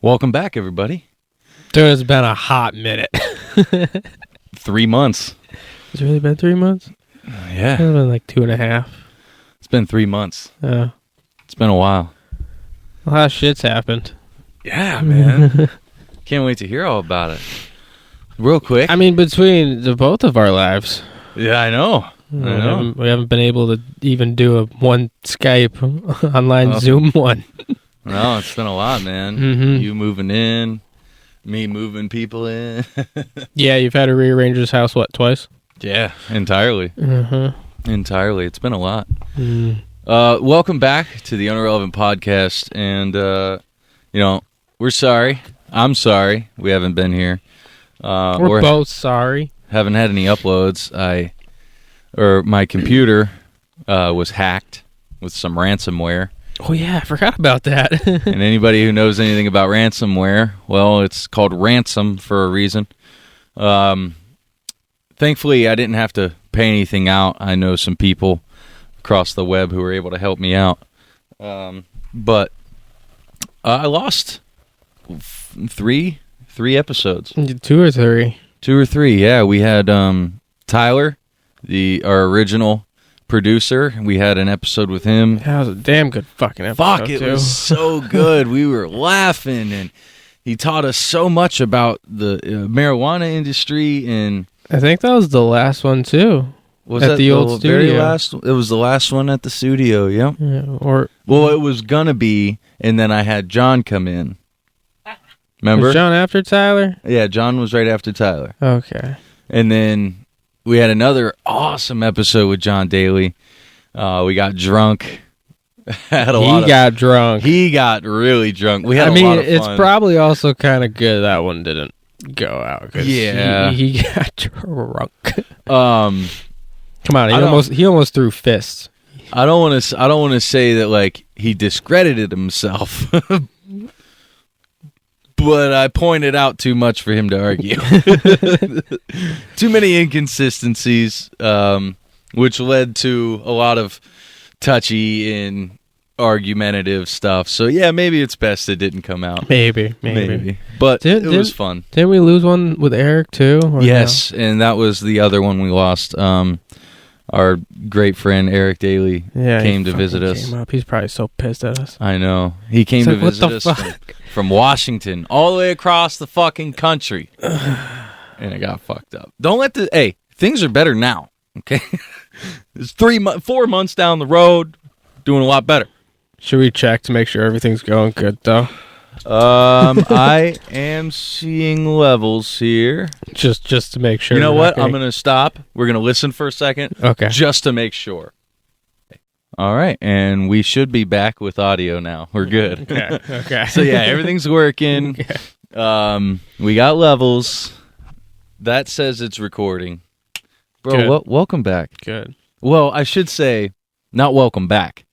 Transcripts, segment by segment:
Welcome back, everybody. Dude, it's been a hot minute. 3 months. It's really been 3 months? Yeah. It's been like 2.5. It's been 3 months. Yeah. It's been a while. A lot of shit's happened. Yeah, man. Can't wait to hear all about it. Real quick. I mean, between the both of our lives. Yeah, I know. We haven't been able to even do a one Skype online Zoom one. No, it's been a lot, man. Mm-hmm. You moving in, me moving people in. Yeah, you've had to rearrange this house, what, twice? Yeah, entirely. Mm-hmm. Entirely. It's been a lot. Mm. Welcome back to the Unirrelevant podcast. And, we're sorry. I'm sorry we haven't been here. We're both sorry. Haven't had any uploads. My computer was hacked with some ransomware. Oh, yeah, I forgot about that. And anybody who knows anything about ransomware, well, it's called ransom for a reason. Thankfully, I didn't have to pay anything out. I know some people across the web who were able to help me out. But I lost three episodes. 2 or 3? 2 or 3, yeah. We had Tyler, our original producer. We had an episode with him. That was a damn good fucking episode. Fuck, it was so good. We were laughing, and he taught us so much about the marijuana industry. And I think that was the last one too. Was at that the old studio? Very last? It was the last one at the studio. Yep. Yeah, it was gonna be, and then I had John come in. Remember? Was John after Tyler? Yeah, John was right after Tyler. Okay. And then we had another awesome episode with John Daly. We got drunk. He got drunk. He got really drunk. We had a lot of fun. It's probably also kind of good that one didn't go out. Yeah. He got drunk. Come on, he almost threw fists. I don't want to say that like he discredited himself. But I pointed out too much for him to argue. Too many inconsistencies, which led to a lot of touchy and argumentative stuff. So, yeah, maybe it's best it didn't come out. Maybe. But it was fun. Didn't we lose one with Eric, too? Yes, no? And that was the other one we lost. Our great friend Eric Daly came to visit us. He's probably so pissed at us. I know. He came to visit us from Washington all the way across the fucking country. And it got fucked up. Things are better now. Okay? It's 4 months down the road, doing a lot better. Should we check to make sure everything's going good, though? I am seeing levels here. Just to make sure. You know what? I'm going to stop. We're going to listen for a second. Okay. Just to make sure. All right. And we should be back with audio now. We're good. Okay. So, yeah, everything's working. Okay. We got levels. That says it's recording. Bro, welcome back. Good. Well, I should say, not welcome back.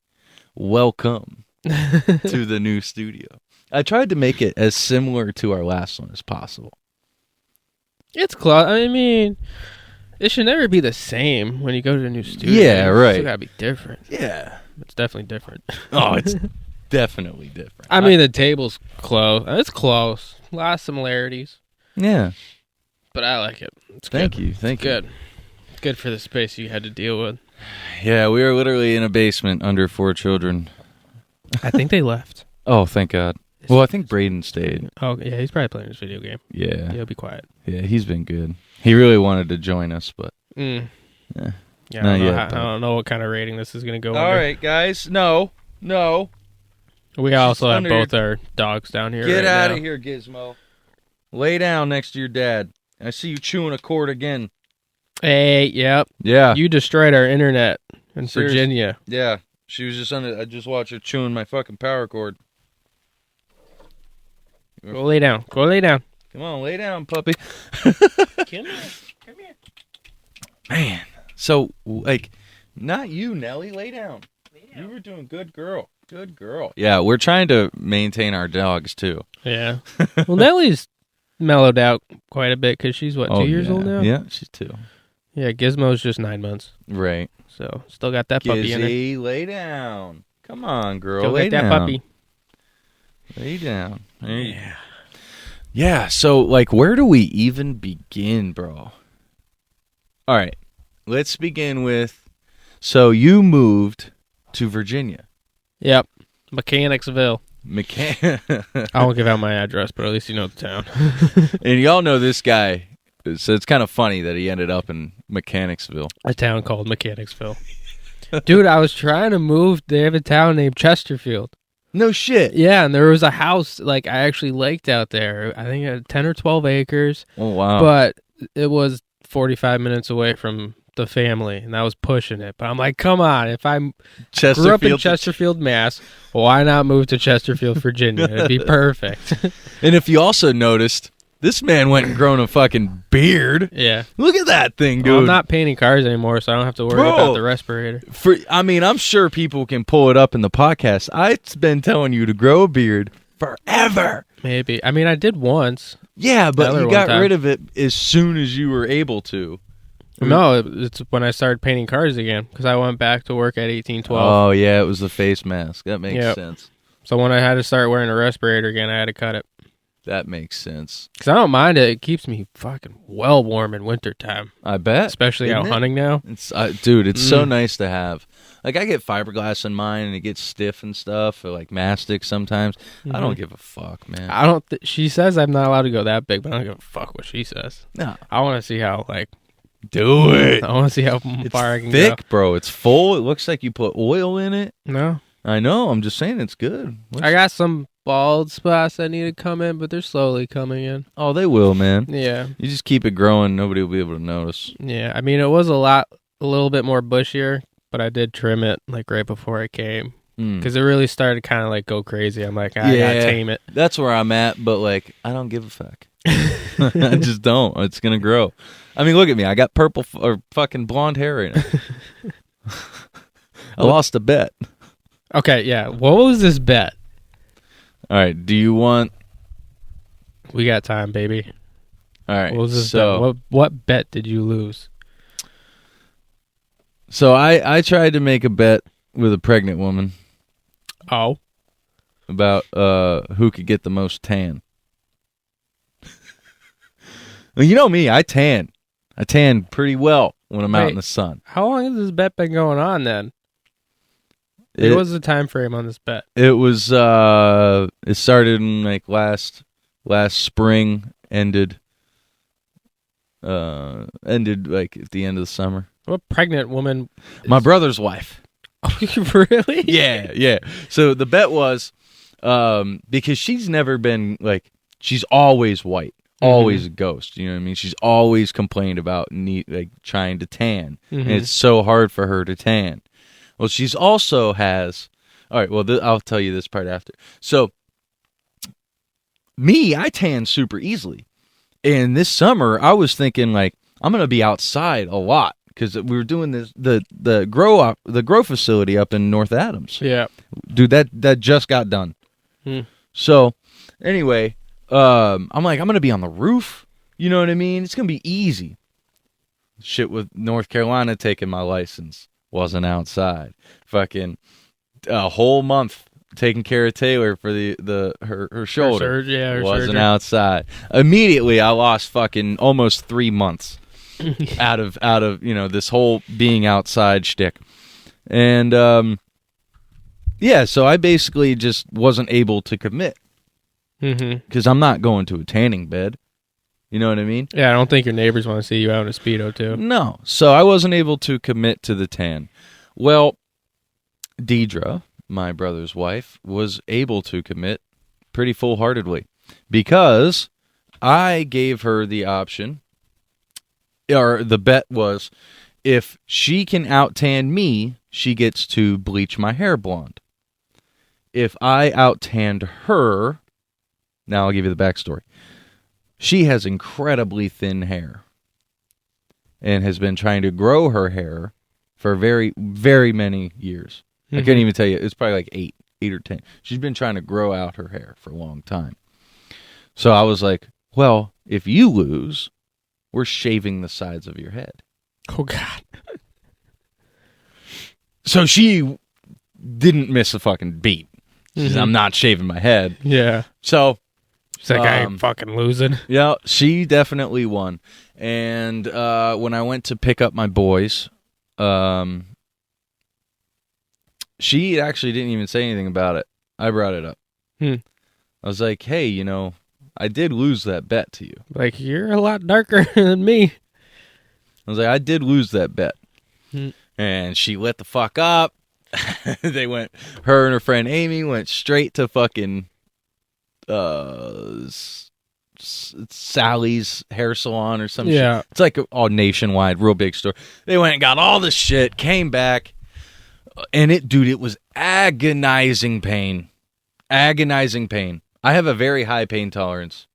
Welcome to the new studio. I tried to make it as similar to our last one as possible. It's close. I mean, it should never be the same when you go to a new studio. Yeah, right. It's got to be different. Yeah. It's definitely different. Oh, it's definitely different. I mean, the table's close. It's close. A lot of similarities. Yeah. But I like it. It's Thank good. you. Thank you. Good. Good for the space you had to deal with. Yeah, we were literally in a basement under 4 children. I think they left. Oh, thank God. Well, I think Braden stayed. Oh, yeah, he's probably playing his video game. Yeah. He'll be quiet. Yeah, he's been good. He really wanted to join us, but... Yeah, I I don't know what kind of rating this is going to go All right, guys. No. We also have both our dogs down here. Get out of here, Gizmo. Lay down next to your dad. I see you chewing a cord again. Hey, yep. Yeah. You destroyed our internet in Virginia. Yeah. She was just I just watched her chewing my fucking power cord. Go lay down. Come on, lay down, puppy. Come here. Man. So, not you, Nelly. Lay down. You were doing good, girl. Good girl. Yeah, we're trying to maintain our dogs, too. Yeah. Well, Nellie's mellowed out quite a bit because she's, 2 years old now? Yeah, she's 2. Yeah, Gizmo's just 9 months. Right. So, still got that puppy in her. Gizzy, lay down. Come on, girl. Go lay get down. that puppy. Lay down. Yeah. Yeah, so, like, where do we even begin, bro? All right, let's begin with, so you moved to Virginia. Yep. Mechanicsville. I won't give out my address, but at least you know the town. And y'all know this guy, so it's kind of funny that he ended up in Mechanicsville. A town called Mechanicsville. Dude, I was trying to move. They have a town named Chesterfield. No shit. Yeah, and there was a house, like, I actually liked out there. I think it had 10 or 12 acres. Oh, wow. But it was 45 minutes away from the family, and that was pushing it. But I'm like, come on, if I grew up in Chesterfield, Mass, why not move to Chesterfield, Virginia? It'd be perfect. And if you also noticed, this man went and grown a fucking beard. Yeah. Look at that thing, dude. Well, I'm not painting cars anymore, so I don't have to worry about the respirator. I'm sure people can pull it up in the podcast. I've been telling you to grow a beard forever. Maybe. I mean, I did once. Yeah, but you got rid of it as soon as you were able to. No, it's when I started painting cars again, because I went back to work at 1812. Oh, yeah, it was the face mask. That makes sense. So when I had to start wearing a respirator again, I had to cut it. That makes sense. Because I don't mind it. It keeps me fucking well warm in wintertime. I bet. Especially out hunting now. It's dude, it's so nice to have. Like, I get fiberglass in mine, and it gets stiff and stuff, or like mastic sometimes. I don't give a fuck, man. I don't. She says I'm not allowed to go that big, but I don't give a fuck what she says. No. I want to see how, like... Do it. I want to see how far I can thick, go. bro. It's full. It looks like you put oil in it. No. I know. I'm just saying it's good. I got some bald spots that need to come in, but they're slowly coming in. Oh, they will, man. Yeah. You just keep it growing. Nobody will be able to notice. Yeah. I mean, it was a little bit more bushier, but I did trim it like right before I came. Because it really started to kind of like go crazy. I'm like, I gotta tame it. That's where I'm at, but like, I don't give a fuck. I just don't. It's gonna grow. I mean, look at me. I got purple or fucking blonde hair in it. I lost a bet. Okay, yeah. What was this bet? All right. Do you want? We got time, baby. All right. What was this bet? What bet did you lose? So I tried to make a bet with a pregnant woman. Oh. About who could get the most tan. Well, you know me, I tan. I tan pretty well when I'm out in the sun. How long has this bet been going on then? What was the time frame on this bet? It was it started in like last spring, ended like at the end of the summer. What pregnant woman? My brother's wife. Really? Yeah. So the bet was because she's never been like, she's always white. Always a ghost, you know what I mean? She's always complained about trying to tan, and it's so hard for her to tan. Well, she's also has. All right, well, I'll tell you this part after. So, me, I tan super easily, and this summer I was thinking like I'm gonna be outside a lot because we were doing this the grow facility up in North Adams. Yeah, dude, that just got done. So, anyway. I'm like, I'm going to be on the roof. You know what I mean? It's going to be easy. Shit with North Carolina taking my license. Wasn't outside. Fucking a whole month taking care of Taylor for her shoulder. Her wasn't surgery. Outside. Immediately, I lost fucking almost 3 months out of this whole being outside shtick. And, yeah, so I basically just wasn't able to commit. Because I'm not going to a tanning bed. You know what I mean? Yeah, I don't think your neighbors want to see you out in a Speedo, too. No. So I wasn't able to commit to the tan. Well, Deidre, my brother's wife, was able to commit pretty full-heartedly. Because I gave her the option, or the bet was, if she can out-tan me, she gets to bleach my hair blonde. If I out-tanned her... Now I'll give you the backstory. She has incredibly thin hair and has been trying to grow her hair for very, very many years. I couldn't even tell you. It's probably like 8 or 10. She's been trying to grow out her hair for a long time. So I was like, well, if you lose, we're shaving the sides of your head. Oh, God. So she didn't miss a fucking beat. She says, I'm not shaving my head. Yeah. So she's like, I ain't fucking losing. Yeah, she definitely won. And when I went to pick up my boys, she actually didn't even say anything about it. I brought it up. I was like, hey, I did lose that bet to you. Like, you're a lot darker than me. I was like, I did lose that bet. And she lit the fuck up. Her and her friend Amy went straight to fucking Sally's hair salon or some shit. It's like all nationwide, real big store. They went and got all this shit, came back, and it was agonizing pain. Agonizing pain. I have a very high pain tolerance.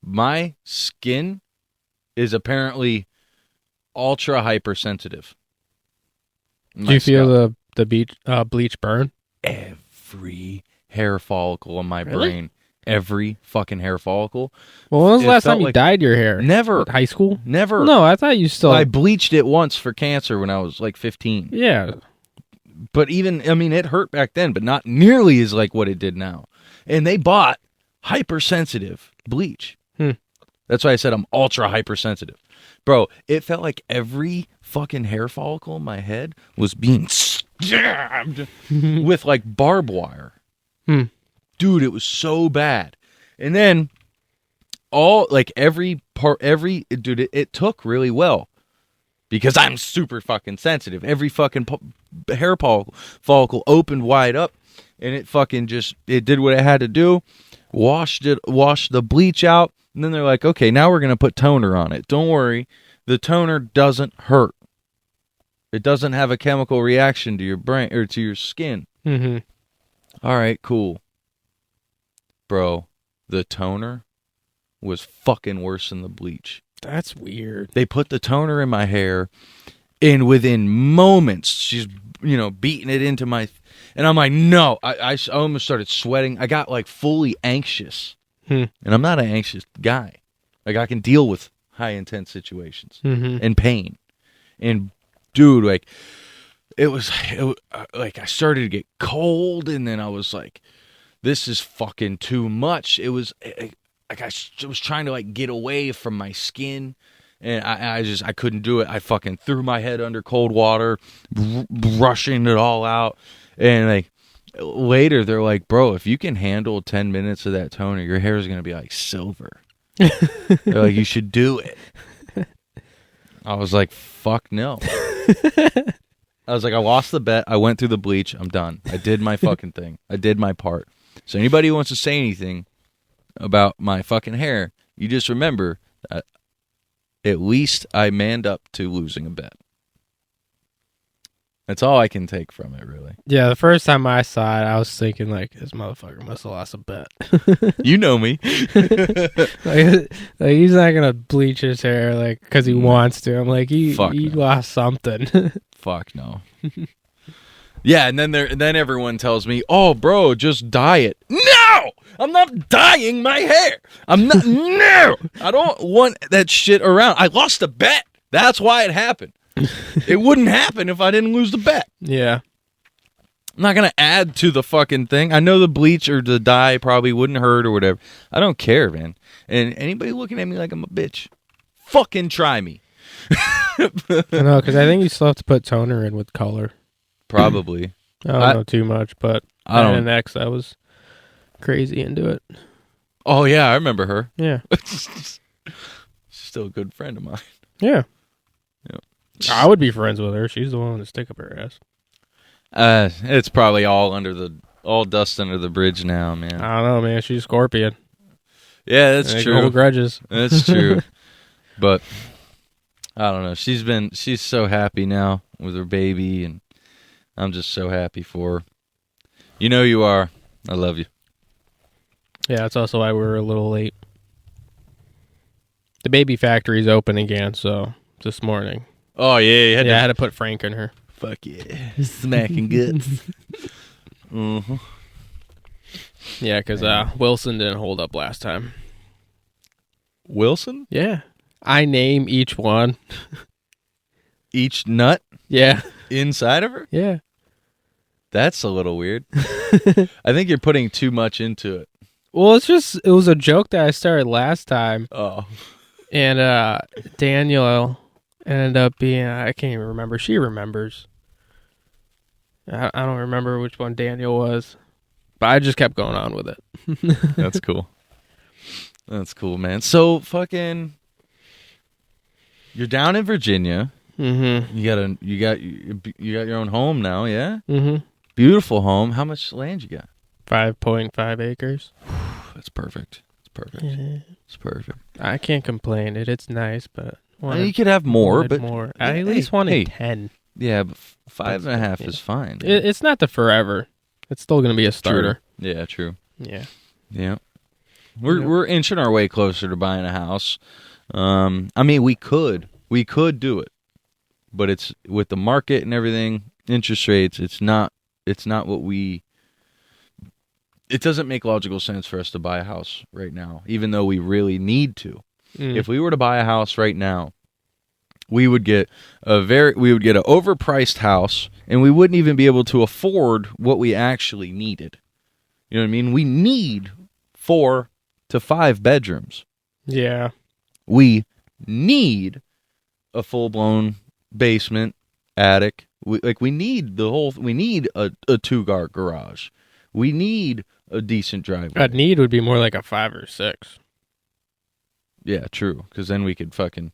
My skin is apparently ultra hypersensitive. Do you feel the bleach burn? Every hair follicle in my brain. Every fucking hair follicle. Well, when was the last time you dyed your hair? Never. At high school? Never. No, I thought you still... I bleached it once for cancer when I was like 15. Yeah. But it hurt back then, but not nearly as like what it did now. And they bought hypersensitive bleach. That's why I said I'm ultra hypersensitive. Bro, it felt like every fucking hair follicle in my head was being stabbed with like barbed wire. Dude, it was so bad. And then it took really well because I'm super fucking sensitive. Every fucking hair follicle opened wide up, and it fucking it did what it had to do. Washed the bleach out, and then they're like, okay, now we're gonna put toner on it. Don't worry, the toner doesn't hurt. It doesn't have a chemical reaction to your brain or to your skin. All right, cool. Bro, the toner was fucking worse than the bleach. That's weird. They put the toner in my hair, and within moments, she's, beating it into my... And I'm like, no. I almost started sweating. I got, like, fully anxious. And I'm not an anxious guy. Like, I can deal with high-intense situations and pain. And, dude, like, it was like, I started to get cold, and then I was like... This is fucking too much. It was like I was trying to like get away from my skin, and I couldn't do it. I fucking threw my head under cold water, rushing it all out. And like later, they're like, "Bro, if you can handle 10 minutes of that toner, your hair is gonna be like silver." They're like, "You should do it." I was like, "Fuck no." I was like, I lost the bet. I went through the bleach. I'm done. I did my fucking thing. I did my part. So anybody who wants to say anything about my fucking hair, you just remember that at least I manned up to losing a bet. That's all I can take from it, really. Yeah, the first time I saw it, I was thinking, like, this motherfucker must have lost a bet. You know me. like he's not going to bleach his hair, like, because he wants to. I'm like, he lost something. Fuck no. Yeah, and then everyone tells me, "Oh, bro, just dye it." No, I'm not dyeing my hair. I'm not. No, I don't want that shit around. I lost a bet. That's why it happened. It wouldn't happen if I didn't lose the bet. Yeah, I'm not gonna add to the fucking thing. I know the bleach or the dye probably wouldn't hurt or whatever. I don't care, man. And anybody looking at me like I'm a bitch, fucking try me. I know, because I think you still have to put toner in with color. Probably. I don't know too much, but I had an ex that was crazy into it. Oh, yeah, I remember her. Yeah. She's still a good friend of mine. Yeah. I would be friends with her. She's the one to stick up her ass. It's probably all dust under the bridge now, man. I don't know, man. She's a Scorpion. Yeah, that's true. Hold grudges. That's true. But I don't know. She's so happy now with her baby, and I'm just so happy for her. You know you are. I love you. Yeah, that's also why we were a little late. The baby factory's open again, so this morning. Oh, yeah. I had to put Frank in her. Fuck yeah. Smacking guts. Mm-hmm. Yeah, because Wilson didn't hold up last time. Wilson? Yeah. I name each one. Each nut? Yeah. Inside of her? Yeah. That's a little weird. I think you're putting too much into it. Well, it was a joke that I started last time. Oh. And Daniel ended up being, I can't even remember. She remembers. I don't remember which one Daniel was, but I just kept going on with it. That's cool. That's cool, man. So fucking, you're down in Virginia. Mm-hmm. You got your own home now, yeah? Mm-hmm. Beautiful home. How much land you got? 5.5 acres. That's perfect. It's perfect. Yeah. It's perfect. I can't complain. It's nice, but you could have more, but more. I at least wanted 10. Yeah, but 5.5 is fine. It's not the forever. It's still going to be a starter. True. Yeah, true. Yeah. Yeah. We're inching our way closer to buying a house. I mean, we could do it, but it's with the market and everything, interest rates. It's not what we. It doesn't make logical sense for us to buy a house right now, even though we really need to. If we were to buy a house right now, we would get an overpriced house, and we wouldn't even be able to afford what we actually needed. You know what I mean? We need 4 to 5 bedrooms. Yeah. We need a full-blown basement, attic. We need a 2-car garage. We need a decent driveway. A need would be more like a 5 or 6. Yeah, true. Because then we could fucking...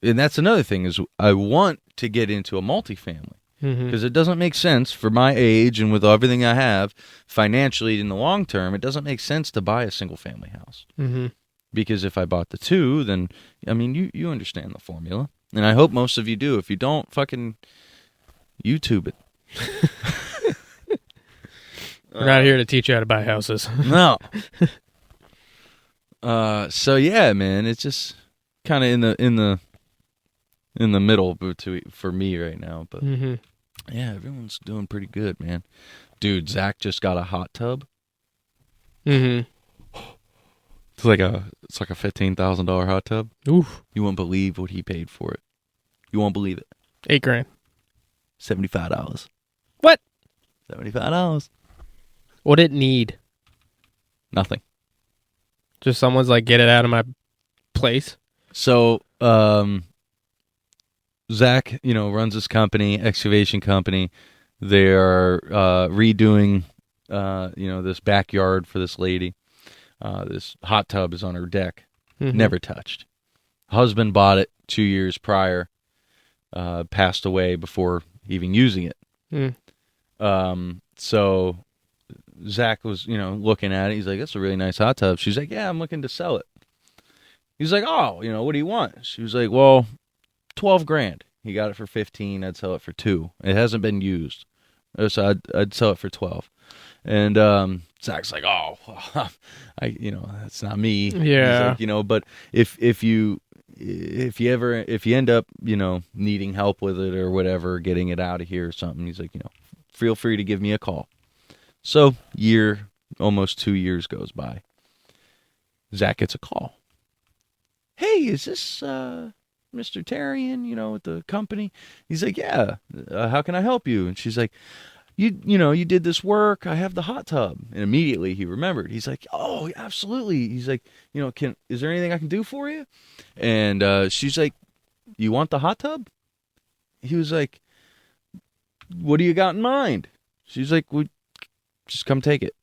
And that's another thing is I want to get into a multifamily. Because it doesn't make sense for my age and with everything I have, financially in the long term, it doesn't make sense to buy a single-family house. Mm-hmm. Because if I bought the 2, then, I mean, you understand the formula. And I hope most of you do. If you don't, fucking YouTube it. We're not here to teach you how to buy houses. No. So yeah, man, it's just kind of in the middle for me right now. But yeah, everyone's doing pretty good, man. Dude, Zach just got a hot tub. Mm-hmm. It's like a $15,000 hot tub. Oof. You won't believe what he paid for it. You won't believe it. $8,000. $75. What? $75. What'd it need? Nothing. Just someone's like, get it out of my place. So, Zach, runs this company, excavation company. They are redoing, this backyard for this lady. This hot tub is on her deck, never touched. Husband bought it 2 years prior, passed away before even using it. So Zach was, looking at it. He's like, that's a really nice hot tub. She's like, yeah, I'm looking to sell it. He's like, oh, what do you want? She was like, well, $12,000. He got it for 15. I'd sell it for 2. It hasn't been used, so I'd sell it for 12. And Zach's like, oh, that's not me. Yeah. He's like, but if you end up, needing help with it or whatever, getting it out of here or something, he's like, feel free to give me a call. So almost 2 years goes by. Zach gets a call. Hey, is this Mr. Tarian, with the company? He's like, yeah, how can I help you? And she's like, you did this work. I have the hot tub. And immediately he remembered. He's like, oh, absolutely. He's like, is there anything I can do for you? And she's like, you want the hot tub? He was like, what do you got in mind? She's like, well, just come take it.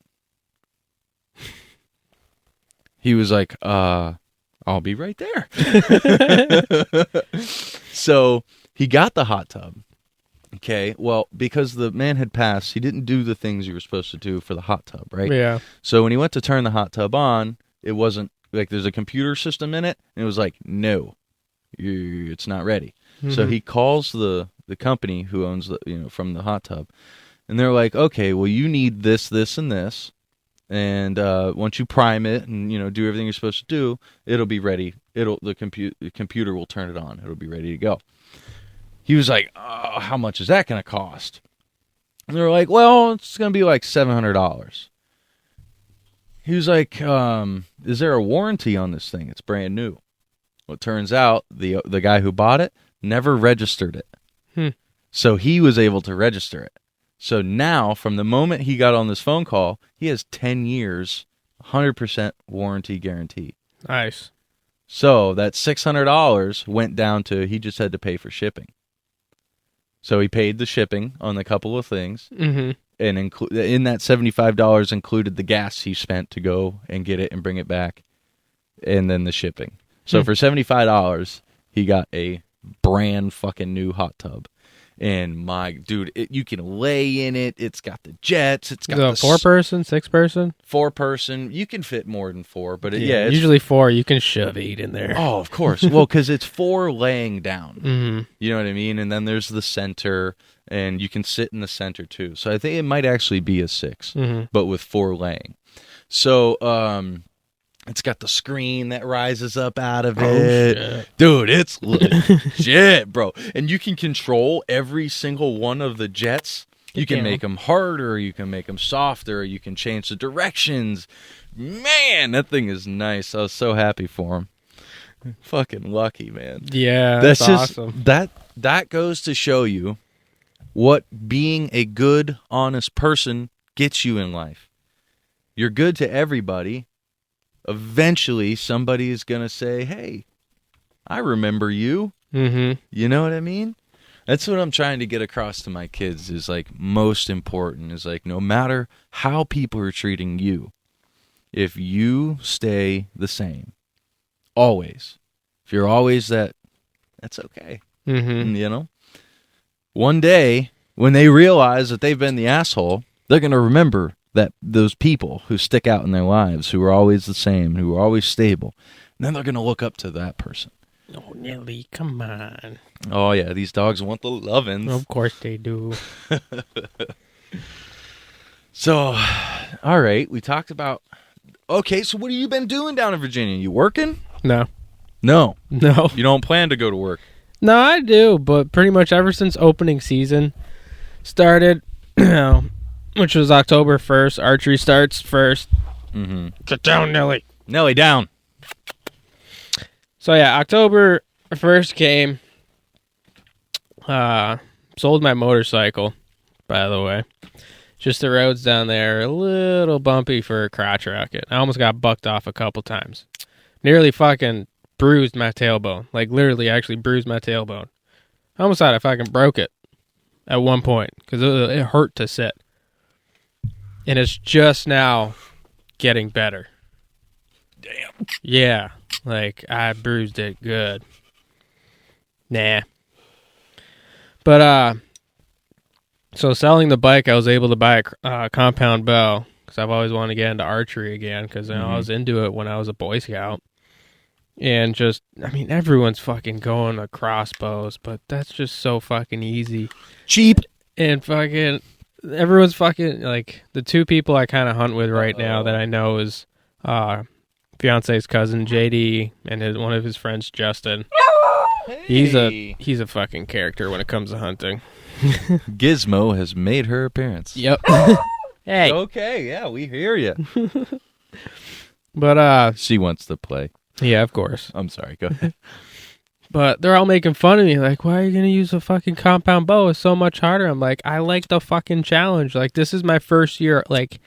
He was like, I'll be right there. So he got the hot tub. Okay, well, because the man had passed, he didn't do the things you were supposed to do for the hot tub, right? Yeah. So when he went to turn the hot tub on, it wasn't, like, there's a computer system in it, and it was like, no, it's not ready. So he calls the company who owns from the hot tub, and they're like, okay, well, you need this, this, and this, and once you prime it and, do everything you're supposed to do, it'll be ready. The computer will turn it on. It'll be ready to go. He was like, oh, how much is that going to cost? And they were like, well, it's going to be like $700. He was like, is there a warranty on this thing? It's brand new. Well, it turns out the guy who bought it never registered it. So he was able to register it. So now, from the moment he got on this phone call, he has 10 years, 100% warranty guarantee. Nice. So that $600 went down to he just had to pay for shipping. So he paid the shipping on a couple of things, and in that $75 included the gas he spent to go and get it and bring it back, and then the shipping. So for $75, he got a brand fucking new hot tub. And my dude, you can lay in it. It's got the jets. It's got the 4-person, 6-person, 4-person. You can fit more than 4, but it's usually 4. You can shove 8 in there. Oh, of course. Well, because it's 4 laying down. You know what I mean? And then there's the center, and you can sit in the center too. So I think it might actually be a 6, but with 4 laying. So it's got the screen that rises up out of it. Shit. Dude, it's legit, bro. And you can control every single one of the jets. You can make them harder, you can make them softer, you can change the directions. Man, that thing is nice. I was so happy for him. Fucking lucky, man. Yeah, that's awesome. That goes to show you what being a good, honest person gets you in life. You're good to everybody. Eventually, somebody is going to say, hey, I remember you. You know what I mean? That's what I'm trying to get across to my kids is like most important is like no matter how people are treating you, if you stay the same, always, if you're always that's okay. You know? One day, when they realize that they've been the asshole, they're going to remember that those people who stick out in their lives, who are always the same, who are always stable, and then they're going to look up to that person. Oh, Nelly, come on. Oh, yeah, these dogs want the lovins. Of course they do. So, all right, we talked about... Okay, so what have you been doing down in Virginia? You working? No. No. No. You don't plan to go to work? No, I do, but pretty much ever since opening season started, which was October 1st. Archery starts first. Get down, Nelly. Nelly, down. So, yeah, October 1st came. Sold my motorcycle, by the way. Just the roads down there a little bumpy for a crotch rocket. I almost got bucked off a couple times. Nearly fucking bruised my tailbone. Like, literally actually bruised my tailbone. I almost thought I fucking broke it at one point because it hurt to sit. And it's just now getting better. Damn. Yeah. Like, I bruised it good. Nah. But, so selling the bike, I was able to buy a compound bow because I've always wanted to get into archery again because I was into it when I was a Boy Scout. And just, I mean, everyone's fucking going to crossbows, but that's just so fucking easy. Cheap. And fucking, everyone's fucking, like, the 2 people I kind of hunt with right now that I know is fiance's cousin, JD, and one of his friends, Justin. Hey. He's a fucking character when it comes to hunting. Gizmo has made her appearance. Yep. Hey. Okay, yeah, we hear you. But she wants to play. Yeah, of course. I'm sorry, go ahead. But they're all making fun of me, like, why are you going to use a fucking compound bow? It's so much harder. I'm like, I like the fucking challenge. Like, this is my first year, like,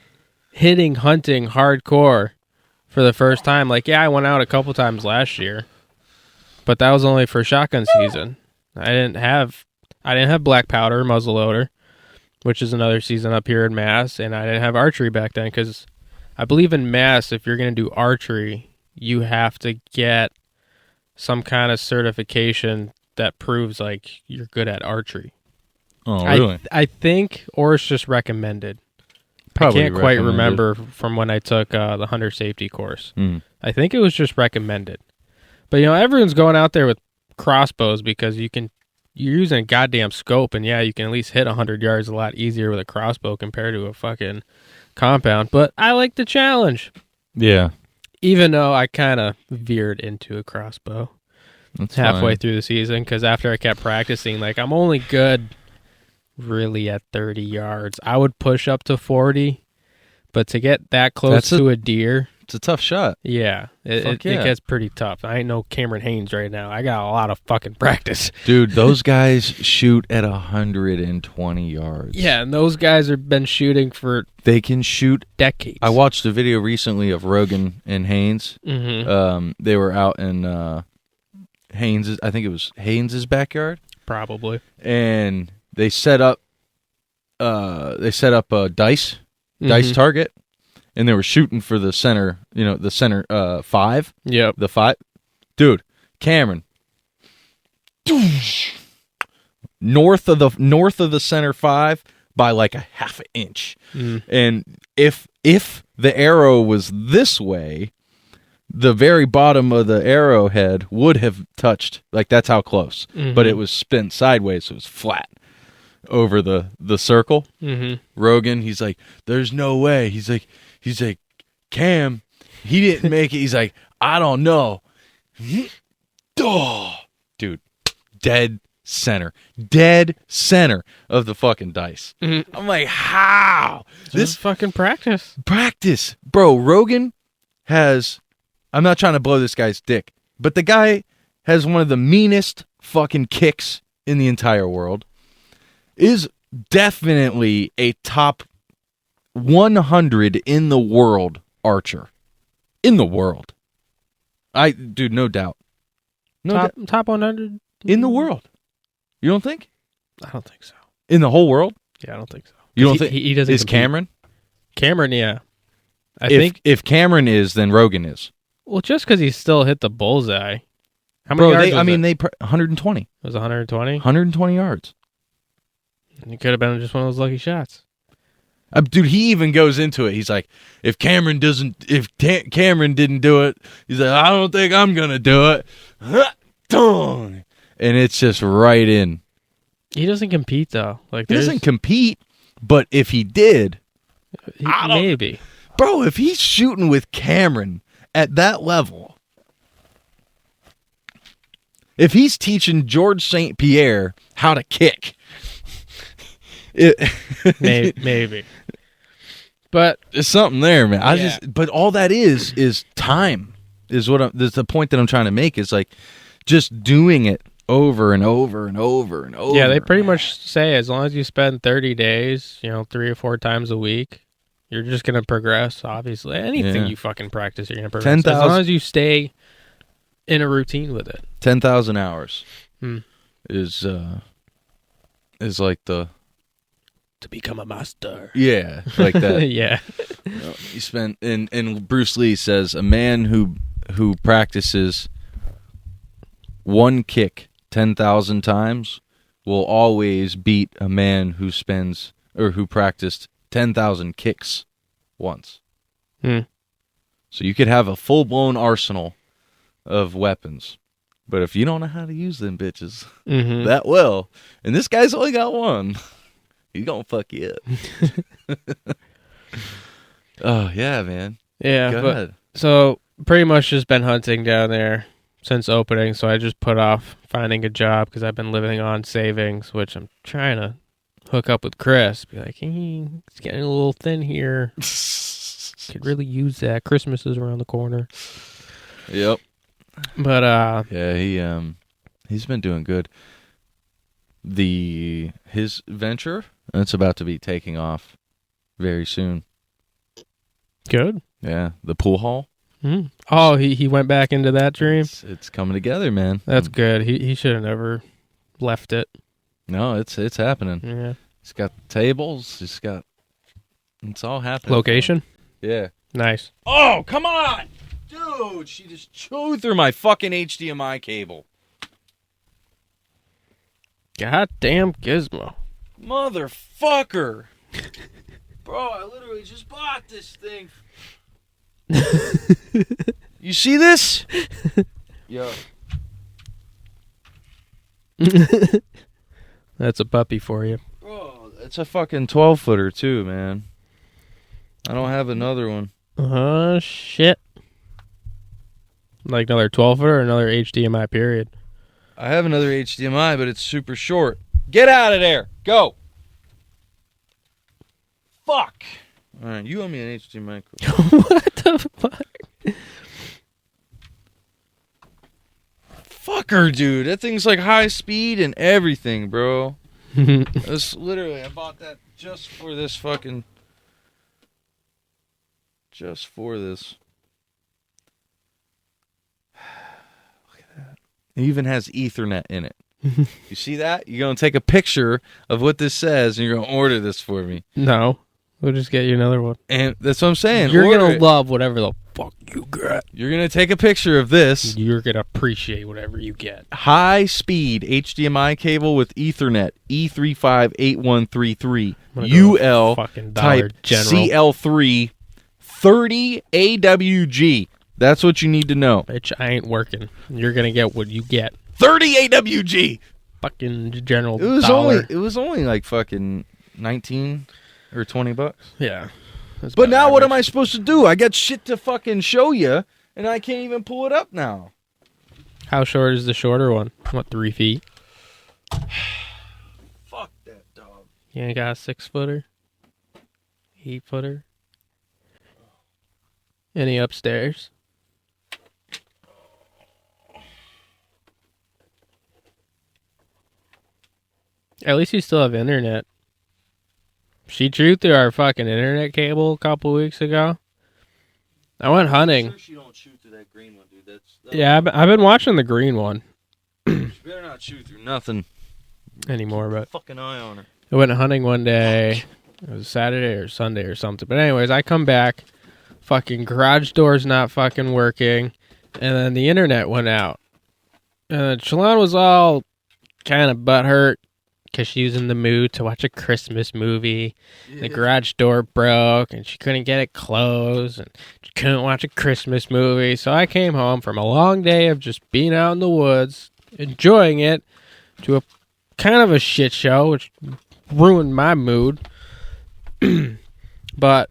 hunting hardcore for the first time. Like, yeah, I went out a couple times last year, but that was only for shotgun season. I didn't have black powder muzzleloader, which is another season up here in Mass, and I didn't have archery back then because I believe in Mass, if you're going to do archery, you have to get some kind of certification that proves like you're good at archery. Oh, really? I think, or it's just recommended. Probably I can't quite remember from when I took the hunter safety course. I think it was just recommended. But, everyone's going out there with crossbows because you're using a goddamn scope, and yeah, you can at least hit 100 yards a lot easier with a crossbow compared to a fucking compound. But I like the challenge. Yeah. Even though I kind of veered into a crossbow halfway through the season, because after I kept practicing, like, I'm only good really at 30 yards. I would push up to 40, but to get that close to a deer... It's a tough shot. Yeah. It gets pretty tough. I ain't no Cameron Haynes right now. I got a lot of fucking practice. Dude, those guys shoot at 120 yards. Yeah, and those guys have been shooting for... They can shoot... decades. I watched a video recently of Rogan and Haynes. Mm-hmm. They were out in Haynes'... I think it was Haynes' backyard. Probably. And they set up a dice target, and they were shooting for the center, the center 5. Yep. The 5. Dude, Cameron. North of the center 5 by like a half an inch. And if the arrow was this way, the very bottom of the arrowhead would have touched, like that's how close. But it was spin sideways, so it was flat over the circle. Rogan, he's like, there's no way. He's like, Cam, he didn't make it. He's like, I don't know. Dude, dead center of the fucking dice. I'm like, how? This fucking practice, bro. Rogan has, I'm not trying to blow this guy's dick, but the guy has one of the meanest fucking kicks in the entire world. Is definitely a top 100 in the world archer. In the world. Dude, no doubt. Top 100? In the world. You don't think? I don't think so. In the whole world? Yeah, I don't think so. You don't think he doesn't is compete. Cameron? Cameron, yeah. I think if Cameron is, then Rogan is. Well, just because he still hit the bullseye. How many yards was it? 120. It was 120? 120 yards. It could have been just one of those lucky shots. Dude, he even goes into it. He's like, if Cameron didn't do it, he's like, I don't think I'm going to do it. And it's just right in. He doesn't compete, though. He doesn't compete, but if he did, maybe. Bro, if he's shooting with Cameron at that level, if he's teaching George St. Pierre how to kick, maybe. But there's something there, man. But all that is time. Is the point that I'm trying to make, is like just doing it over and over and over and over. Yeah, they pretty much say as long as you spend 30 days, 3 or 4 times a week, you're just going to progress, obviously. Anything you fucking practice, you're going to progress. 10,000 as long as you stay in a routine with it. 10,000 hours is like the... To become a master. Yeah, like that. Yeah. You spent... And Bruce Lee says, a man who practices one kick 10,000 times will always beat a man who practiced 10,000 kicks once. So you could have a full-blown arsenal of weapons, but if you don't know how to use them bitches that well, and this guy's only got one, he's gonna fuck you up. Oh yeah, man. Yeah. Go ahead. So pretty much just been hunting down there since opening, so I just put off finding a job because I've been living on savings, which I'm trying to hook up with Chris. Be like, hey, it's getting a little thin here. Could really use that. Christmas is around the corner. Yep. But yeah, he's been doing good. His venture, it's about to be taking off very soon. Good. Yeah, the pool hall. Oh, he went back into that dream. It's coming together, man. That's good. He should have never left it. No, it's happening. Yeah. He's got tables. It's all happening. Location? Yeah. Nice. Oh, come on! Dude, she just chewed through my fucking HDMI cable. Goddamn Gizmo. Motherfucker! Bro, I literally just bought this thing. You see this? Yo. That's a puppy for you. Bro, it's a fucking 12-footer too, man. I don't have another one. Shit. Like another 12-footer or another HDMI period? I have another HDMI, but it's super short. Get out of there. Go. Fuck. All right, you owe me an HDMI cord. What the fuck? Fucker, dude. That thing's like high speed and everything, bro. That's literally, I bought that just for this fucking... Just for this. Look at that. It even has Ethernet in it. You see that? You're going to take a picture of what this says and you're going to order this for me. No. We'll just get you another one. And that's what I'm saying. You're going to love whatever the fuck you get. You're going to take a picture of this. You're going to appreciate whatever you get. High-speed HDMI cable with Ethernet, E358133, UL type CL3, 30 AWG. That's what you need to know. Bitch, I ain't working. You're going to get what you get. 30 AWG. Fucking general it was dollar. only like fucking 19 or $20. Yeah. But now what am I supposed to do? I got shit to fucking show you, and I can't even pull it up now. How short is the shorter one? What, 3 feet? Fuck that dog. You ain't got a 6-footer? 8-footer? Any upstairs? At least you still have internet. She chewed through our fucking internet cable a couple weeks ago. I went hunting. I'm sure she don't chew through that green one, dude. Yeah, I've been watching the green one. She better not chew through nothing anymore, but fucking eye on her. I went hunting one day. It was Saturday or Sunday or something. But anyways, I come back. Fucking garage door's not fucking working. And then the internet went out. And Shalon was all kind of butthurt because she was in the mood to watch a Christmas movie. Yeah. The garage door broke and she couldn't get it closed. And she couldn't watch a Christmas movie. So I came home from a long day of just being out in the woods, enjoying it, to a kind of a shit show, which ruined my mood. But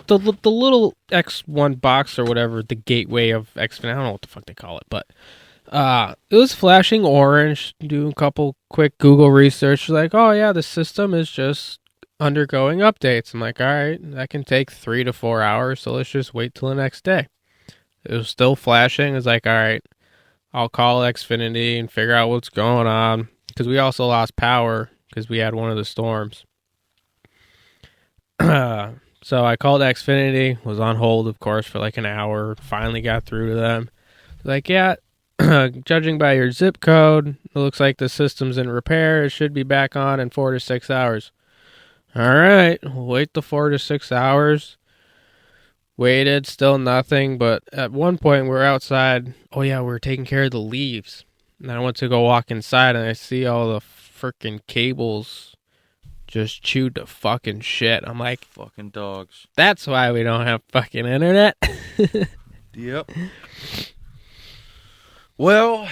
the little X1 box or whatever, the gateway of Xfinity, I don't know what the fuck they call it, but it was flashing orange. Do a couple quick Google research, like, oh yeah, the system is just undergoing updates. I'm like, all right, that can take 3 to 4 hours, so let's just wait till the next day. It was still flashing. It's like, all right, I'll call Xfinity and figure out what's going on, because we also lost power because we had one of the storms. So I called Xfinity, was on hold, of course, for like an hour, finally got through to them. Like, yeah, judging by your zip code, it looks like the system's in repair. It should be back on in 4 to 6 hours. All right, we'll wait the 4 to 6 hours. Waited, still nothing, but at one point we're outside. Oh yeah, we're taking care of the leaves. And I went to go walk inside and I see all the freaking cables just chewed to fucking shit. I'm like, fucking dogs. That's why we don't have fucking internet. Yep. Well,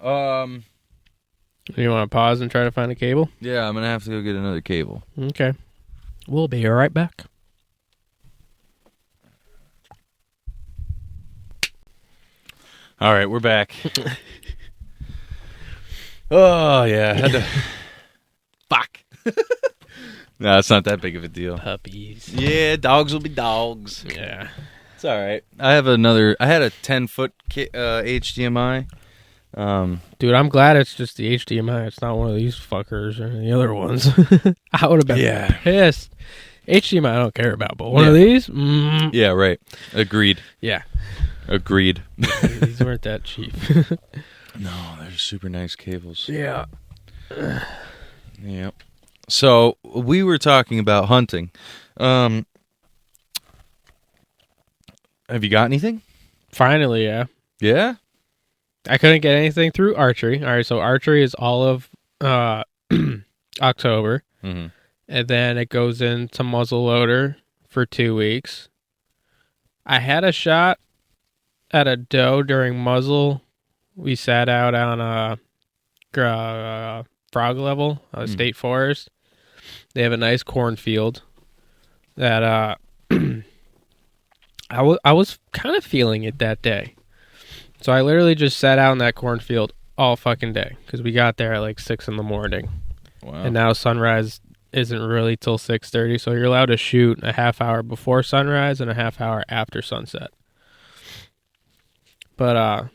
you want to pause and try to find a cable? Yeah, I'm going to have to go get another cable. Okay. We'll be right back. All right, we're back. Oh, yeah. Had to... Fuck. No, it's not that big of a deal. Puppies. Yeah, dogs will be dogs. Yeah. It's all right. I had a 10-foot HDMI. Dude, I'm glad it's just the HDMI. It's not one of these fuckers or the other ones. I would have been pissed. HDMI I don't care about, but one of these? Yeah, right. Agreed. Yeah. Agreed. These weren't that cheap. No, they're super nice cables. Yeah. Yep. So, we were talking about hunting. Have you got anything? Finally, yeah. Yeah? I couldn't get anything through archery. All right, so archery is all of October. Mm-hmm. And then it goes into muzzleloader for 2 weeks. I had a shot at a doe during muzzle. We sat out on a frog level, state forest. They have a nice cornfield that I was kind of feeling it that day. So I literally just sat out in that cornfield all fucking day because we got there at like 6 in the morning. Wow. And now sunrise isn't really till 6:30, so you're allowed to shoot a half hour before sunrise and a half hour after sunset. But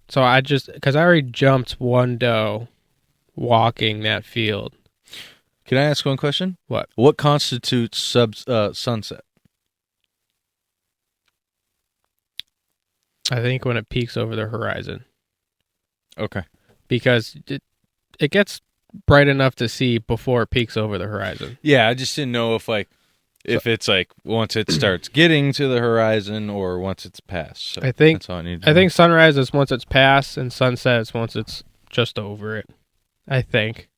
so I just because I already jumped one doe walking that field. Can I ask one question? What? What constitutes sunset? I think when it peaks over the horizon. Okay. Because it gets bright enough to see before it peaks over the horizon. Yeah, I just didn't know if it's like once it starts getting to the horizon or once it's past. So I think that's all I need to know. think sunrise is once it's past and sunset is once it's just over it. I think.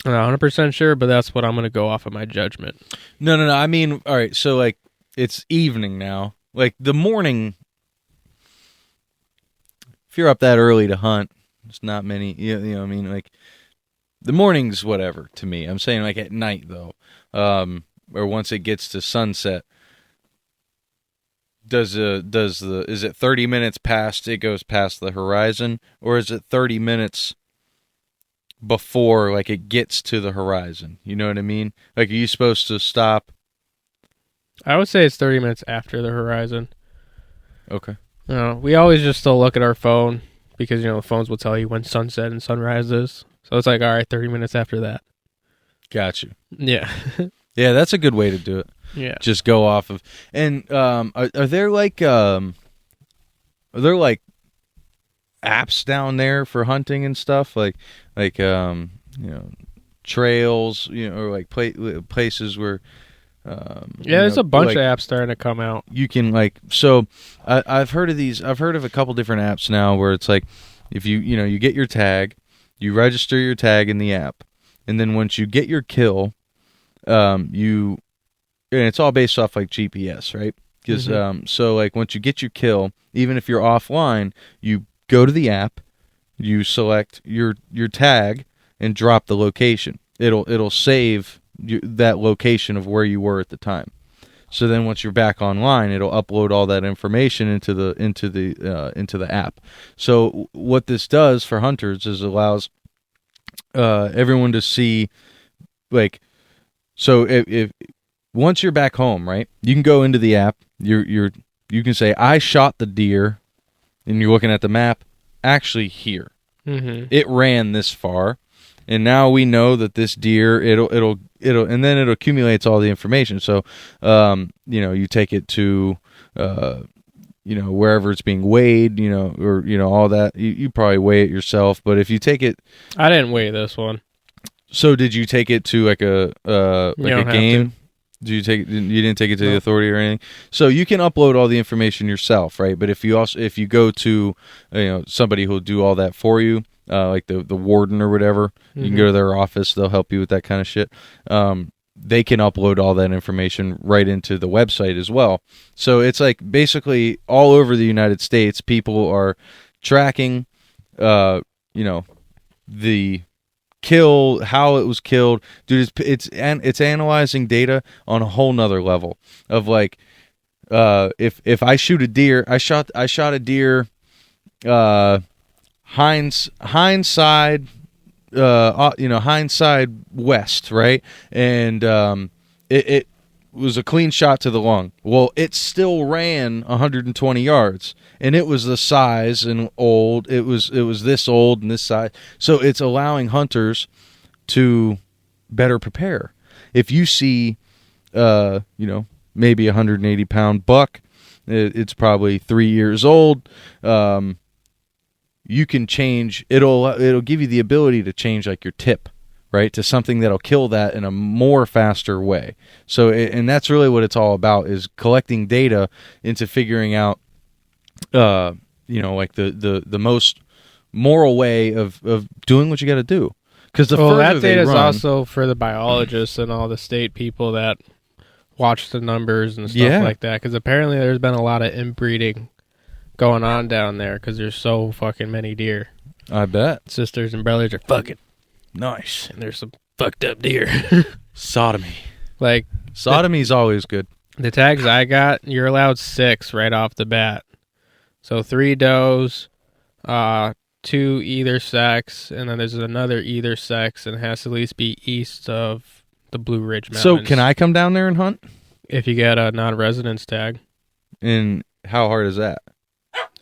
I'm not 100% sure, but that's what I'm going to go off of my judgment. No. I mean, all right, so like it's evening now. Like the morning, if you're up that early to hunt, there's not many, you know what I mean? Like the morning's whatever to me. I'm saying like at night though, or once it gets to sunset. Is it 30 minutes past it goes past the horizon, or is it 30 minutes before like it gets to the horizon? You know what I mean? Like, are you supposed to stop? I would say it's 30 minutes after the horizon. Okay. We always just still look at our phone because, the phones will tell you when sunset and sunrise is. So it's like, all right, 30 minutes after that. Got you. Yeah. Yeah, that's a good way to do it. Yeah. Just go off of. And are there like apps down there for hunting and stuff? Like trails, or like places where there's a bunch of apps starting to come out. You can I've heard of these. I've heard of a couple different apps now where it's like if you get your tag, you register your tag in the app, and then once you get your kill, and it's all based off like GPS, right? Because so like once you get your kill, even if you're offline, you go to the app, you select your tag, and drop the location. It'll save that location of where you were at the time. So then once you're back online, it'll upload all that information into the app. So what this does for hunters is allows everyone to see, like, so if once you're back home, right, you can go into the app. You can say, I shot the deer, and you're looking at the map. Actually, here, it ran this far, and now we know that this deer it'll and then it accumulates all the information. So, you take it to wherever it's being weighed, or all that. You probably weigh it yourself, but if you take it, I didn't weigh this one. So did you take it to like a game? You didn't take it to the authority or anything. So you can upload all the information yourself, right? But if you go to somebody who'll do all that for you, like the warden or whatever, you can go to their office. They'll help you with that kind of shit. They can upload all that information right into the website as well. So it's like basically all over the United States, people are tracking, the kill, how it was killed, dude. It's analyzing data on a whole nother level of like, if I shoot a deer, I shot a deer, hindside west, right, and it was a clean shot to the lung. Well, it still ran 120 yards, and it was the size and old. It was this old and this size. So it's allowing hunters to better prepare. If you see, maybe 180-pound buck, it's probably 3 years old. You can change. It'll give you the ability to change like your tip, right, to something that'll kill that in a more faster way. So, and that's really what it's all about, is collecting data into figuring out, like the most moral way of doing what you got to do. Because that data is also for the biologists and all the state people that watch the numbers and stuff like that. Because apparently there's been a lot of inbreeding going on down there because there's so fucking many deer. I bet. Sisters and brothers are fucking. Nice. And there's some fucked up deer. Sodomy. Like, sodomy's always good. The tags I got, you're allowed 6 right off the bat. So 3 does, 2 either sex, and then there's another either sex, and it has to at least be east of the Blue Ridge Mountains. So can I come down there and hunt? If you get a non-residence tag. And how hard is that?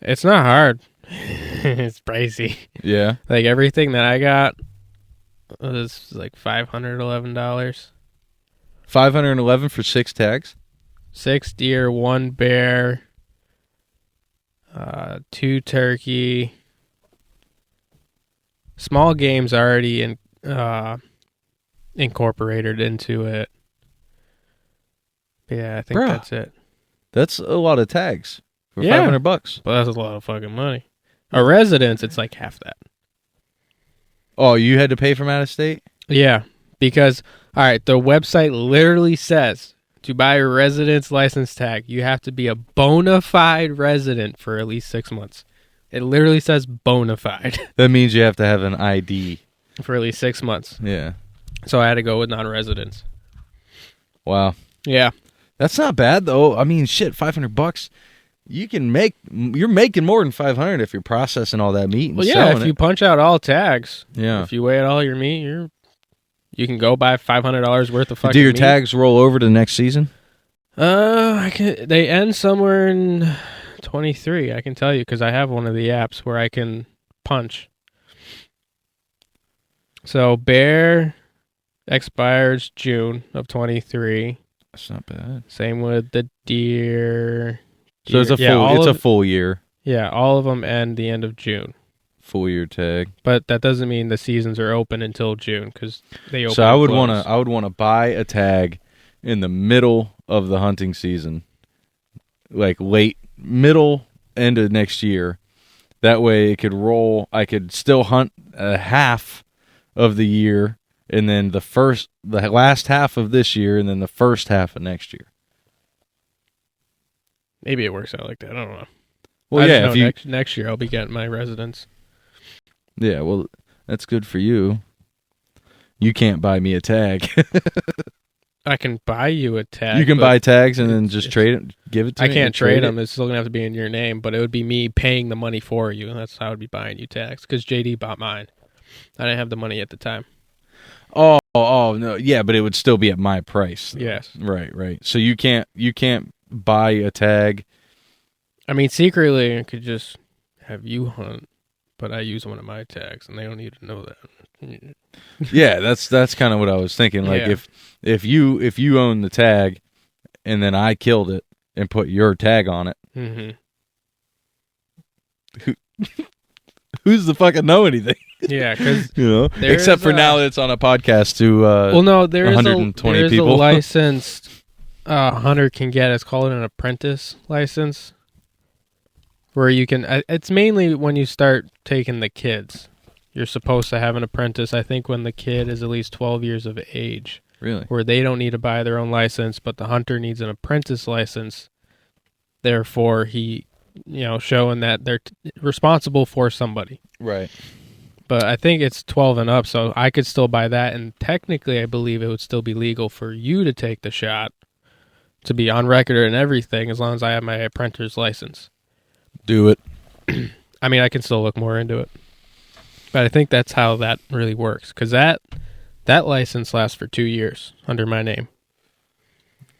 It's not hard. It's pricey. Yeah. Like everything that I got was like $511. $511 for 6 tags? 6 deer, 1 bear, 2 turkey. Small game's already incorporated into it. Yeah, I think that's it. That's a lot of tags for $500. But that's a lot of fucking money. A residence, it's like half that. Oh, you had to pay from out of state? Yeah, because, all right, the website literally says to buy a residence license tag, you have to be a bona fide resident for at least 6 months. It literally says bona fide. That means you have to have an ID. For at least 6 months. Yeah. So I had to go with non-residents. Wow. Yeah. That's not bad, though. I mean, shit, $500. You're making more than $500 if you're processing all that meat and selling if you punch out all tags, yeah. If you weigh out all your meat, you can go buy $500 worth of fucking Do your meat. tags roll over to next season? They end somewhere in 23. I can tell you because I have one of the apps where I can punch. So bear expires June of 23. That's not bad. Same with the deer. So it's a full year. Yeah, all of them end the end of June. Full year tag. But that doesn't mean the seasons are open until June because they open. So I would want to buy a tag in the middle of the hunting season, like middle end of next year. That way it could roll. I could still hunt a half of the year, and then the last half of this year, and then the first half of next year. Maybe it works out like that. I don't know. Well, if next year I'll be getting my residence. Yeah, well, that's good for you. You can't buy me a tag. I can buy you a tag. You can buy tags and then just trade it, give it to me. I can't trade them. It's still going to have to be in your name, but it would be me paying the money for you, and that's how I would be buying you tags, because JD bought mine. I didn't have the money at the time. Oh, no. Yeah, but it would still be at my price, though. Yes. Right. So you can't buy a tag. I mean, secretly, I could just have you hunt, but I use one of my tags, and they don't need to know that. Yeah, that's kind of what I was thinking. Like, if you own the tag, and then I killed it and put your tag on it, who's the fucking know anything? Yeah, because except for now that it's on a podcast to there 120 is people. A licensed hunter can get. It's called an apprentice license, where you can. It's mainly when you start taking the kids. You're supposed to have an apprentice. I think when the kid is at least 12 years of age. Really? Where they don't need to buy their own license, but the hunter needs an apprentice license. Therefore, he, showing that they're responsible for somebody. Right. But I think it's 12 and up, so I could still buy that. And technically, I believe it would still be legal for you to take the shot, to be on record and everything, as long as I have my apprentice license. Do it. I mean, I can still look more into it. But I think that's how that really works, because that license lasts for 2 years under my name.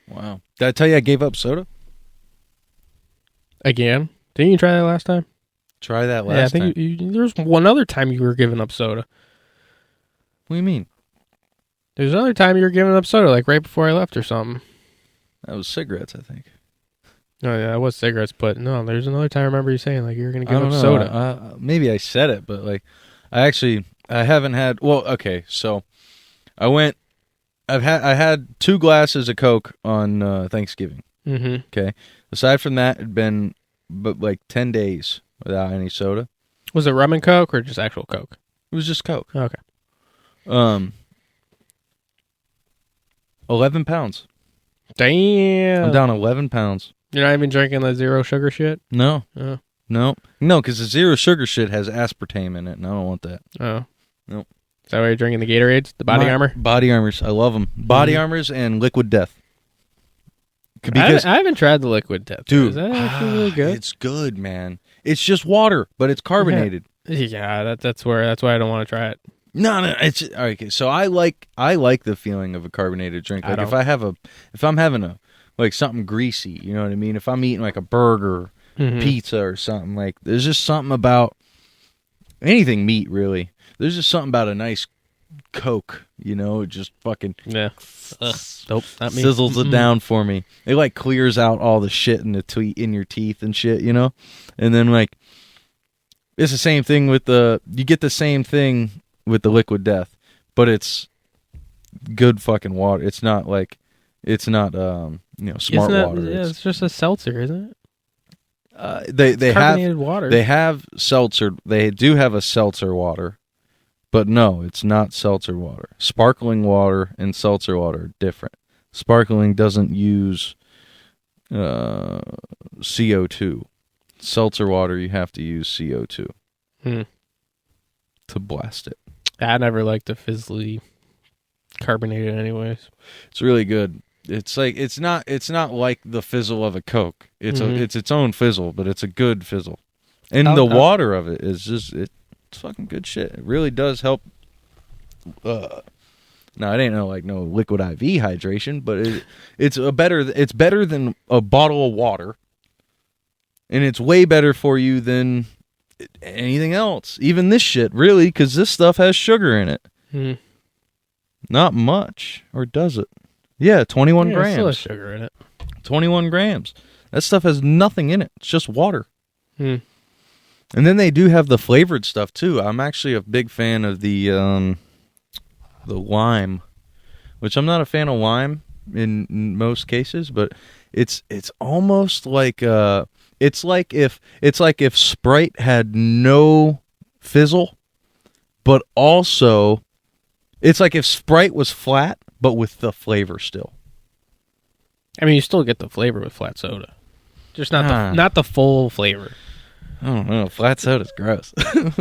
Wow. Did I tell you I gave up soda? Again? Didn't you try that last time? Try that last time? I think there was one other time you were giving up soda. What do you mean? There's another time you were giving up soda, like right before I left or something. That was cigarettes, I think. Oh, yeah, that was cigarettes, but no, there's another time I remember you saying, like, you were going to give up soda. Maybe I said it, but, like, I haven't had, well, okay, so I had 2 glasses of Coke on Thanksgiving. Mm-hmm. Okay. Aside from that, it'd been like 10 days without any soda. Was it rum and Coke or just actual Coke? It was just Coke. Okay. 11 pounds. Damn. I'm down 11 pounds. You're not even drinking the zero sugar shit? No. Oh. No, because the zero sugar shit has aspartame in it, and I don't want that. Oh. Nope. Is that why you're drinking the Gatorades? The Body Armor? Body Armors. I love them. Body Armors and Liquid Death. Because I haven't tried the Liquid Death. Dude. Is that actually really good? It's good, man. It's just water, but it's carbonated. Yeah, that's why I don't want to try it. No, it's all right. Okay, so I like the feeling of a carbonated drink. Like if I'm having like something greasy, you know what I mean? If I'm eating like a burger pizza or something. Like, there's just something about anything meat, really. There's just something about a nice Coke, it just fucking nope, not me. sizzles it down for me. It like clears out all the shit in in your teeth and shit, and then like it's the same thing with you get the same thing with the Liquid Death, but it's good fucking water. It's not smart water. Yeah, it's just a seltzer, isn't it? They carbonated have water. They have seltzer. They do have a seltzer water. But no, it's not seltzer water. Sparkling water and seltzer water are different. Sparkling doesn't use CO2. Seltzer water, you have to use CO2 to blast it. I never liked the fizzly carbonated anyways. It's really good. It's like it's not like the fizzle of a Coke. It's it's its own fizzle, but it's a good fizzle. And the water of it is just it's fucking good shit. It really does help. Now it ain't no liquid IV hydration, but it's better than a bottle of water, and it's way better for you than anything else. Even this shit, really, because this stuff has sugar in it. Not much, or does it? Yeah, 21 grams. Still has sugar in it. 21 grams. That stuff has nothing in it. It's just water. And then they do have the flavored stuff too. I'm actually a big fan of the lime, which I'm not a fan of lime in most cases, but it's almost like it's like if Sprite had no fizzle, but also it's like if Sprite was flat but with the flavor still. I mean, you still get the flavor with flat soda, just not the full flavor. I don't know. Flat soda's gross.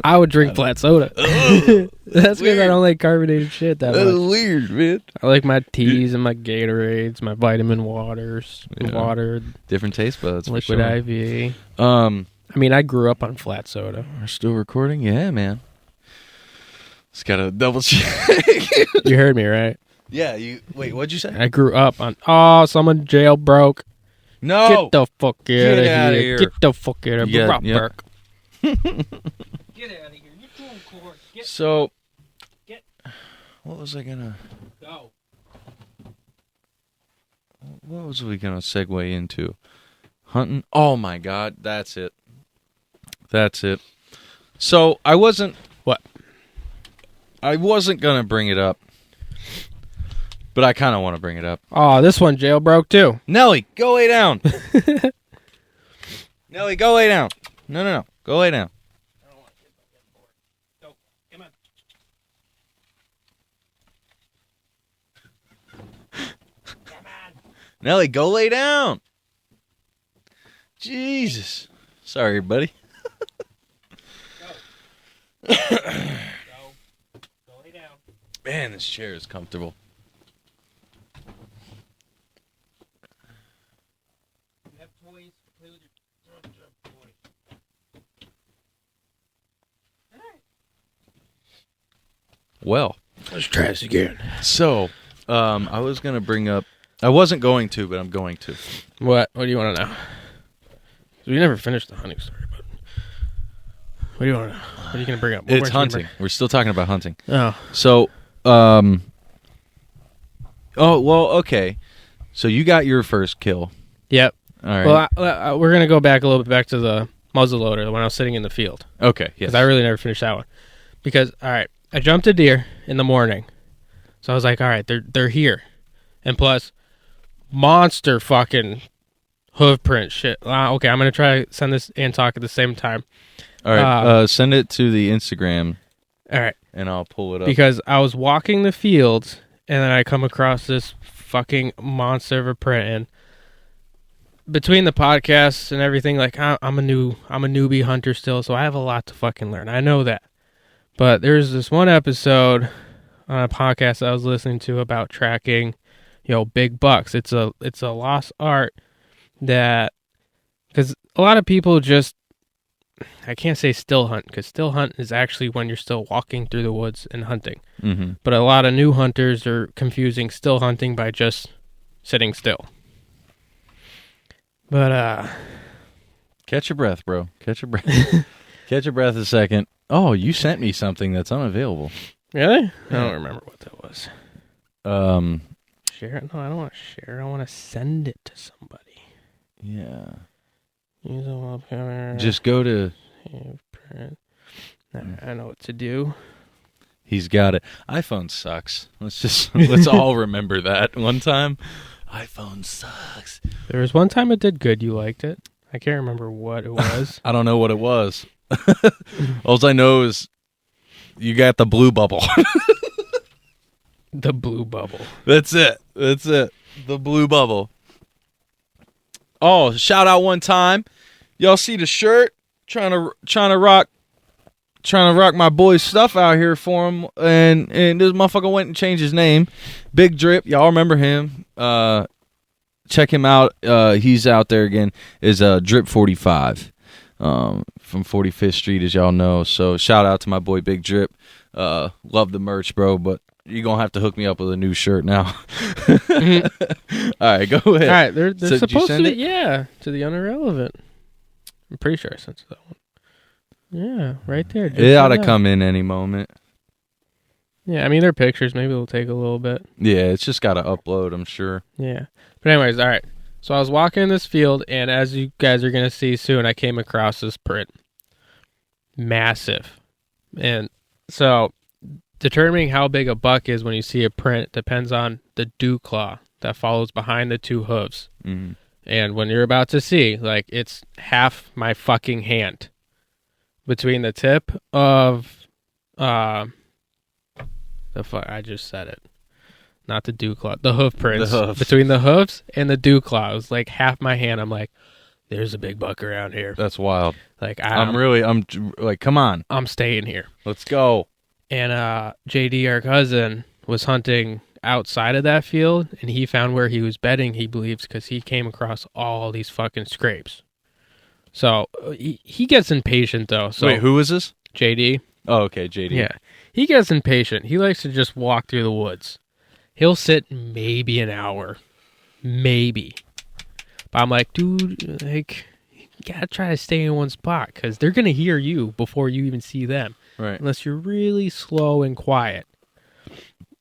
I would drink flat soda. That's because I don't like carbonated shit that much. That's weird, man. I like my teas and my Gatorades, my vitamin waters, water. Different taste buds. Liquid IV. I mean, I grew up on flat soda. We're still recording? Yeah, man. Just gotta double check. You heard me, right? Yeah, wait, what'd you say? I grew up on, someone jailbroke. No! Get the fuck out of here. Get the fuck out of here. Yep. Get out of here. You're too cold. So, what was I gonna... Go. What was we gonna segue into? Hunting? Oh my god, that's it. So, I wasn't... What? I wasn't gonna bring it up. But I kind of want to bring it up. Oh, this one jailbroke too. Nelly, go lay down. Nelly, go lay down. No. Go lay down. I don't want kids getting bored. Go. Come on. Come on. Nelly, go lay down. Jesus. Sorry, buddy. Go. Go lay down. Man, this chair is comfortable. Well, let's try this again. So, I was going to bring up... I wasn't going to, but I'm going to. What? What do you want to know? We never finished the hunting story, but... What do you want to know? What are you going to bring up? It's hunting. We're still talking about hunting. Oh. So, oh, well, okay. So you got your first kill. Yep. All right. Well, we're going to go back a little bit back to the muzzleloader when I was sitting in the field. Okay, yes. Because I really never finished that one. Because, all right, I jumped a deer in the morning. So I was like, all right, they're here. And plus, monster fucking hoof print shit. Okay, I'm going to try to send this and talk at the same time. All right, send it to the Instagram. All right. And I'll pull it up. Because I was walking the fields, and then I come across this fucking monster of a print. And between the podcasts and everything, like, I'm a newbie hunter still, so I have a lot to fucking learn. I know that. But there's this one episode on a podcast I was listening to about tracking, big bucks. It's a lost art that, because a lot of people just, I can't say still hunt, because still hunt is actually when you're still walking through the woods and hunting. Mm-hmm. But a lot of new hunters are confusing still hunting by just sitting still. But Catch your breath, bro. Catch your breath. Catch your breath a second. Oh, you sent me something that's unavailable. Really? I don't remember what that was. Share it? No, I don't want to share it. I want to send it to somebody. Yeah. Use a wallpaper. Just go to... I know what to do. He's got it. iPhone sucks. Let's all remember that one time. iPhone sucks. There was one time it did good. You liked it. I can't remember what it was. I don't know what it was. All I know is you got the blue bubble. The blue bubble. That's it. The blue bubble. Oh, shout out one time. Y'all see the shirt? Trying to rock my boy's stuff out here for him, and this motherfucker went and changed his name. Big Drip, y'all remember him? Check him out. He's out there again. Is Drip 45 from 45th Street, as y'all know. So shout out to my boy Big Drip. Love the merch, bro. But you're gonna have to hook me up with a new shirt now. Mm-hmm. All right, go ahead. All right, they're supposed to be to the Unirrelevant. I'm pretty sure I sent that one. Yeah, right there. It ought to come in any moment. Yeah, I mean, they're pictures. Maybe it'll take a little bit. Yeah, it's just got to upload, I'm sure. Yeah. But anyways, all right. So I was walking in this field, and as you guys are going to see soon, I came across this print. Massive. And so determining how big a buck is when you see a print depends on the dew claw that follows behind the two hooves. Mm-hmm. And when you're about to see, like, it's half my fucking hand between the tip of I just said it. Not the dew claw. The hoof prints. Between the hoofs and the dew claw. It was like half my hand. I'm like, there's a big buck around here. That's wild. Like, I'm like, come on. I'm staying here. Let's go. And JD, our cousin, was hunting outside of that field, and he found where he was bedding, he believes, because he came across all these fucking scrapes. So he gets impatient, though. So, wait, who is this? JD. Oh, okay, JD. Yeah. He gets impatient. He likes to just walk through the woods. He'll sit maybe an hour. Maybe. But I'm like, dude, like, you gotta try to stay in one spot, because they're gonna hear you before you even see them. Right. Unless you're really slow and quiet.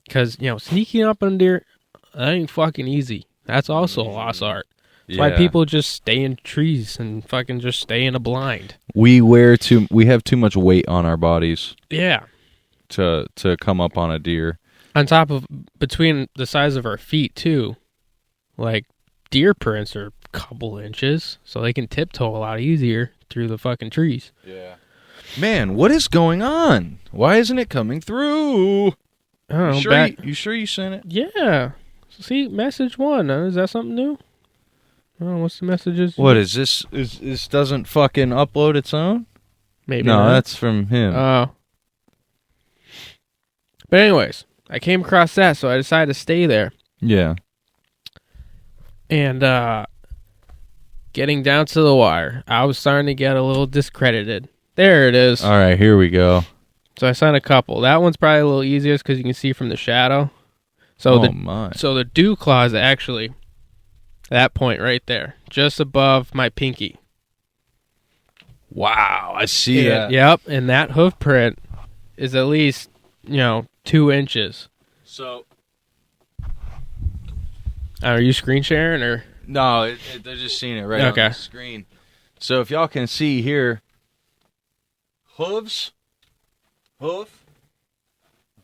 Because, sneaking up on deer, that ain't fucking easy. That's also a lost art. That's why people just stay in trees and fucking just stay in a blind. We have too much weight on our bodies. Yeah. To come up on a deer. On top of, between the size of our feet, too. Like, deer prints are a couple inches, so they can tiptoe a lot easier through the fucking trees. Yeah. Man, what is going on? Why isn't it coming through? I don't know. You sure you sent it? Yeah. See, message 1. Is that something new? Oh, what's the messages? What is this? Is this doesn't fucking upload its own? Maybe no, not. That's from him. Oh. But anyways, I came across that, so I decided to stay there. Yeah. And getting down to the wire, I was starting to get a little discredited. There it is. All right, here we go. So I sent a couple. That one's probably a little easiest because you can see from the shadow. So the dew claw is actually that point right there, just above my pinky. Wow, I see that. Yep, and that hoof print is at least 2 inches. So, are you screen sharing or? No, they're just seeing it right on the screen. So if y'all can see here, hoof,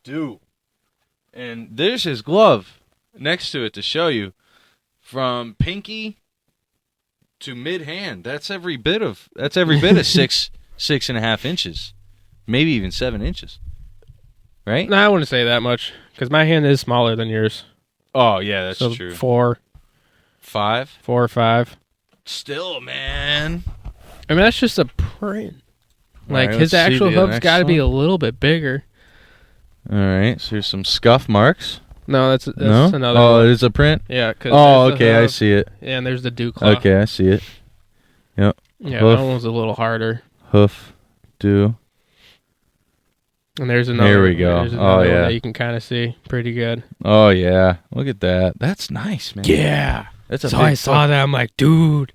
dew, and there's his glove next to it to show you from pinky to mid hand. That's every bit of 6.5 inches, maybe even 7 inches. Right? No, I wouldn't say that much because my hand is smaller than yours. Oh yeah, that's so true. 4 or 5. Still, man. I mean, that's just a print. Like, right, his actual hoof's got to be a little bit bigger. All right, so here's some scuff marks. No, that's no? another one. one. It is a print? Yeah. Okay, I see it. Yeah, and there's the dew claw. Okay, I see it. Yep. Yeah, hoof. That one was a little harder. Hoof, dew. And there's another. There we go. One that you can kind of see pretty good. Oh, yeah. Look at that. That's nice, man. Yeah. That's so I saw that. I'm like, dude,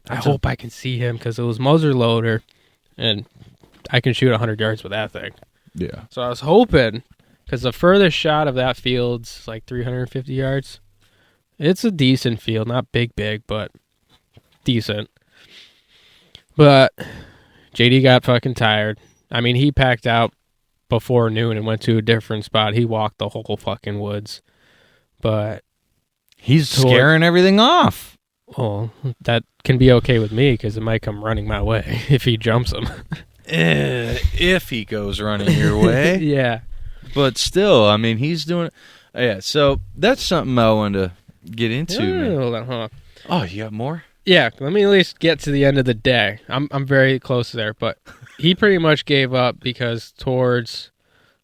I hope I can see him because it was muzzle loader, and I can shoot 100 yards with that thing. Yeah. So I was hoping, because the furthest shot of that field's like 350 yards. It's a decent field, not big, but decent. But JD got fucking tired. I mean, he packed out before noon and went to a different spot. He walked the whole fucking woods. But he's scaring everything off. Well, that can be okay with me because it might come running my way if he jumps him. If he goes running your way. Yeah. But still, I mean, he's doing it. Yeah, so that's something I wanted to get into. Hold on, hold on. Oh, you got more? Yeah, let me at least get to the end of the day. I'm very close there, but he pretty much gave up because towards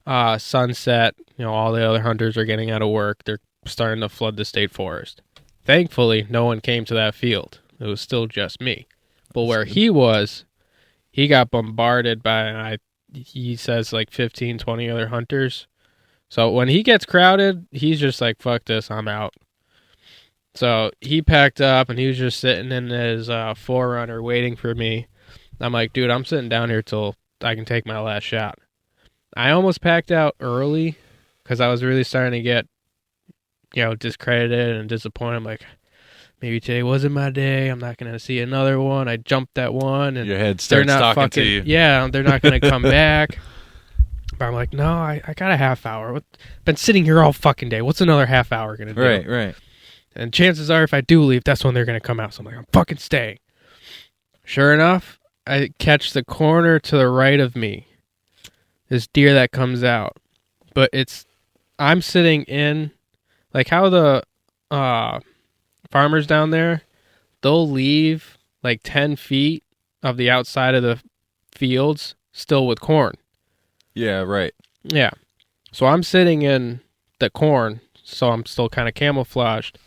sunset, all the other hunters are getting out of work. They're starting to flood the state forest. Thankfully, no one came to that field. It was still just me. But where he was, he got bombarded by, he says, like 15, 20 other hunters. So when he gets crowded, he's just like, fuck this, I'm out. So he packed up and he was just sitting in his Forerunner waiting for me. I'm like, dude, I'm sitting down here till I can take my last shot. I almost packed out early because I was really starting to get, discredited and disappointed. I'm like, maybe today wasn't my day. I'm not going to see another one. I jumped that one. And your head starts talking to you. Yeah, they're not going to come back. But I'm like, no, I got a half hour. Been sitting here all fucking day. What's another half hour going to do? Right. And chances are, if I do leave, that's when they're going to come out. So I'm like, I'm fucking staying. Sure enough, I catch the corner to the right of me. This deer that comes out. But I'm sitting in, like how the farmers down there, they'll leave like 10 feet of the outside of the fields still with corn. Yeah, right. Yeah. So I'm sitting in the corn, so I'm still kind of camouflaged.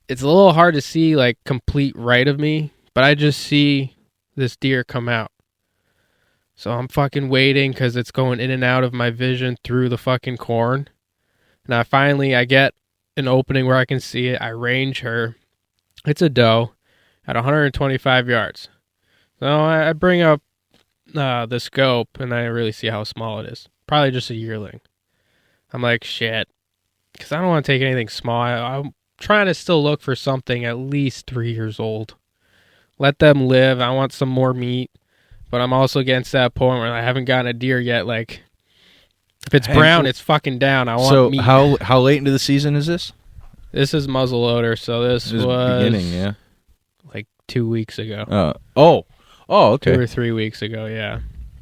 It's a little hard to see like complete right of me, but I just see this deer come out. So I'm fucking waiting because it's going in and out of my vision through the fucking corn. And I get an opening where I can see it. I range her. It's a doe at 125 yards. So I bring up the scope and I really see how small it is. Probably just a yearling. I'm like, shit. Because I don't want to take anything small. I'm trying to still look for something at least 3 years old. Let them live. I want some more meat. But I'm also getting to that point where I haven't gotten a deer yet. Like, if it's brown, it's fucking down. I want meat. So how late into the season is this? This is muzzleloader, so this was beginning, yeah. Like 2 weeks ago. Okay. 2 or 3 weeks ago, yeah.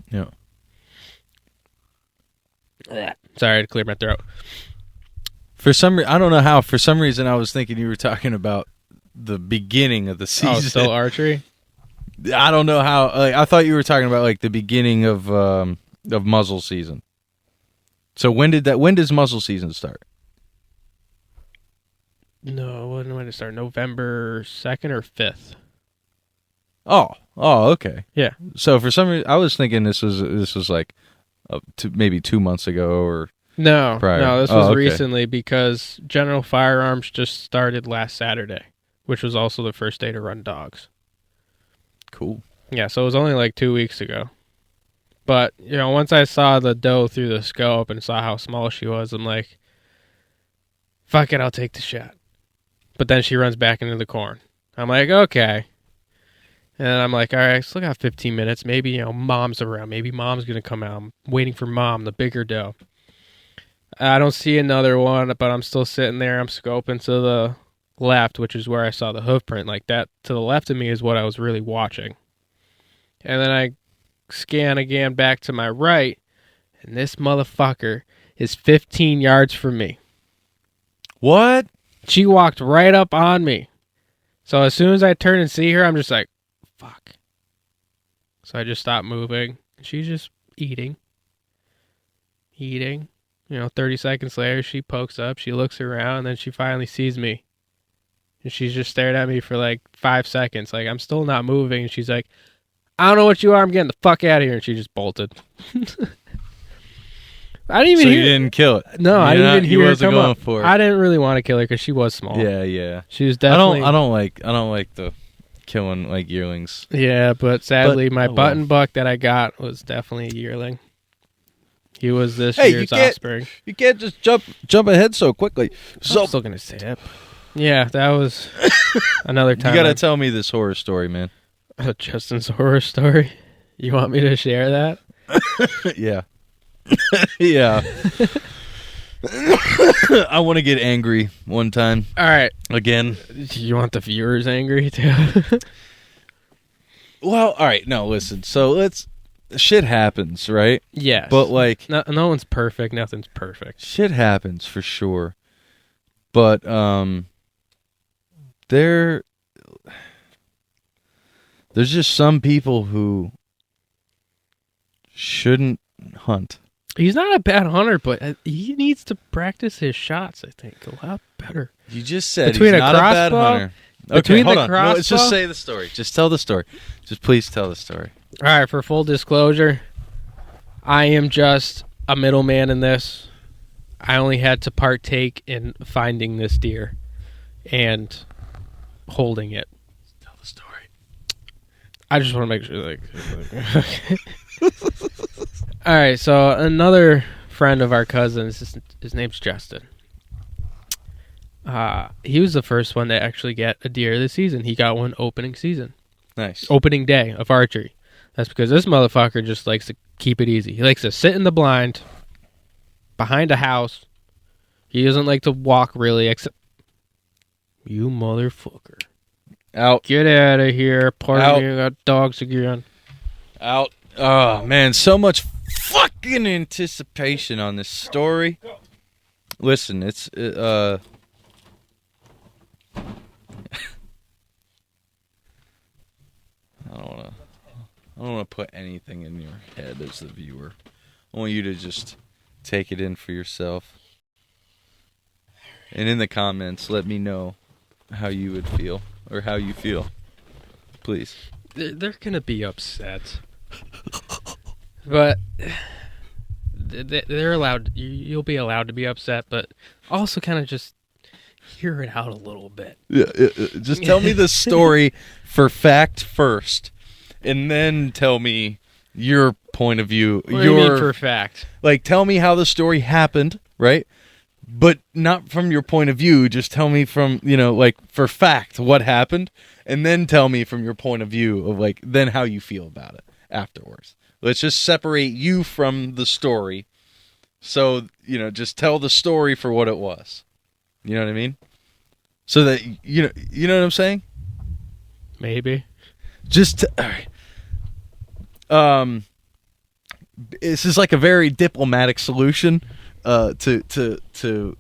Yeah. Sorry, I had to clear my throat. For some reason I was thinking you were talking about the beginning of the season. Oh, still archery? I don't know how. I thought you were talking about like the beginning of muzzle season. So when does muzzle season start? No, when did it start? November 2nd or 5th? Oh, okay. Yeah. So for some reason, I was thinking this was like maybe 2 months ago or no, prior. No, this was recently because General Firearms just started last Saturday, which was also the first day to run dogs. Cool. Yeah, so it was only like 2 weeks ago. But, once I saw the doe through the scope and saw how small she was, I'm like, fuck it, I'll take the shot. But then she runs back into the corn. I'm like, okay. And I'm like, all right, I still got 15 minutes. Maybe, mom's around. Maybe mom's going to come out. I'm waiting for mom, the bigger doe. I don't see another one, but I'm still sitting there. I'm scoping to the left, which is where I saw the hoof print. Like that to the left of me is what I was really watching. And then I scan again back to my right, and this motherfucker is 15 yards from me. What? She walked right up on me. So as soon as I turn and see her, I'm just like, fuck. So I just stopped moving. She's just eating. 30 seconds later, she pokes up, she looks around, and then she finally sees me. And she's just stared at me for like 5 seconds. Like, I'm still not moving. And she's like, I don't know what you are. I'm getting the fuck out of here. And she just bolted. I didn't even hear. You didn't kill it. No, I didn't even hear her come up. For it. I didn't really want to kill her because she was small. Yeah. She was definitely. I don't like the killing like yearlings. Yeah, but sadly, my button buck that I got was definitely a yearling. He was this year's offspring. You can't just jump ahead so quickly. I'm still gonna say it. Yeah, that was another time. You gotta tell me this horror story, man. Justin's horror story. You want me to share that? Yeah. Yeah. I want to get angry one time. All right. Again. You want the viewers angry too? Well, all right. No, listen. So shit happens, right? Yes. But like, no one's perfect. Nothing's perfect. Shit happens for sure. But there's just some people who shouldn't hunt. He's not a bad hunter, but he needs to practice his shots, I think, a lot better. You just said he's not a bad hunter. Okay, hold on. No, let's just say the story. Just tell the story. Just please tell the story. All right, for full disclosure, I am just a middleman in this. I only had to partake in finding this deer and holding it. Tell the story. I just want to make sure, All right, so another friend of our cousin's, his name's Justin. He was the first one to actually get a deer this season. He got one opening season. Nice. Opening day of archery. That's because this motherfucker just likes to keep it easy. He likes to sit in the blind behind a house. He doesn't like to walk really, except... You motherfucker. Out. Get out of here. Pardon me, I got dogs again. Out. Oh, man, so much fucking anticipation on this story. Listen, it's I don't want to put anything in your head as the viewer. I want you to just take it in for yourself. And in the comments, let me know how you would feel or how you feel. Please. They're going to be upset. But they're allowed. You'll be allowed to be upset, but also kind of just hear it out a little bit. Yeah, just tell me the story for fact first, and then tell me your point of view. What do you mean for fact? Like, tell me how the story happened, right? But not from your point of view. Just tell me from, like, for fact what happened, and then tell me from your point of view of, like, then how you feel about it afterwards. Let's just separate you from the story. So, just tell the story for what it was. You know what I mean? So that, you know what I'm saying? Maybe. All right. This is like a very diplomatic solution to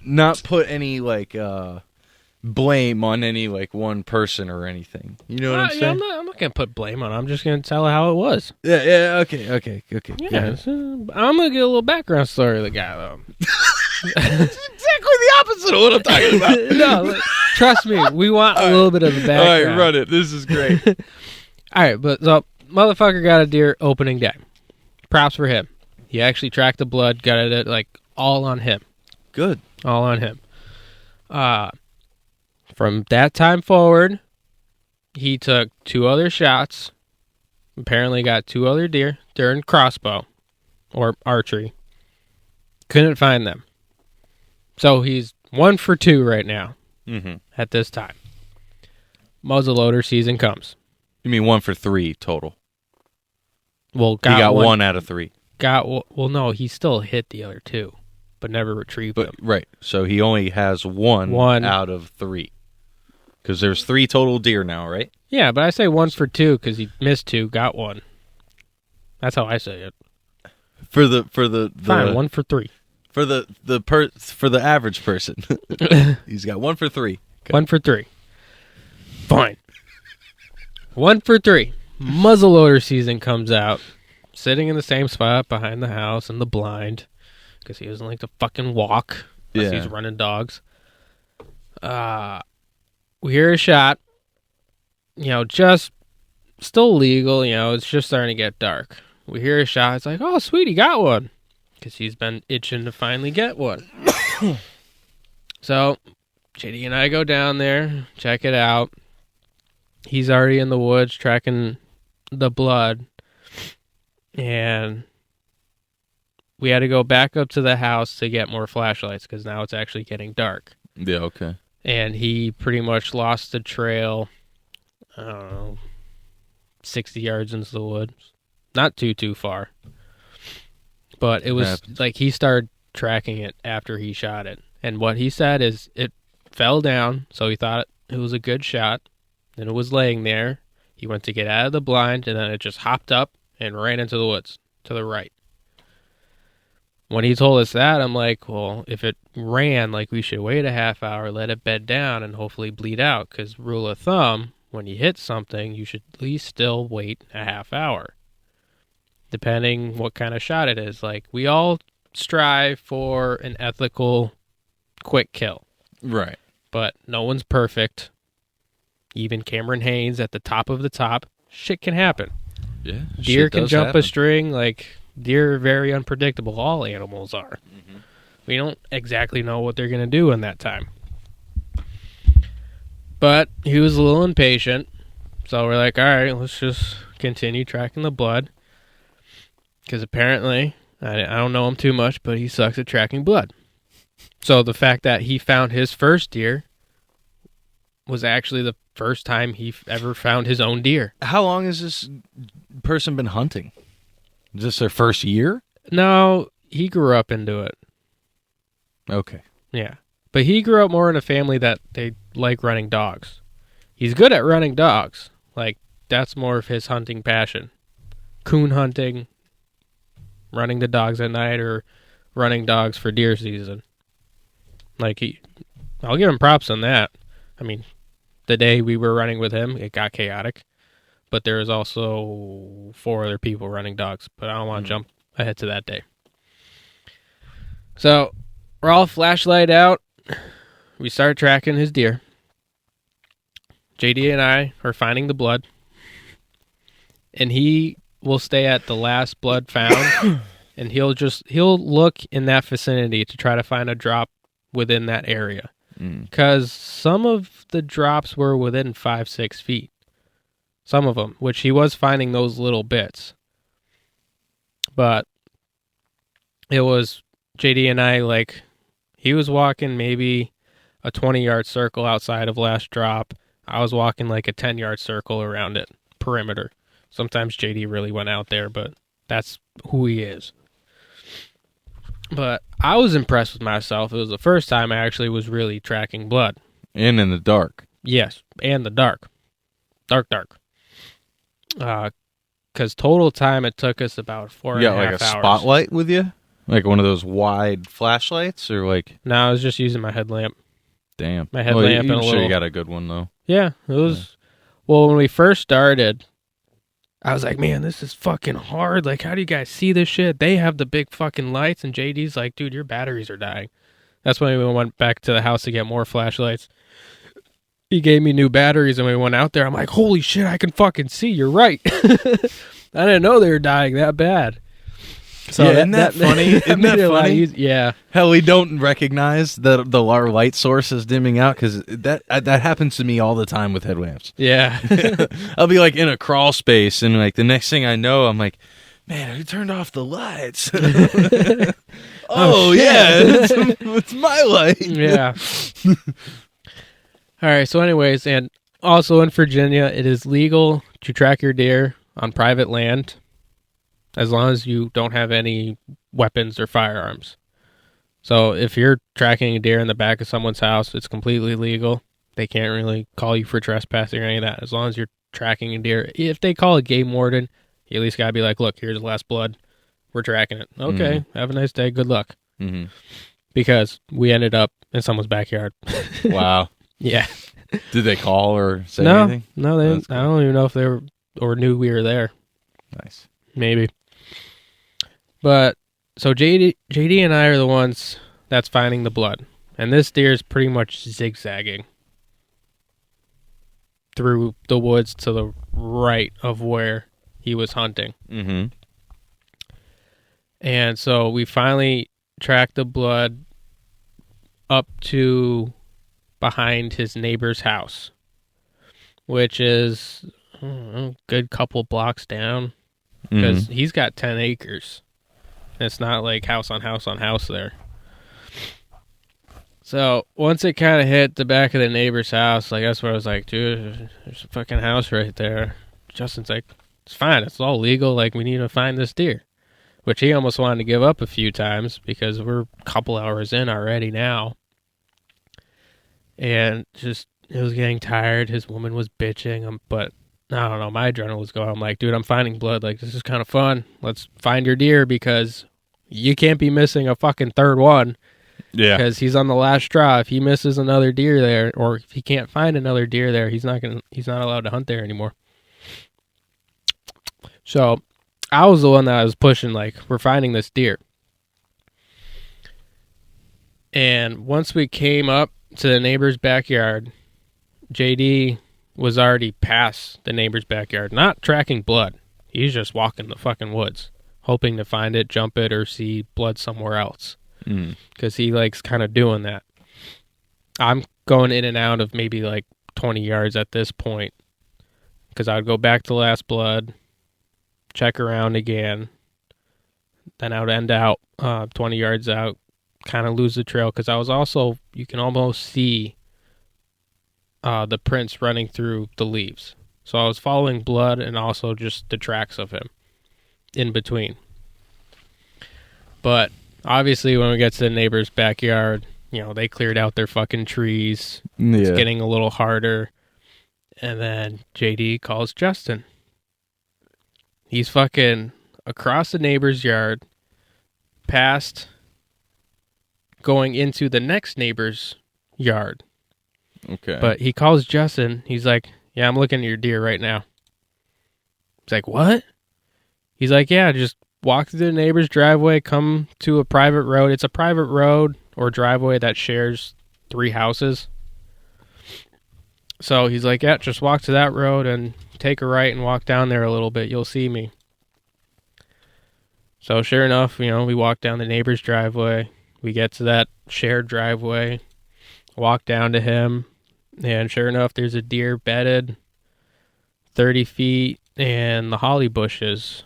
not put any, like, blame on any, like, one person or anything. You know what I'm saying? I'm not gonna put blame on it. I'm just gonna tell how it was. Yeah. Okay. Yeah, I'm gonna get a little background story of the guy though. It's exactly the opposite of what I'm talking about. No, trust me, we want a little bit of the background. All right, run it. This is great. All right, but so motherfucker got a deer opening day. Props for him. He actually tracked the blood, got it like all on him. Good. All on him. From that time forward, he took 2 other shots. Apparently got 2 other deer. They're in crossbow or archery. Couldn't find them. So he's 1 for 2 right now at this time. Muzzleloader season comes. You mean 1 for 3 total? Well, he got 1 out of 3. Well, no, he still hit the other 2, but never retrieved them. Right, so he only has 1 out of 3. Because there's 3 total deer now, right? Yeah, but I say 1 for 2 because he missed 2, got 1. That's how I say it. For the fine, 1 for 3. For the average person, he's got 1 for 3. Okay. 1 for 3. Fine. 1 for 3. Muzzleloader season comes out. Sitting in the same spot behind the house in the blind because he doesn't like to fucking walk unless he's running dogs. We hear a shot. Just still legal. It's just starting to get dark. We hear a shot. It's like, oh, sweet, he got one. Because he's been itching to finally get one. So, JD and I go down there, check it out. he's already in the woods tracking the blood, and we had to go back up to the house to get more flashlights because now it's actually getting dark. Yeah, okay. And he pretty much lost the trail, I don't know, 60 yards into the woods. Not too far. But it was like he started tracking it after he shot it. And what he said is it fell down, so he thought it was a good shot. Then it was laying there. He went to get out of the blind, and then it just hopped up and ran into the woods to the right. When he told us that, I'm like, well, if it ran, like, we should wait a half hour, let it bed down, and hopefully bleed out. Because rule of thumb, when you hit something, you should at least still wait a half hour, depending what kind of shot it is. Like, we all strive for an ethical, quick kill. Right. But no one's perfect. Even Cameron Haynes at the top of the top, shit can happen. Yeah. Deer can jump a string. Like, deer are very unpredictable. All animals are. Mm-hmm. We don't exactly know what they're going to do in that time. But he was a little impatient. So we're like, all right, let's just continue tracking the blood. Because apparently, I don't know him too much, but he sucks at tracking blood. So the fact that he found his first deer was actually the first time he ever found his own deer. How long has this person been hunting? Is this their first year? No, he grew up into it. Okay. Yeah. But he grew up more in a family that they like running dogs. He's good at running dogs. Like, that's more of his hunting passion. Coon hunting, running the dogs at night, or running dogs for deer season. Like, I'll give him props on that. I mean, the day we were running with him, it got chaotic. But there was also 4 other people running dogs. But I don't want to jump ahead to that day. So, we're all flashlight out. We start tracking his deer. JD and I are finding the blood. And he will stay at the last blood found. And he'll look in that vicinity to try to find a drop within that area. Because some of the drops were within 5-6 feet. Some of them, which he was finding those little bits. But it was JD and I, like, he was walking maybe a 20-yard circle outside of last drop. I was walking like a 10-yard circle around it, perimeter. Sometimes JD really went out there, but that's who he is. But I was impressed with myself. It was the first time I actually was really tracking blood. And in the dark. Yes, and the dark. Dark. Because total time it took us about 4.5 hours. You got like a spotlight with you? Like one of those wide flashlights? Or like... No, I was just using my headlamp. Damn. My headlamp and a little... I'm sure you got a good one, though. Yeah, it was... Yeah. Well, when we first started, I was like, man, this is fucking hard. Like, how do you guys see this shit? They have the big fucking lights, and JD's like, dude, your batteries are dying. That's when we went back to the house to get more flashlights. He gave me new batteries, and we went out there. I'm like, holy shit, I can fucking see. You're right. I didn't know they were dying that bad. So yeah, isn't that funny? Isn't that funny? Yeah. Hell, we don't recognize that our light source is dimming out because that happens to me all the time with headlamps. Yeah. I'll be like in a crawl space, and like the next thing I know, I'm like, man, who turned off the lights? Oh yeah, it's my light. Yeah. All right. So, anyways, and also in Virginia, it is legal to track your deer on private land, as long as you don't have any weapons or firearms. So if you're tracking a deer in the back of someone's house, it's completely legal. They can't really call you for trespassing or any of that. As long as you're tracking a deer. If they call a game warden, you at least got to be like, look, here's the last blood. We're tracking it. Okay, Have a nice day. Good luck. Mm-hmm. Because we ended up in someone's backyard. Wow. Yeah. Did they call or say anything? No, they didn't. Cool. I don't even know if they were or knew we were there. Nice. Maybe. But, so JD and I are the ones that's finding the blood. And this deer is pretty much zigzagging through the woods to the right of where he was hunting. Mm-hmm. And so we finally tracked the blood up to behind his neighbor's house. which is a good couple blocks down, because he's got 10 acres. It's not like house on house on house there. So once it kind of hit the back of the neighbor's house, like that's where I was like, dude, there's a fucking house right there. Justin's like, it's fine, it's all legal. Like, we need to find this deer, which he almost wanted to give up a few times because we're a couple hours in already now. And just, it was getting tired. His woman was bitching him, but I don't know, my adrenaline was going. I'm like, dude, I'm finding blood. Like, this is kind of fun. Let's find your deer, because you can't be missing a fucking third one. Yeah. Because he's on the last straw. If he misses another deer there, or if he can't find another deer there, he's not allowed to hunt there anymore. So I was the one that I was pushing, like, we're finding this deer. And once we came up to the neighbor's backyard, JD was already past the neighbor's backyard, not tracking blood. He's just walking the fucking woods, hoping to find it, jump it, or see blood somewhere else. Because he likes kind of doing that. I'm going in and out of maybe like 20 yards at this point, because I would go back to last blood, check around again, then I would end out 20 yards out, kind of lose the trail, because I was also, you can almost see the prints running through the leaves. So I was following blood and also just the tracks of him in between. But obviously when we get to the neighbor's backyard, they cleared out their fucking trees. Yeah. It's getting a little harder. And then JD calls Justin. He's fucking across the neighbor's yard, past, going into the next neighbor's yard. Okay. But he calls Justin. He's like, yeah, I'm looking at your deer right now. He's like, what? He's like, yeah, just walk through the neighbor's driveway, come to a private road. It's a private road or driveway that shares 3 houses. So he's like, yeah, just walk to that road and take a right and walk down there a little bit. You'll see me. So sure enough, we walk down the neighbor's driveway. We get to that shared driveway, walk down to him, and sure enough, there's a deer bedded 30 feet and the holly bushes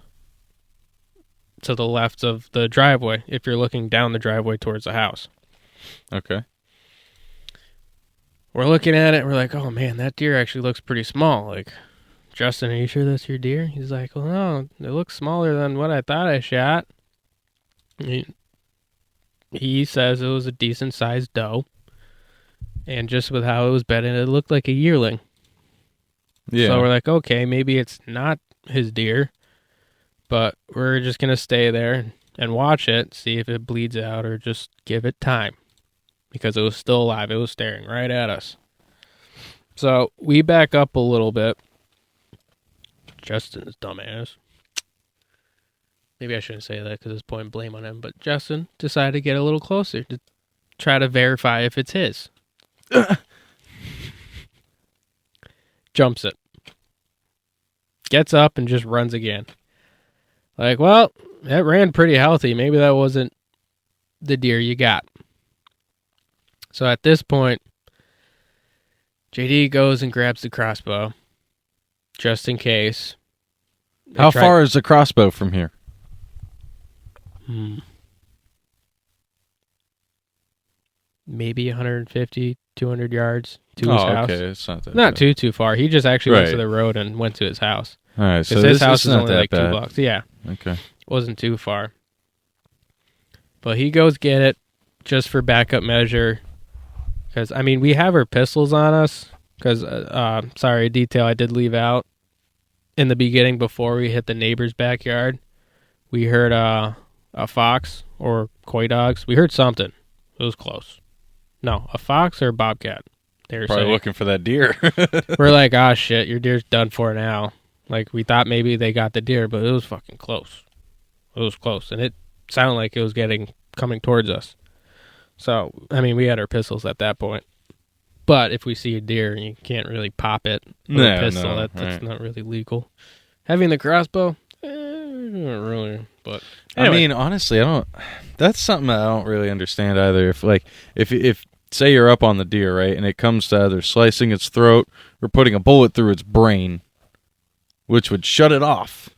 to the left of the driveway, if you're looking down the driveway towards the house. Okay. We're looking at it, we're like, oh man, that deer actually looks pretty small. Like, Justin, are you sure that's your deer? He's like, well, no, it looks smaller than what I thought I shot. He says it was a decent-sized doe. And just with how it was bedded, it looked like a yearling. Yeah. So we're like, okay, maybe it's not his deer, but we're just going to stay there and watch it, see if it bleeds out, or just give it time. Because it was still alive. It was staring right at us. So we back up a little bit. Justin's dumbass. Maybe I shouldn't say that because it's pointing blame on him. But Justin decided to get a little closer to try to verify if it's his. Jumps it. Gets up and just runs again. Like, well, that ran pretty healthy. Maybe that wasn't the deer you got. So at this point, JD goes and grabs the crossbow, just in case. How far is the crossbow from here? Maybe 150, 200 yards to his house. Okay, it's not that Not bad. too far. He just actually went to the road and went to his house. All right, so his house is only like bad. 2 blocks. Yeah. Okay. It wasn't too far. But he goes get it just for backup measure. Because, I mean, we have our pistols on us. Because, sorry, a detail I did leave out. In the beginning, before we hit the neighbor's backyard, we heard a fox or coy dogs. We heard something. It was close. No, a fox or a bobcat. They were probably looking for that deer. We're like, oh shit, your deer's done for now. Like, we thought maybe they got the deer, but it was fucking close. It was close, and it sounded like it was coming towards us. So, I mean, we had our pistols at that point. But if we see a deer, you can't really pop it with a pistol. That's not really legal. Having the crossbow, not really. But anyway. I mean, honestly, that's something I don't really understand either. If say you're up on the deer, right, and it comes to either slicing its throat or putting a bullet through its brain, which would shut it off.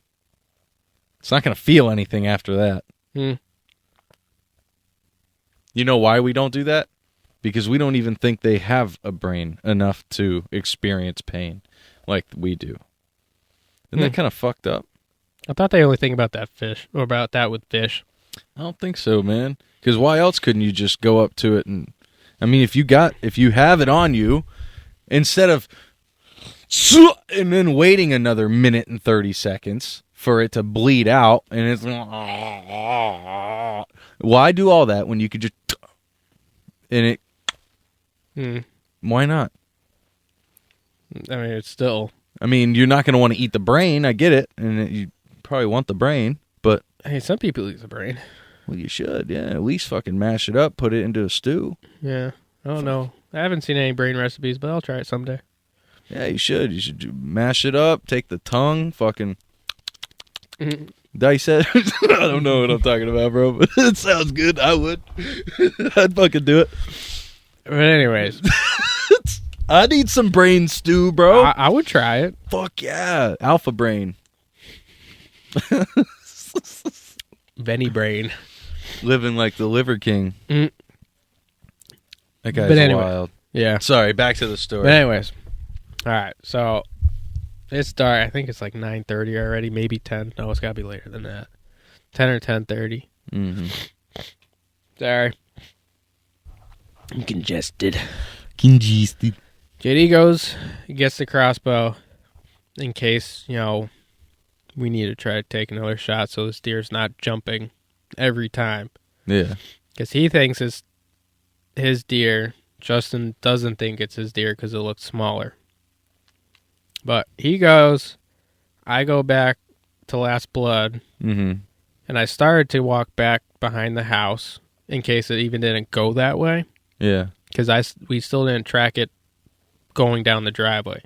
It's not going to feel anything after that. You know why we don't do that? Because we don't even think they have a brain enough to experience pain like we do. Isn't that kind of fucked up? I thought they only think about that fish, or about that with fish. I don't think so, man. Because why else couldn't you just go up to it and... I mean, if you have it on you, instead of... and then waiting another minute and 30 seconds for it to bleed out, and it's... Why do all that when you could just... And it... Why not? I mean, it's still... I mean, you're not going to want to eat the brain. I get it. And you probably want the brain, but... Hey, some people eat the brain. Well, you should, yeah. At least fucking mash it up, put it into a stew. Yeah. I don't know. I haven't seen any brain recipes, but I'll try it someday. Yeah, you should. You should mash it up, take the tongue, fucking dice it. I don't know what I'm talking about, bro, but it sounds good. I would. I'd fucking do it. But anyways. I need some brain stew, bro. I would try it. Fuck yeah. Alpha brain. Benny brain. Living like the Liver King. That guy's wild. Yeah. Sorry, back to the story. But anyways. All right. So it's dark. I think it's like 9:30 already, maybe 10. No, it's got to be later than that. 10 or 10:30. Sorry. I'm congested. JD goes, gets the crossbow in case, we need to try to take another shot so this deer's not jumping every time. Yeah. Because he thinks it's his deer. Justin doesn't think it's his deer because it looks smaller. But he goes, I go back to Last Blood, and I started to walk back behind the house in case it even didn't go that way. Yeah. Because we still didn't track it going down the driveway.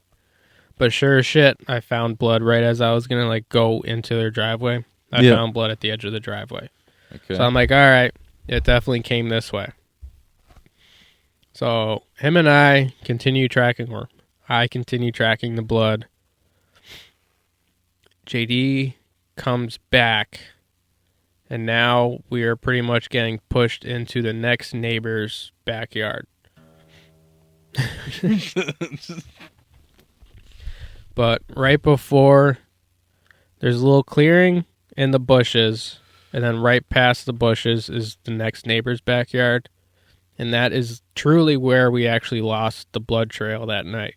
But sure as shit, I found blood right as I was going to go into their driveway. I found blood at the edge of the driveway. Okay. So I'm like, all right, it definitely came this way. So him and I continue tracking, or I continue tracking the blood. JD comes back, and now we are pretty much getting pushed into the next neighbor's backyard. But right before, there's a little clearing in the bushes, and then right past the bushes is the next neighbor's backyard. And that is truly where we actually lost the blood trail that night.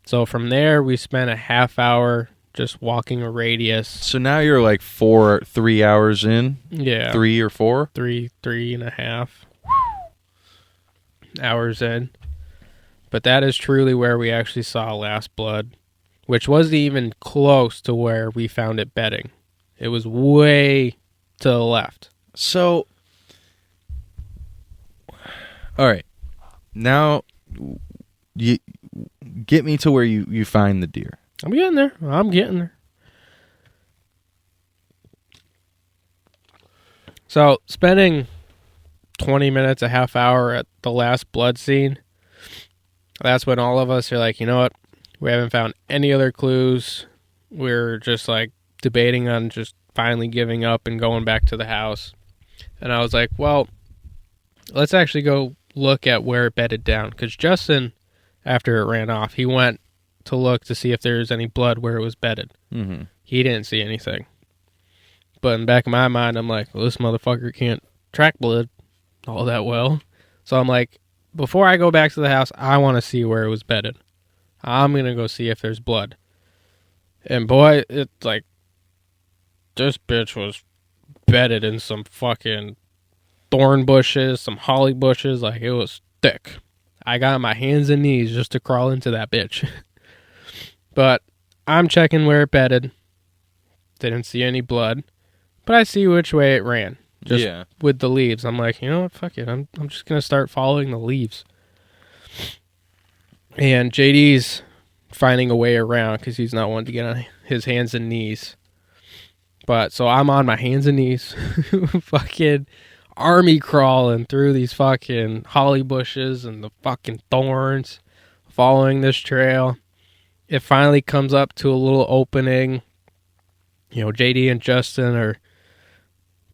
So from there, we spent a half hour just walking a radius. So now you're 3 hours in? Yeah. 3 or 4? 3.5 hours in. But that is truly where we actually saw Last Blood, which wasn't even close to where we found it bedding. It was way to the left. So, all right. Now, you get me to where you find the deer. I'm getting there. So, spending 20 minutes, a half hour at the Last Blood scene, that's when all of us are like, you know what? We haven't found any other clues. We're just debating on just finally giving up and going back to the house. And I was like, well, let's actually go look at where it bedded down. Because Justin, after it ran off, he went to look to see if there was any blood where it was bedded. Mm-hmm. He didn't see anything. But in the back of my mind, I'm like, well, this motherfucker can't track blood all that well. So I'm like, before I go back to the house, I want to see where it was bedded. I'm going to go see if there's blood. And boy, it's this bitch was bedded in some fucking thorn bushes, some holly bushes. It was thick. I got my hands and knees just to crawl into that bitch. But I'm checking where it bedded. Didn't see any blood. But I see which way it ran. Just with the leaves. I'm like, you know what? Fuck it. I'm just going to start following the leaves. And JD's finding a way around because he's not wanting to get on his hands and knees. But so I'm on my hands and knees, fucking army crawling through these fucking holly bushes and the fucking thorns, following this trail. It finally comes up to a little opening. You know, JD and Justin are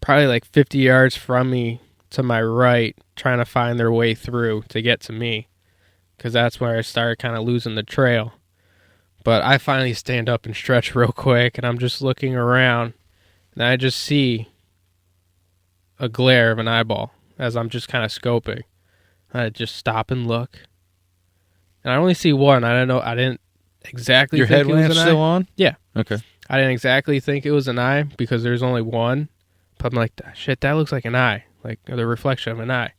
probably like 50 yards from me to my right, trying to find their way through to get to me, because that's where I started kind of losing the trail. But I finally stand up and stretch real quick, and I'm just looking around, and I just see a glare of an eyeball as I'm just kind of scoping. I just stop and look, and I only see one. I don't know. I didn't exactly. Your think it was headlamp's an still eye. on? Yeah. Okay. I didn't exactly think it was an eye because there's only one. But I'm like, shit, that looks like an eye, like the reflection of an eye.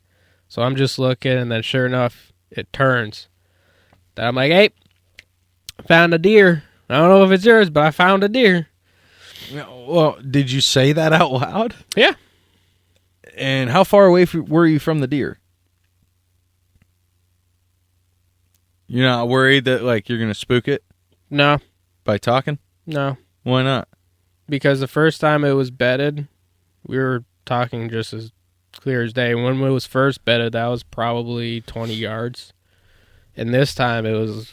So I'm just looking, and then sure enough, it turns. Then I'm like, hey, found a deer. I don't know if it's yours, but I found a deer. Well, did you say that out loud? Yeah. And how far away were you from the deer? You're not worried that like you're gonna spook it? No. By talking? No. Why not? Because the first time it was bedded, we were talking just as clear as day. When it was first bedded, that was probably 20 yards. And this time it was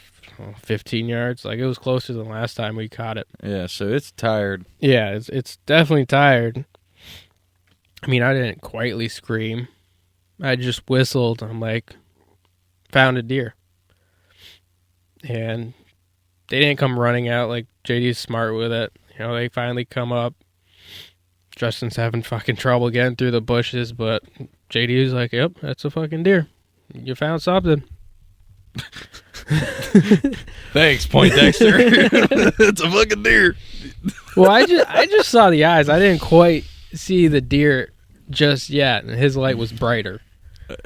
15 yards. Like, it was closer than last time we caught it. Yeah, so it's tired. Yeah, it's definitely tired. I mean, I didn't quietly scream. I just whistled. I'm like, found a deer. And they didn't come running out. Like, JD's smart with it. You know, they finally come up. Justin's having fucking trouble getting through the bushes, but JD was like, yep, that's a fucking deer. You found something. Thanks, Poindexter. It's a fucking deer. Well, I just saw the eyes. I didn't quite see the deer just yet, and his light was brighter.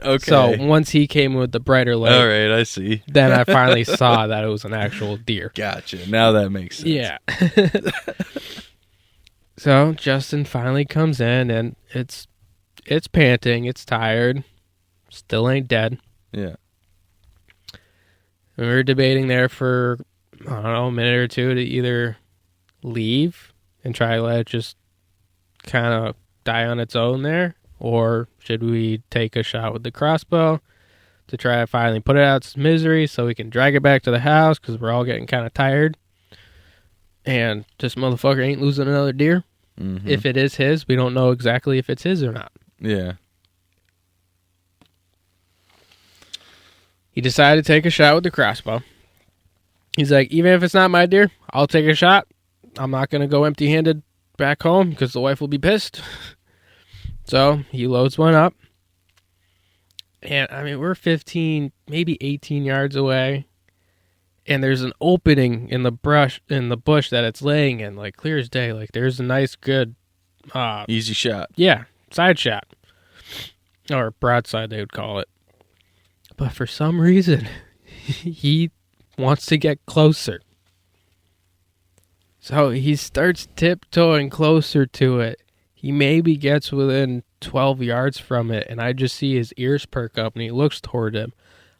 Okay. So once he came with the brighter light, all right, I see. Then I finally saw that it was an actual deer. Gotcha. Now that makes sense. Yeah. So Justin finally comes in, and it's panting, it's tired, still ain't dead. Yeah. And we were debating there for, I don't know, a minute or two to either leave and try to let it just kind of die on its own there, or should we take a shot with the crossbow to try to finally put it out of its misery so we can drag it back to the house, because we're all getting kind of tired. And this motherfucker ain't losing another deer. Mm-hmm. If it is his, we don't know exactly if it's his or not. Yeah. He decided to take a shot with the crossbow. He's like, even if it's not my deer, I'll take a shot. I'm not going to go empty-handed back home because the wife will be pissed. So he loads one up. And, I mean, we're 15, maybe 18 yards away. And there's an opening in the bush that it's laying in, like clear as day. Like, there's a nice, good... easy shot. Yeah, side shot. Or broadside, they would call it. But for some reason, he wants to get closer. So he starts tiptoeing closer to it. He maybe gets within 12 yards from it, and I just see his ears perk up, and he looks toward him.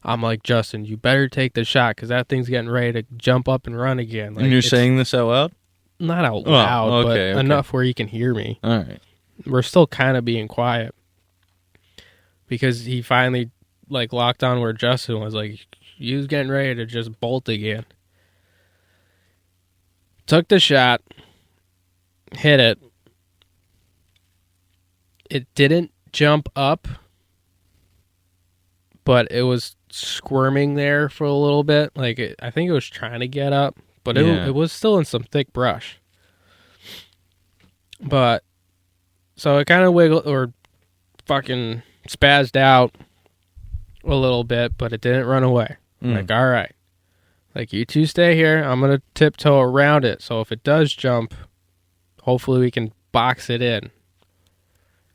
I'm like, Justin, you better take the shot, because that thing's getting ready to jump up and run again. Like, and you're saying this out loud? Not out loud, but enough where he can hear me. All right. We're still kind of being quiet. Because he finally... like locked on where Justin was. Like, he was getting ready to just bolt again. Took the shot, hit it. It didn't jump up, but it was squirming there for a little bit. Like, I think it was trying to get up, but it was still in some thick brush. But so it kind of wiggled or fucking spazzed out a little bit, but it didn't run away. Like, all right. Like, you two stay here. I'm going to tiptoe around it. So if it does jump, hopefully we can box it in.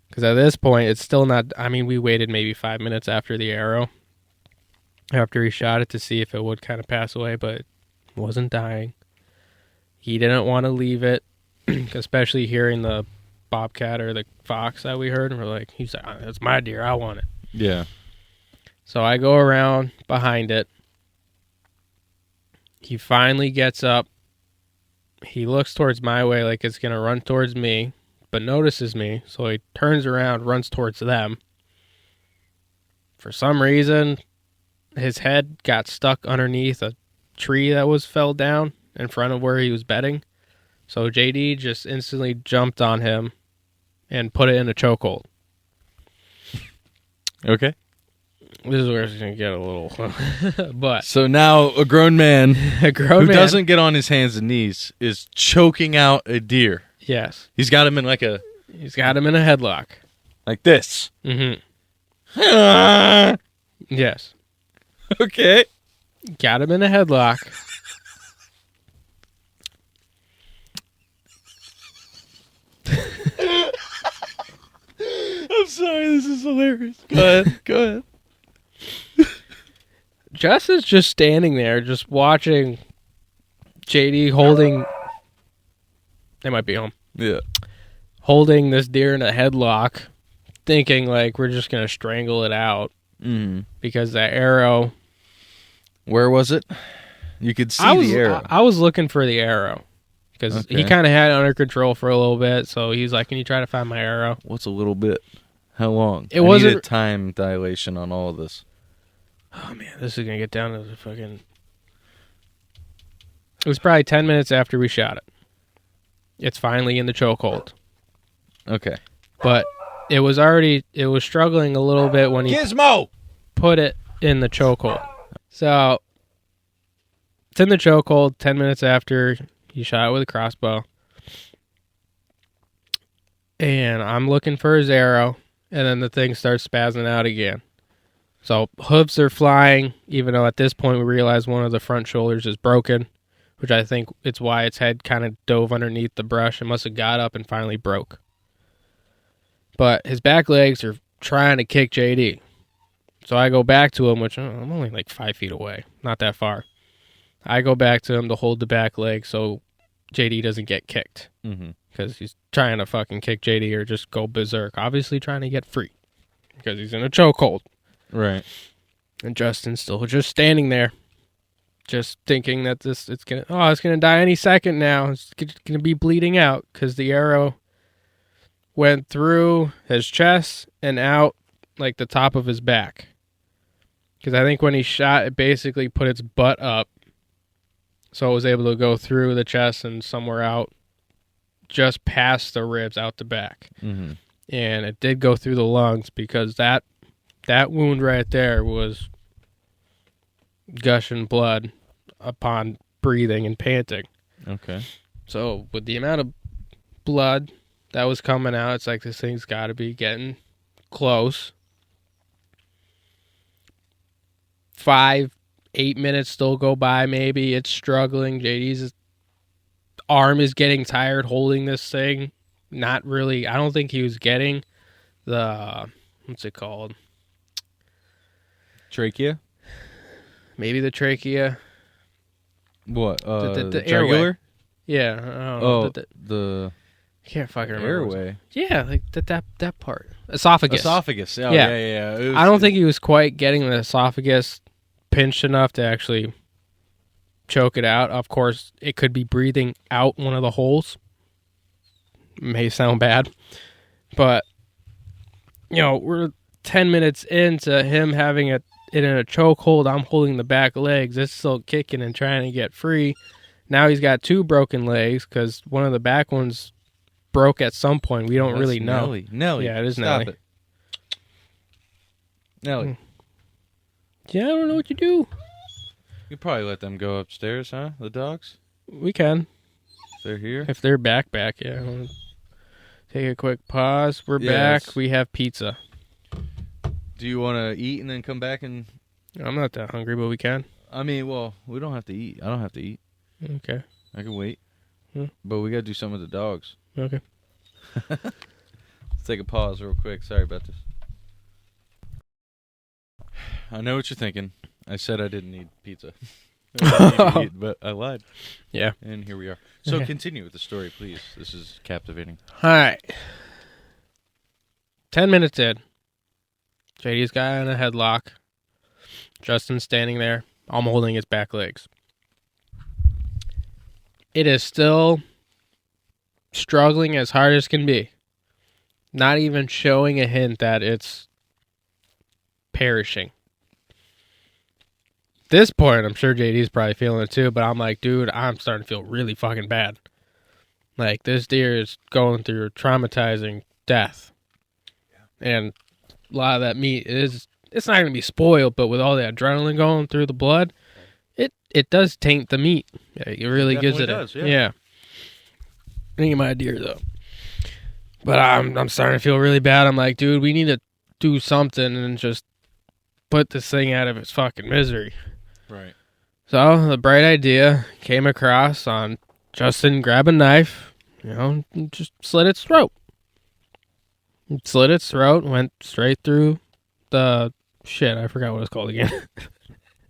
Because at this point, it's still not... I mean, we waited maybe 5 minutes after the arrow. After he shot it to see if it would kind of pass away, but it wasn't dying. He didn't want to leave it, especially hearing the bobcat or the fox that we heard. And we're like, he's like, that's my deer. I want it. Yeah. So I go around behind it. He finally gets up. He looks towards my way like it's going to run towards me, but notices me, so he turns around, runs towards them. For some reason, his head got stuck underneath a tree that was fell down in front of where he was bedding. So JD just instantly jumped on him and put it in a chokehold. Okay. This is where it's going to get a little... but so now a grown man who doesn't get on his hands and knees is choking out a deer. Yes. He's got him in He's got him in a headlock. Like this. Mm-hmm. Yes. Okay. Got him in a headlock. I'm sorry, this is hilarious. Go ahead. Jess is just standing there, just watching JD holding... They might be home. Yeah. Holding this deer in a headlock, thinking like we're just going to strangle it out. Mm-hmm. Because that arrow... Where was it? You could see the arrow. I was looking for the arrow. Because he kind of had it under control for a little bit, so he's like, can you try to find my arrow? What's a little bit? How long? It wasn't... need a time dilation on all of this. Oh, man, this is going to get down to the fucking... It was probably 10 minutes after we shot it. It's finally in the chokehold. Okay. But it was struggling a little bit when he put it in the chokehold. So, it's in the chokehold 10 minutes after he shot it with a crossbow. And I'm looking for his arrow, and then the thing starts spazzing out again. So, hooves are flying, even though at this point we realize one of the front shoulders is broken, which I think it's why its head kind of dove underneath the brush. It must have got up and finally broke. But his back legs are trying to kick JD. So I go back to him, which I'm only like 5 feet away. Not that far. I go back to him to hold the back leg so JD doesn't get kicked. Because he's trying to fucking kick JD or just go berserk. Obviously trying to get free. Because he's in a chokehold. Right. And Justin's still just standing there. Just thinking that it's gonna die any second now. It's gonna be bleeding out. Because the arrow went through his chest and out like the top of his back. Because I think when he shot, it basically put its butt up. So it was able to go through the chest and somewhere out, just past the ribs, out the back. Mm-hmm. And it did go through the lungs because that wound right there was gushing blood upon breathing and panting. Okay. So with the amount of blood that was coming out, it's like this thing's got to be getting close. 5-8 minutes still go by, maybe. It's struggling. JD's arm is getting tired holding this thing. Not really. I don't think he was getting the... What's it called? Trachea? Maybe the trachea. What? The jugular? airway. Yeah. I don't know. The... I can't fucking remember. Airway. Yeah, like that part. Esophagus. Esophagus. Oh, yeah. I don't think he was quite getting the esophagus pinched enough to actually choke it out. Of course, it could be breathing out one of the holes. May sound bad, but we're 10 minutes into him having it in a chokehold. I'm holding the back legs. It's still kicking and trying to get free. Now he's got 2 broken legs because one of the back ones broke at some point. We don't really know. Nelly. Yeah, it is Stop Nelly. It. Nelly. Yeah, I don't know what you do. You probably let them go upstairs, huh? The dogs? We can. If they're here? If they're back, yeah. Take a quick pause. We're back. We have pizza. Do you want to eat and then come back and... I'm not that hungry, but we can. I mean, well, we don't have to eat. I don't have to eat. Okay. I can wait. But we got to do some of the dogs. Okay. Let's take a pause real quick. Sorry about this. I know what you're thinking. I said I didn't need pizza. But I lied. Yeah. And here we are. So continue with the story, please. This is captivating. All right. 10 minutes in. JD's got in a headlock. Justin's standing there. I'm holding his back legs. It is still struggling as hard as can be. Not even showing a hint that it's perishing. At this point, I'm sure JD's probably feeling it too, but I'm like, dude, I'm starting to feel really fucking bad. Like, this deer is going through a traumatizing death. Yeah. And a lot of that meat it's not going to be spoiled, but with all the adrenaline going through the blood, it does taint the meat. Yeah, it really gives it yeah. Ain't my deer, though. But I'm starting to feel really bad. I'm like, dude, we need to do something and just put this thing out of its fucking misery. Right. So the bright idea came across on Justin grab a knife, and just slit its throat. Slit its throat, went straight through the shit. I forgot what it's called again.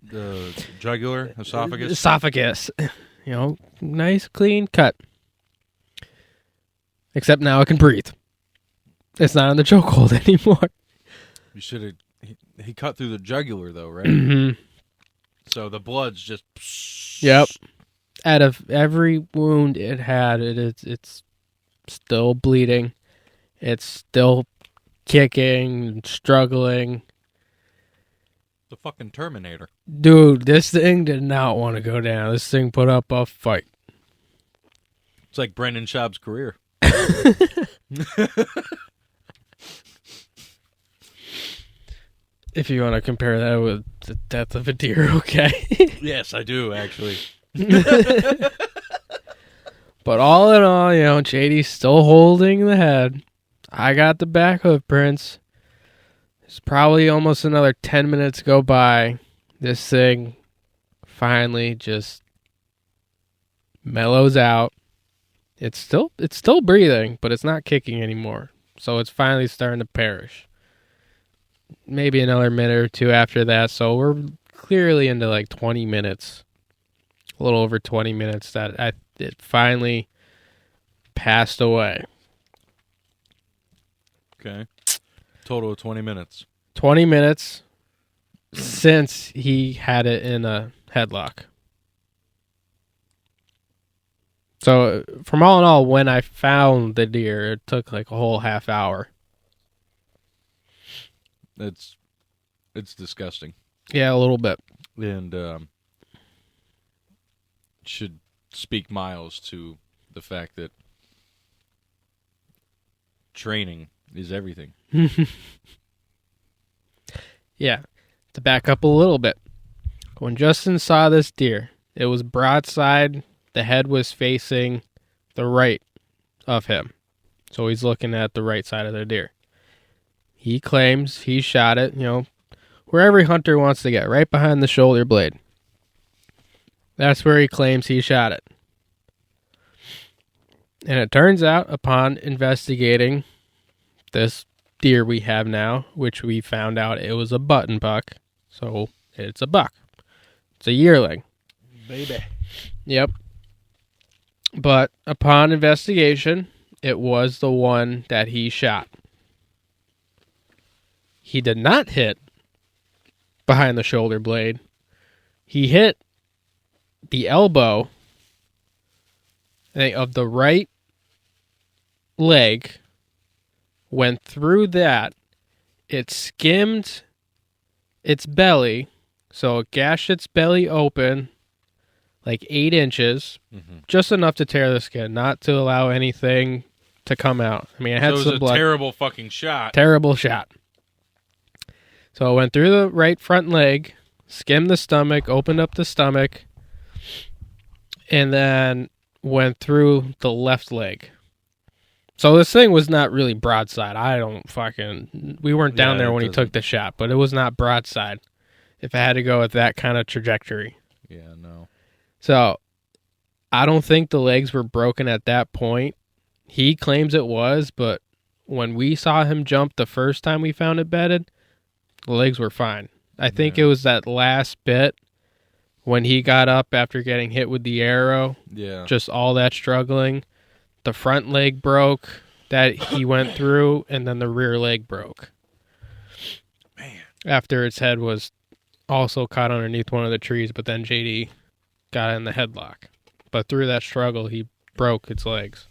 The jugular, esophagus. Esophagus. Nice clean cut. Except now it can breathe. It's not in the chokehold anymore. You should have. He cut through the jugular though, right? Mm-hmm. So the blood's just. Yep. Out of every wound it had, it's still bleeding. It's still kicking, struggling. The fucking Terminator. Dude, this thing did not want to go down. This thing put up a fight. It's like Brendan Schaub's career. If you want to compare that with the death of a deer, okay. Yes, I do, actually. But all in all, JD's still holding the head. I got the back hoof prints. There's probably almost another 10 minutes go by. This thing finally just mellows out. It's still breathing, but it's not kicking anymore. So it's finally starting to perish. Maybe another minute or two after that. So we're clearly into like 20 minutes. A little over 20 minutes that it finally passed away. Okay. Total of 20 minutes. 20 minutes since he had it in a headlock. So, from all in all, when I found the deer, it took like a whole half hour. It's disgusting. Yeah, a little bit. And should speak miles to the fact that training is everything. Yeah. To back up a little bit. When Justin saw this deer, it was broadside. The head was facing the right of him. So he's looking at the right side of the deer. He claims he shot it, where every hunter wants to get, right behind the shoulder blade. That's where he claims he shot it. And it turns out, upon investigating this deer we have now, which we found out it was a button buck, so it's a buck. It's a yearling. Baby. Yep. But upon investigation, it was the one that he shot. He did not hit behind the shoulder blade. He hit the elbow of the right leg, went through that. It skimmed its belly, so it gashed its belly open like 8 inches, just enough to tear the skin, not to allow anything to come out. I mean, it had some blood. Terrible fucking shot. Terrible shot. So it went through the right front leg, skimmed the stomach, opened up the stomach, and then went through the left leg. So this thing was not really broadside. We weren't down there when he took the shot, but it was not broadside. If I had to go with that kind of trajectory. Yeah, no. So, I don't think the legs were broken at that point. He claims it was, but when we saw him jump the first time we found it bedded, the legs were fine. I think it was that last bit when he got up after getting hit with the arrow. Yeah. Just all that struggling. The front leg broke that he went through, and then the rear leg broke. Man. After its head was also caught underneath one of the trees, but then JD got in the headlock. But through that struggle, he broke its legs.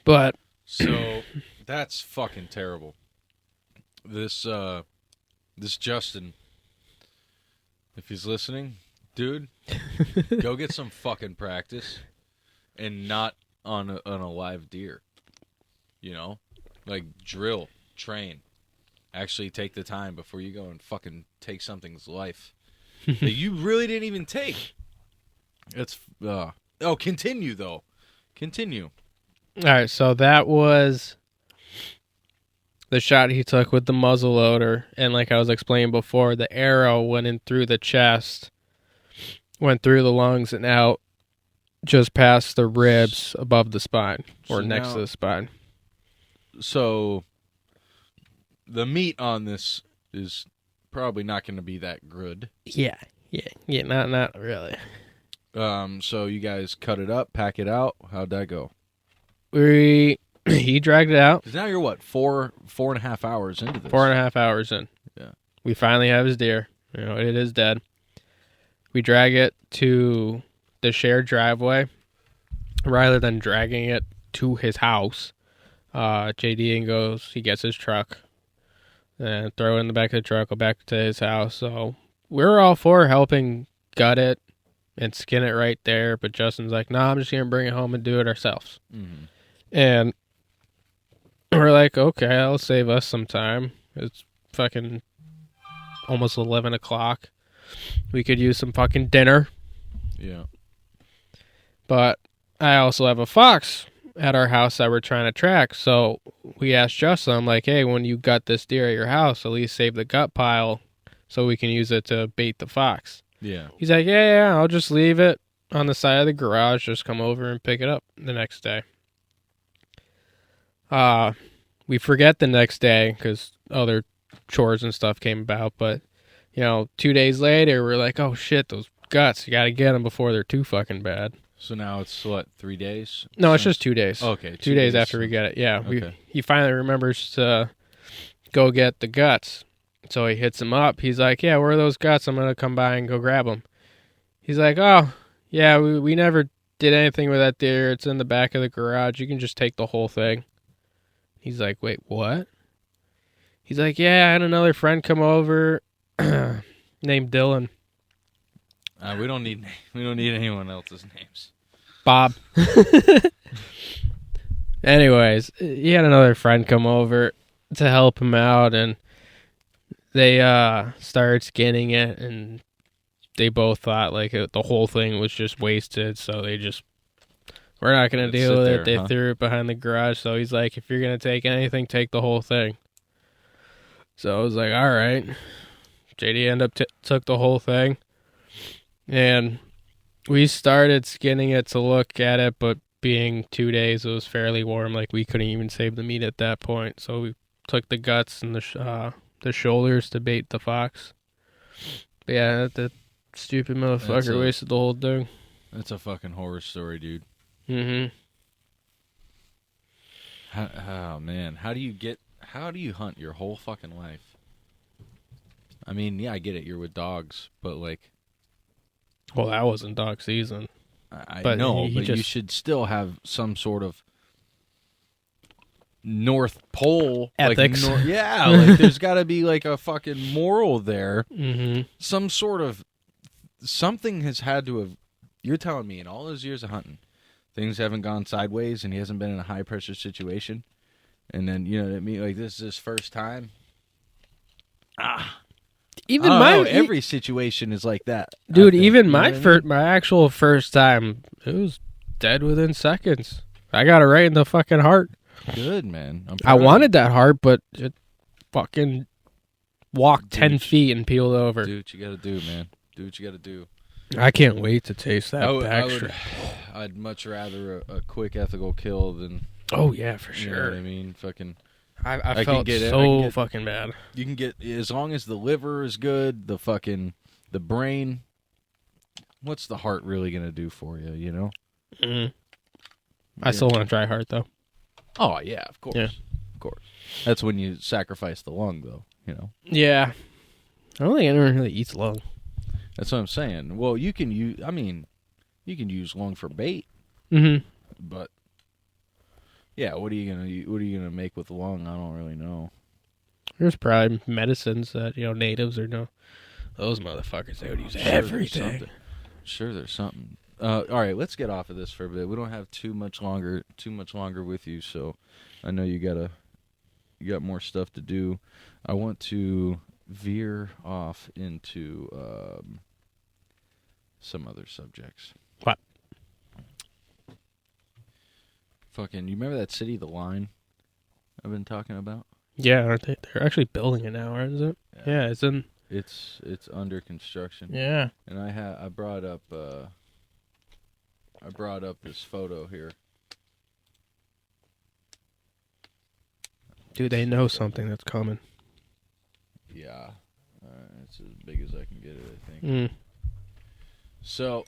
But so That's fucking terrible. This Justin, if he's listening, dude, go get some fucking practice, and not on a live deer. You know, like drill, train. Actually, take the time before you go and fucking take something's life that you really didn't even take. It's continue though. Continue. All right, so that was the shot he took with the muzzle loader, and like I was explaining before, the arrow went in through the chest, went through the lungs and out, just past the ribs above the spine, or next to the spine. So the meat on this is probably not going to be that good. Yeah, not really. So you guys cut it up, pack it out. How'd that go? He dragged it out. 'Cause now you're what, 4.5 hours into this? 4.5 hours in. Yeah. We finally have his deer. You know, it is dead. We drag it to the shared driveway rather than dragging it to his house. JD goes, he gets his truck and throw it in the back of the truck, go back to his house. So we're all for helping gut it and skin it right there. But Justin's like, no, I'm just going to bring it home and do it ourselves. Mm-hmm. And we're like, okay, that'll save us some time. It's fucking almost 11 o'clock. We could use some fucking dinner. Yeah. But I also have a fox at our house that we're trying to track. So we asked Justin, I'm like, hey, when you gut this deer at your house, at least save the gut pile so we can use it to bait the fox. Yeah. He's like, yeah, I'll just leave it on the side of the garage. Just come over and pick it up the next day. We forget the next day because other chores and stuff came about. But, 2 days later, we're like, oh shit, those guts, you got to get them before they're too fucking bad. So now it's what, 3 days? No, it's just 2 days. Okay. 2 days after we get it. Yeah. Okay. He finally remembers to go get the guts. So he hits him up. He's like, yeah, where are those guts? I'm going to come by and go grab them. He's like, oh, yeah, we never did anything with that deer. It's in the back of the garage. You can just take the whole thing. He's like, wait, what? He's like, yeah, I had another friend come over named Dylan. We don't need anyone else's names. Bob. Anyways, he had another friend come over to help him out, and they started skinning it, and they both thought like the whole thing was just wasted, so they just, we're not going to deal with it. They threw it behind the garage, so he's like, if you're going to take anything, take the whole thing. So I was like, all right. JD ended up took the whole thing, and we started skinning it to look at it, but being 2 days, it was fairly warm. Like, we couldn't even save the meat at that point, so we took the guts and the shoulders to bait the fox. But yeah, that stupid motherfucker wasted the whole thing. That's a fucking horror story, dude. Mm-hmm. Oh, man. How do you hunt your whole fucking life? I mean, yeah, I get it. You're with dogs, but like... Well, that wasn't dog season. I know, but you should still have some sort of North Pole ethics. Like, like there's got to be like a fucking moral there. Mm-hmm. Some sort of something has had to have. You're telling me in all those years of hunting, things haven't gone sideways, and he hasn't been in a high pressure situation, and then you know what I mean? Like this is his first time. Even every situation is like that, dude. Even my actual first time, it was dead within seconds. I got it right in the fucking heart. Good, man. I wanted that heart, but it fucking walked 10 feet and peeled over. Do what you gotta do, man. Do what you gotta do. I can't wait to taste that backstrap. I'd much rather a quick ethical kill than. Oh yeah, for sure. You know what I mean, fucking. I felt so fucking bad. You can get, as long as the liver is good, the brain. What's the heart really gonna do for you? You know. Mm-hmm. I still want to try heart though. Oh yeah, of course. Yeah. Of course. That's when you sacrifice the lung, though. You know. Yeah. I don't think anyone really eats lung. That's what I'm saying. Well, you can use. I mean, you can use lung for bait. Mm-hmm. But Yeah, what are you gonna make with lung? I don't really know. There's probably medicines that natives or no. Those motherfuckers, they would use everything. Sure, there's something. All right, let's get off of this for a bit. We don't have too much longer with you, so I know you got more stuff to do. I want to veer off into some other subjects. What? Fucking, you remember that city, The Line, I've been talking about? Yeah, aren't they? They're actually building it now, aren't it? Yeah, it's in. It's under construction. Yeah. And I brought up this photo here. Dude, they know something that's coming. Yeah. It's as big as I can get it, I think. Mm. So,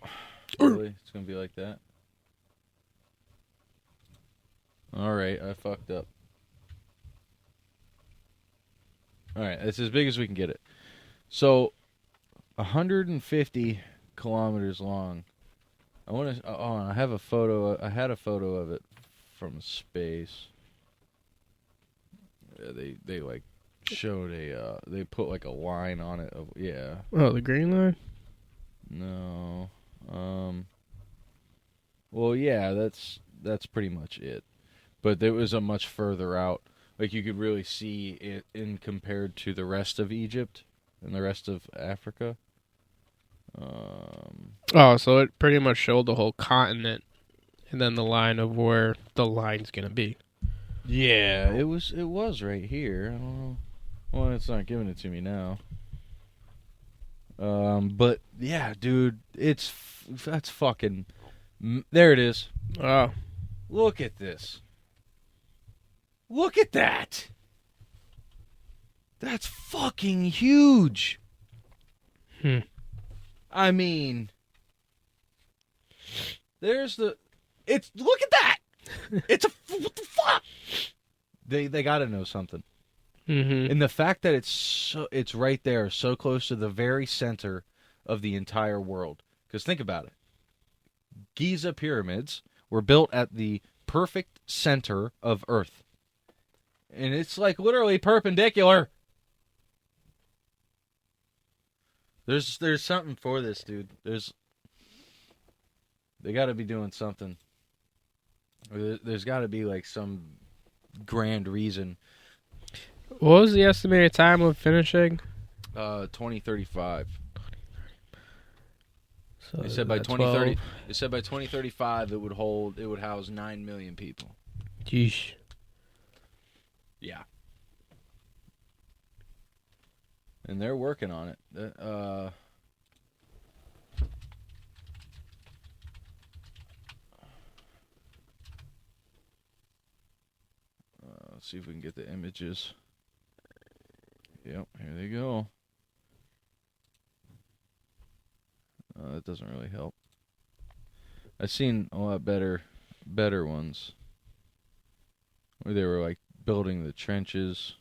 really, it's going to be like that? All right, I fucked up. All right, it's as big as we can get it. So, 150 kilometers long. I have a photo. I had a photo of it from space. Yeah, they like showed they put like a line on it of Oh, the green line? No. Well, yeah, that's pretty much it. But there was a much further out. Like, you could really see it in compared to the rest of Egypt and the rest of Africa. Oh, so it pretty much showed the whole continent and then the line of where the line's going to be. Yeah, it was right here. I don't know. Well, it's not giving it to me now. But yeah, dude, that's fucking. There it is. Oh, look at this. Look at that. That's fucking huge. I mean, look at that. What the fuck? They got to know something. Mm-hmm. And the fact that it's right there, so close to the very center of the entire world. Because think about it. Giza pyramids were built at the perfect center of Earth. And it's like literally perpendicular. There's something for this, dude. They got to be doing something. There's got to be like some grand reason. What was the estimated time of finishing? 2035. So They said by 2030. They said by 2035 it would house 9 million people. Yeesh. Yeah. And they're working on it. Let's see if we can get the images. Yep, here they go. That doesn't really help. I've seen a lot better ones where they were like building the trenches.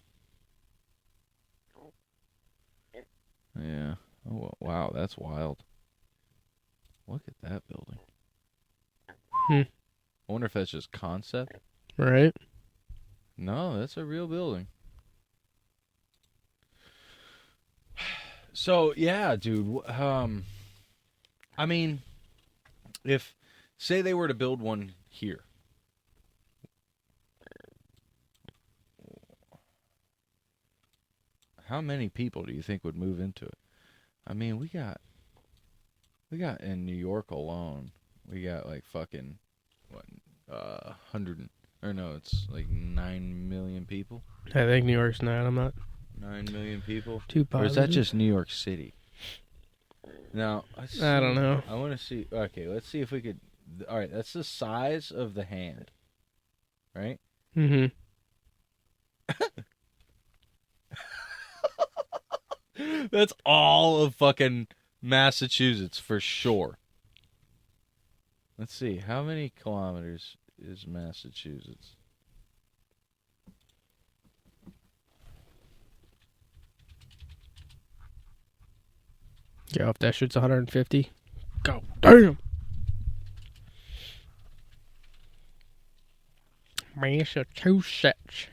Yeah. Oh, wow, that's wild. Look at that building. I wonder if that's just concept. Right. No, that's a real building. So, yeah, dude. I mean, say they were to build one here. How many people do you think would move into it? I mean, we got in New York alone, we got like fucking, 100, or no, it's like 9 million people. I think New York's 9. I'm not 9 million people. too positive. Or is that just New York City? Now, I don't know. I want to see. Okay, let's see if we could. All right, that's the size of the hand, right? Mm-hmm. That's all of fucking Massachusetts for sure. Let's see. How many kilometers is Massachusetts? Yeah, if that shit's 150, go. Damn. Massachusetts.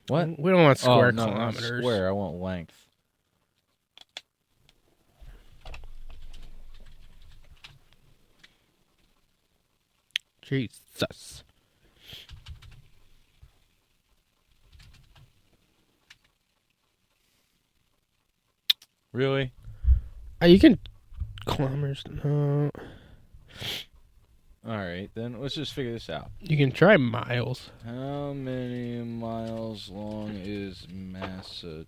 What? We don't want square no, kilometers. Not square. I want length. Jesus. Really? You can kilometers. No. All right, then let's just figure this out. You can try miles. How many miles long is Massachusetts?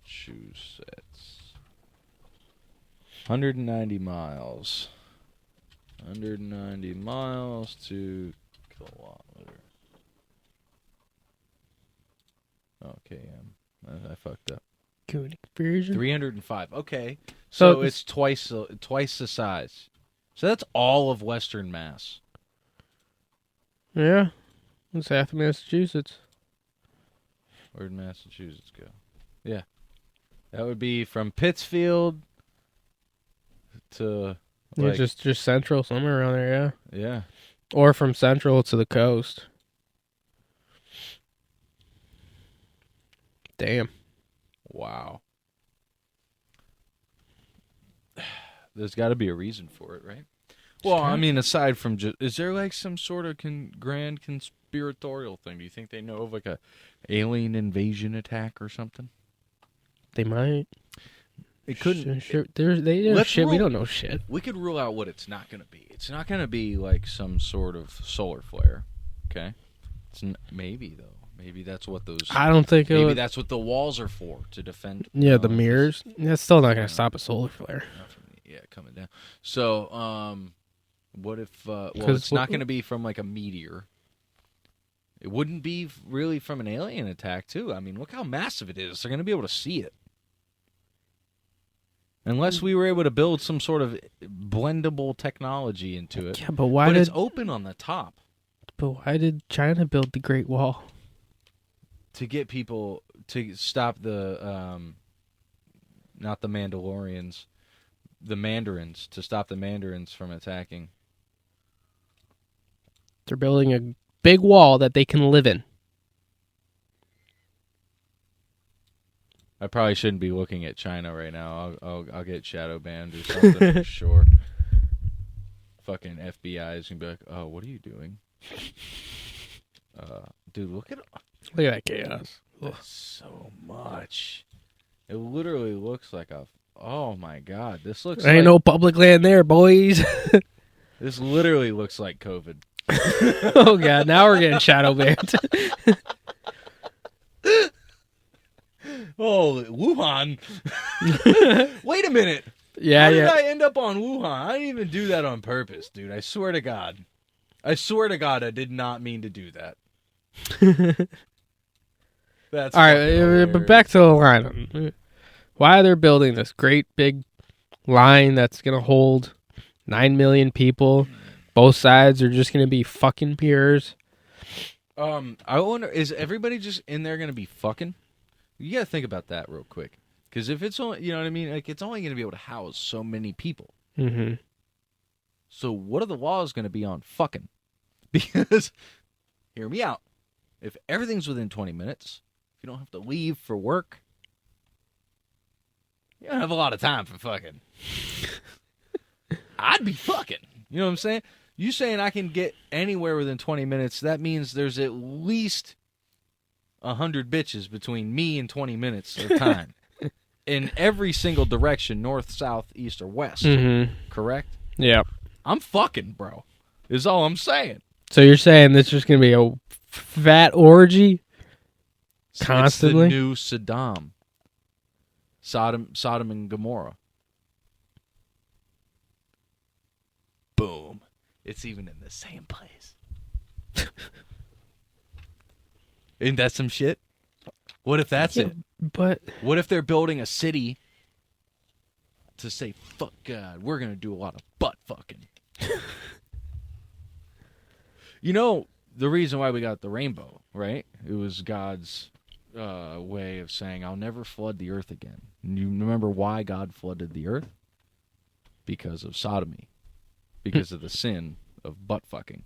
190 miles. 190 miles to kilometer. Okay, I fucked up. Good conversion. 305. Okay, so it's twice the size. So that's all of Western Mass. Yeah, it's half of Massachusetts. Where'd Massachusetts go? Yeah, that would be from Pittsfield to just central, somewhere around there. Yeah. Yeah. Or from central to the coast. Damn. Wow. There's got to be a reason for it, right? Well, I mean, aside from just, is there like some sort of grand conspiratorial thing? Do you think they know of like a alien invasion attack or something? They might. It couldn't. Shit. We don't know shit. We could rule out what it's not going to be. It's not going to be like some sort of solar flare. Okay. Maybe though. Maybe that's what those. I don't think. Maybe that's what the walls are for, to defend. Yeah, the mirrors. That's still not going to stop a solar flare. Yeah, coming down. So, what if? Well, it's not going to be from like a meteor. It wouldn't be really from an alien attack, too. I mean, look how massive it is. They're going to be able to see it. Unless we were able to build some sort of blendable technology into it. Yeah, but why it's open on the top. But why did China build the Great Wall? To get people to stop the, not the Mandalorians, the Mandarins, to stop the Mandarins from attacking. They're building a big wall that they can live in. I probably shouldn't be looking at China right now. I'll get shadow banned or something for sure. Fucking FBI is gonna be like, "Oh, what are you doing?" Dude, look at that chaos. That's so much. It literally looks like a. Oh my god, this looks. Ain't no public land there, boys. This literally looks like COVID. Oh god, now we're getting shadow banned. Oh, Wuhan. Wait a minute. Yeah, How did I end up on Wuhan? I didn't even do that on purpose, dude. I swear to God. I did not mean to do that. That's all right, but back to the line. Why they're building this great big line that's going to hold 9 million people. Both sides are just going to be fucking peers. I wonder, is everybody just in there going to be fucking? You got to think about that real quick. Because if it's only, you know what I mean? Like, it's only going to be able to house so many people. Mm-hmm. So what are the laws going to be on fucking? Because, hear me out. If everything's within 20 minutes, if you don't have to leave for work, you don't have a lot of time for fucking. I'd be fucking. You know what I'm saying? You saying I can get anywhere within 20 minutes, that means there's at least 100 bitches between me and 20 minutes of time. In every single direction, north, south, east, or west. Mm-hmm. Correct? Yeah. I'm fucking, bro. Is all I'm saying. So you're saying this is just going to be a fat orgy? Constantly? It's the new Saddam. Sodom and Gomorrah. Boom. It's even in the same place. Isn't that some shit? What if that's it? But what if they're building a city to say, fuck God, we're going to do a lot of butt fucking? You know, the reason why we got the rainbow, right? It was God's way of saying, I'll never flood the earth again. And you remember why God flooded the earth? Because of sodomy. Because of the sin of butt fucking.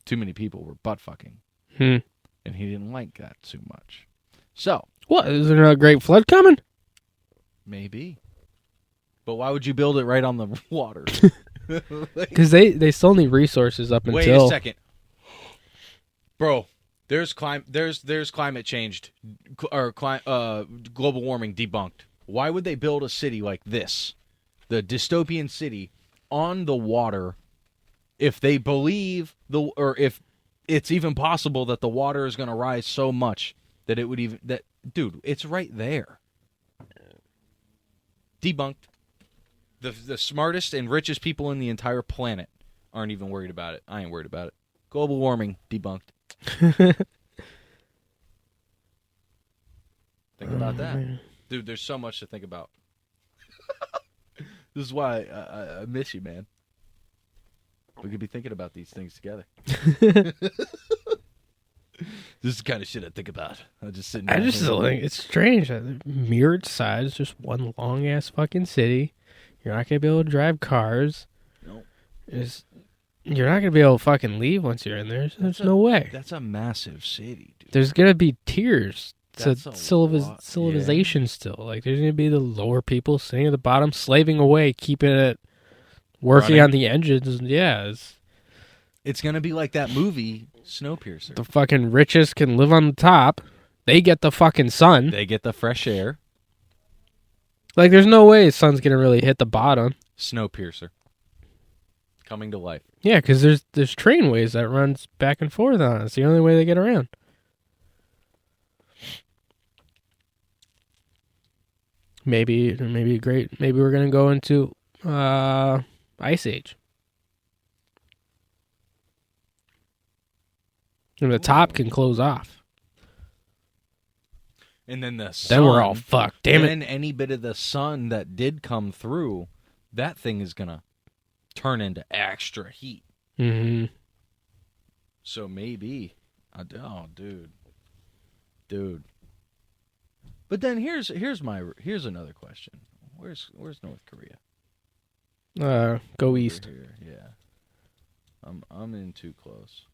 Too many people were butt fucking. And he didn't like that too much. So. What? Is there a great flood coming? Maybe. But why would you build it right on the water? Because they still need resources up until... Wait a second. Bro, there's climate change or global warming debunked. Why would they build a city like this, the dystopian city, on the water if they believe or if it's even possible that the water is going to rise so much that it would even dude, it's right there. Debunked. The smartest and richest people in the entire planet aren't even worried about it. I ain't worried about it. Global warming debunked. Think about that. Man. Dude, there's so much to think about. This is why I miss you, man. We could be thinking about these things together. This is the kind of shit I think about. I just think it's strange. Mirrored sides, just one long ass fucking city. You're not gonna be able to drive cars. No. You're not gonna be able to fucking leave once you're in there. There's no way. That's a massive city, dude. There's gonna be tiers to civilization still. Like there's gonna be the lower people sitting at the bottom, slaving away, keeping it working running on the engines. Yeah. It's gonna be like that movie, Snowpiercer. The fucking richest can live on the top. They get the fucking sun. They get the fresh air. Like, there's no way the sun's gonna really hit the bottom. Snowpiercer. Coming to life. Yeah, because there's trainways that runs back and forth on it. It's the only way they get around. Maybe we're gonna go into Ice Age. And the top can close off. And then the sun. Then we're all fucked. Damn it. Then any bit of the sun that did come through, that thing is going to turn into extra heat. Mm-hmm. So maybe. Oh, dude. Dude. But then here's another question. Where's North Korea? Go east. Here. Yeah. I'm in too close.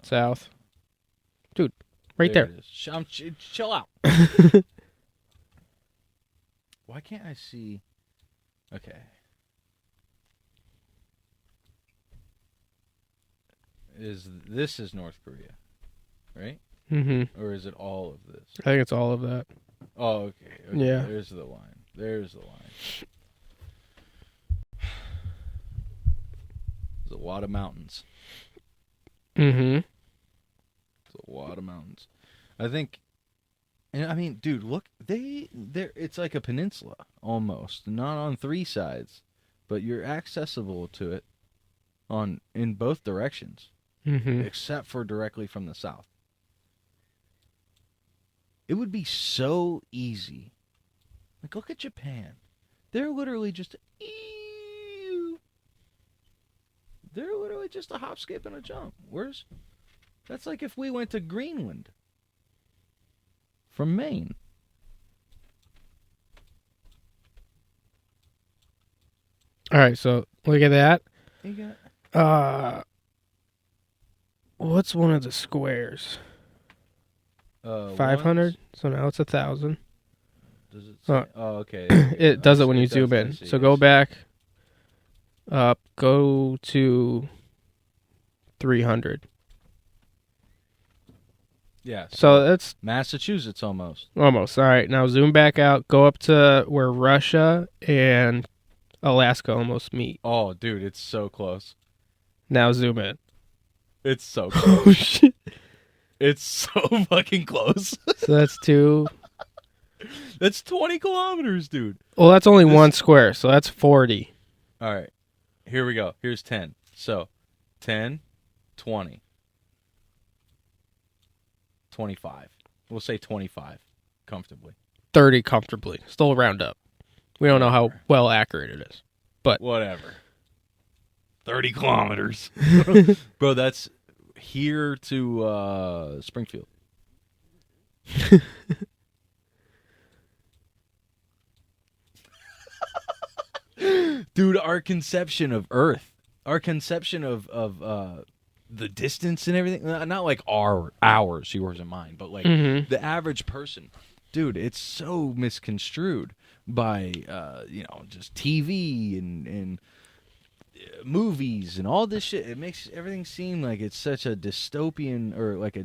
South. Dude, right there. Chill out. Why can't I see? Okay. This is North Korea, right? Mm-hmm. Or is it all of this? I think it's all of that. Oh, okay. Yeah. There's the line. There's a lot of mountains. Mm-hmm. It's a lot of mountains. I think, and I mean, dude, look, it's like a peninsula almost, not on three sides, but you're accessible to it in both directions, except for directly from the south. It would be so easy. Like, look at Japan. They're literally just a hop, skip, and a jump. That's like if we went to Greenland from Maine. All right, so look at that. You got what's one of the squares? 500. So now it's 1,000. Does it say? Oh, okay. It does it when you zoom in. So go back. Up. Go to 300. Yeah. So that's Massachusetts almost. Almost. All right. Now zoom back out. Go up to where Russia and Alaska almost meet. Oh, dude, it's so close. Now zoom in. It's so close. Oh, shit. It's so fucking close. So that's 2. That's 20 kilometers, dude. Well, that's only one square, so that's 40. All right. Here we go. Here's 10. So 10, 20. 25. We'll say 25 comfortably. 30 comfortably. Still round up. We don't know how well accurate it is. But whatever. 30 kilometers. Bro, that's here to Springfield. Dude, our conception of Earth, our conception of the distance and everything, not like ours, yours and mine, but like the average person. Dude, it's so misconstrued by just TV and movies and all this shit. It makes everything seem like it's such a dystopian or like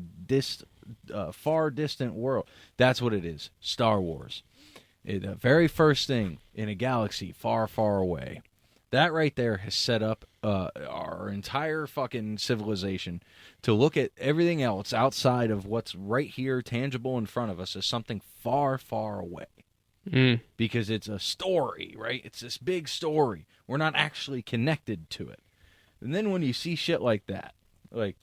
a far distant world. That's what it is. Star Wars. The very first thing in a galaxy far, far away. That right there has set up our entire fucking civilization to look at everything else outside of what's right here, tangible in front of us, as something far, far away. Because it's a story, right? It's this big story. We're not actually connected to it. And then when you see shit like that, like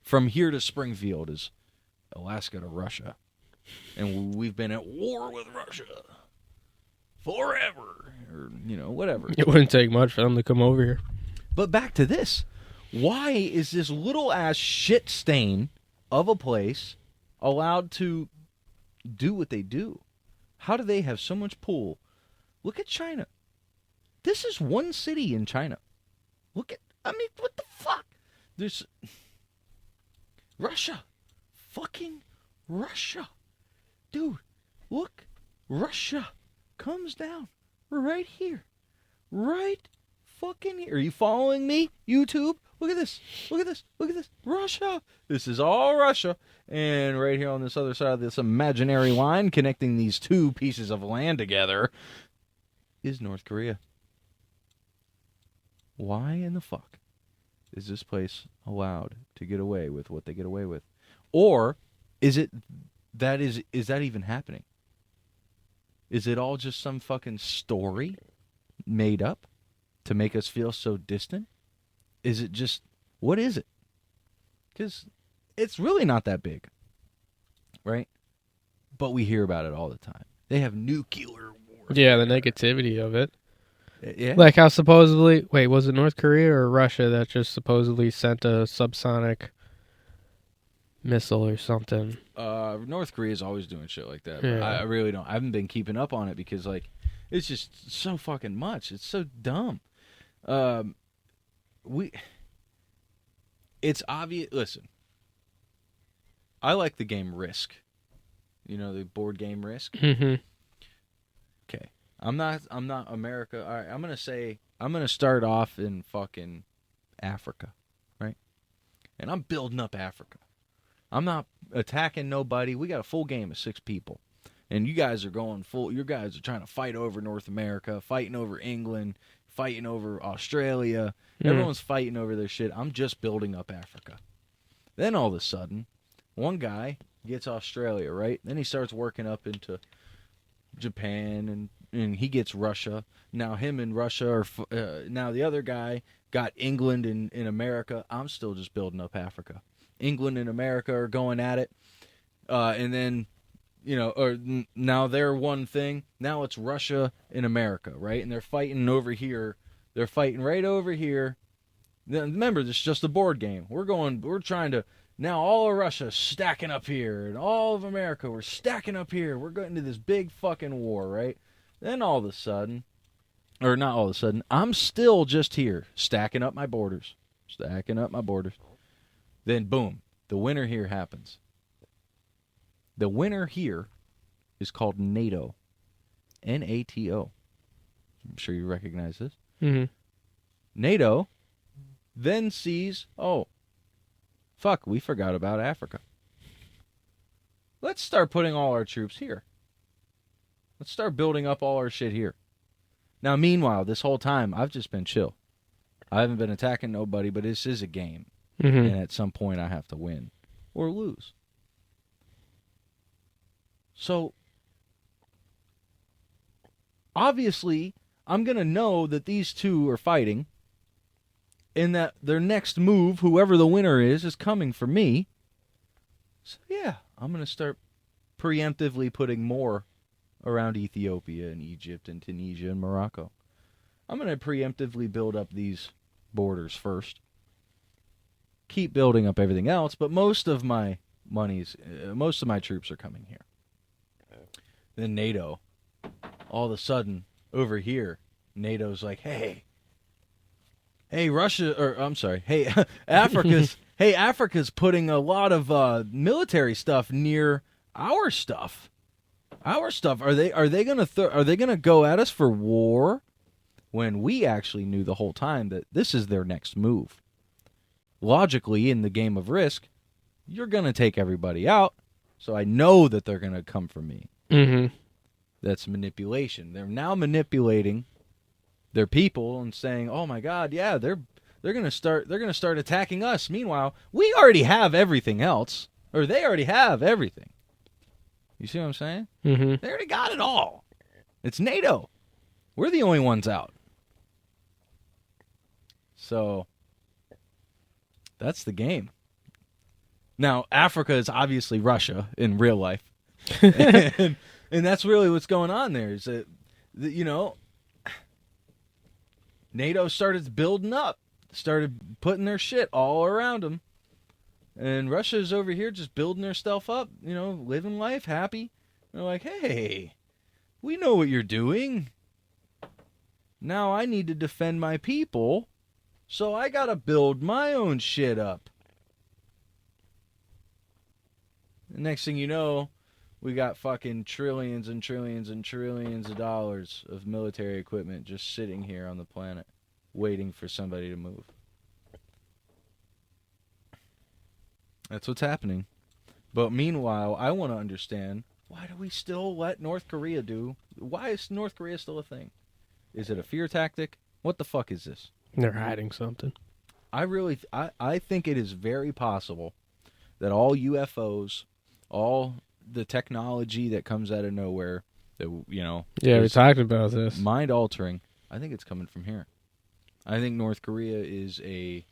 from here to Springfield is Alaska to Russia. And we've been at war with Russia forever, or, whatever. It wouldn't take much for them to come over here. But back to this. Why is this little-ass shit stain of a place allowed to do what they do? How do they have so much pull? Look at China. This is one city in China. What the fuck? There's Russia. Fucking Russia. Dude, look. Russia comes down right here. Right fucking here. Are you following me, YouTube? Look at this. Look at this. Look at this. Russia. This is all Russia. And right here on this other side of this imaginary line connecting these two pieces of land together is North Korea. Why in the fuck is this place allowed to get away with what they get away with? Or is that even happening? Is it all just some fucking story made up to make us feel so distant? Is it just, what is it? Because it's really not that big, right? But we hear about it all the time. They have nuclear war. Yeah, the negativity of it. Yeah. Like how supposedly, wait, was it North Korea or Russia that just supposedly sent a subsonic missile or something? North Korea is always doing shit like that. Yeah. I really don't. I haven't been keeping up on it because, like, it's just so fucking much. It's so dumb. It's obvious. Listen, I like the game Risk. You know, the board game Risk. Mm-hmm. Okay, I'm not America. All right, I'm gonna start off in fucking Africa, right? And I'm building up Africa. I'm not attacking nobody. We got a full game of 6 people. And you guys are going full. You guys are trying to fight over North America, fighting over England, fighting over Australia. Everyone's fighting over their shit. I'm just building up Africa. Then all of a sudden, one guy gets Australia, right? Then he starts working up into Japan, and he gets Russia. Now him and Russia are... now the other guy got England in America. I'm still just building up Africa. England and America are going at it. And then... now they're one thing. Now it's Russia and America, right? And they're fighting over here. They're fighting right over here. Remember, this is just a board game. We're trying to, now all of Russia stacking up here, and all of America, we're stacking up here. We're going into this big fucking war, right? Then all of a sudden, or not all of a sudden, I'm still just here, stacking up my borders. Then boom, the winter here happens. The winner here is called NATO. NATO. I'm sure you recognize this. Mm-hmm. NATO then sees, oh, fuck, we forgot about Africa. Let's start putting all our troops here. Let's start building up all our shit here. Now, meanwhile, this whole time, I've just been chill. I haven't been attacking nobody, but this is a game. Mm-hmm. And at some point, I have to win or lose. So, obviously, I'm going to know that these two are fighting and that their next move, whoever the winner is coming for me. So, yeah, I'm going to start preemptively putting more around Ethiopia and Egypt and Tunisia and Morocco. I'm going to preemptively build up these borders first. Keep building up everything else, but most of my troops are coming here. Then NATO, all of a sudden, over here, NATO's like, hey, Russia, or I'm sorry, hey, Africa's putting a lot of military stuff near our stuff. Our stuff. Are they gonna go at us for war? When we actually knew the whole time that this is their next move. Logically, in the game of Risk, you're gonna take everybody out, so I know that they're gonna come for me. Mm-hmm. That's manipulation. They're now manipulating their people and saying, "Oh my God, yeah, they're gonna start attacking us." Meanwhile, we already have everything else, or they already have everything. You see what I'm saying? Mm-hmm. They already got it all. It's NATO. We're the only ones out. So that's the game. Now, Africa is obviously Russia in real life. and that's really what's going on there is that, NATO started building up, started putting their shit all around them. And Russia's over here just building their stuff up, living life, happy. They're like, hey, we know what you're doing. Now I need to defend my people, so I gotta build my own shit up. The next thing you know, we got fucking trillions and trillions and trillions of dollars of military equipment just sitting here on the planet, waiting for somebody to move. That's what's happening. But meanwhile, I want to understand, why do we still let North Korea do? Why is North Korea still a thing? Is it a fear tactic? What the fuck is this? They're hiding something. I think it is very possible that all UFOs, all the technology that comes out of nowhere, that Yeah, we talked about this. Mind altering. I think it's coming from here. I think North Korea is a.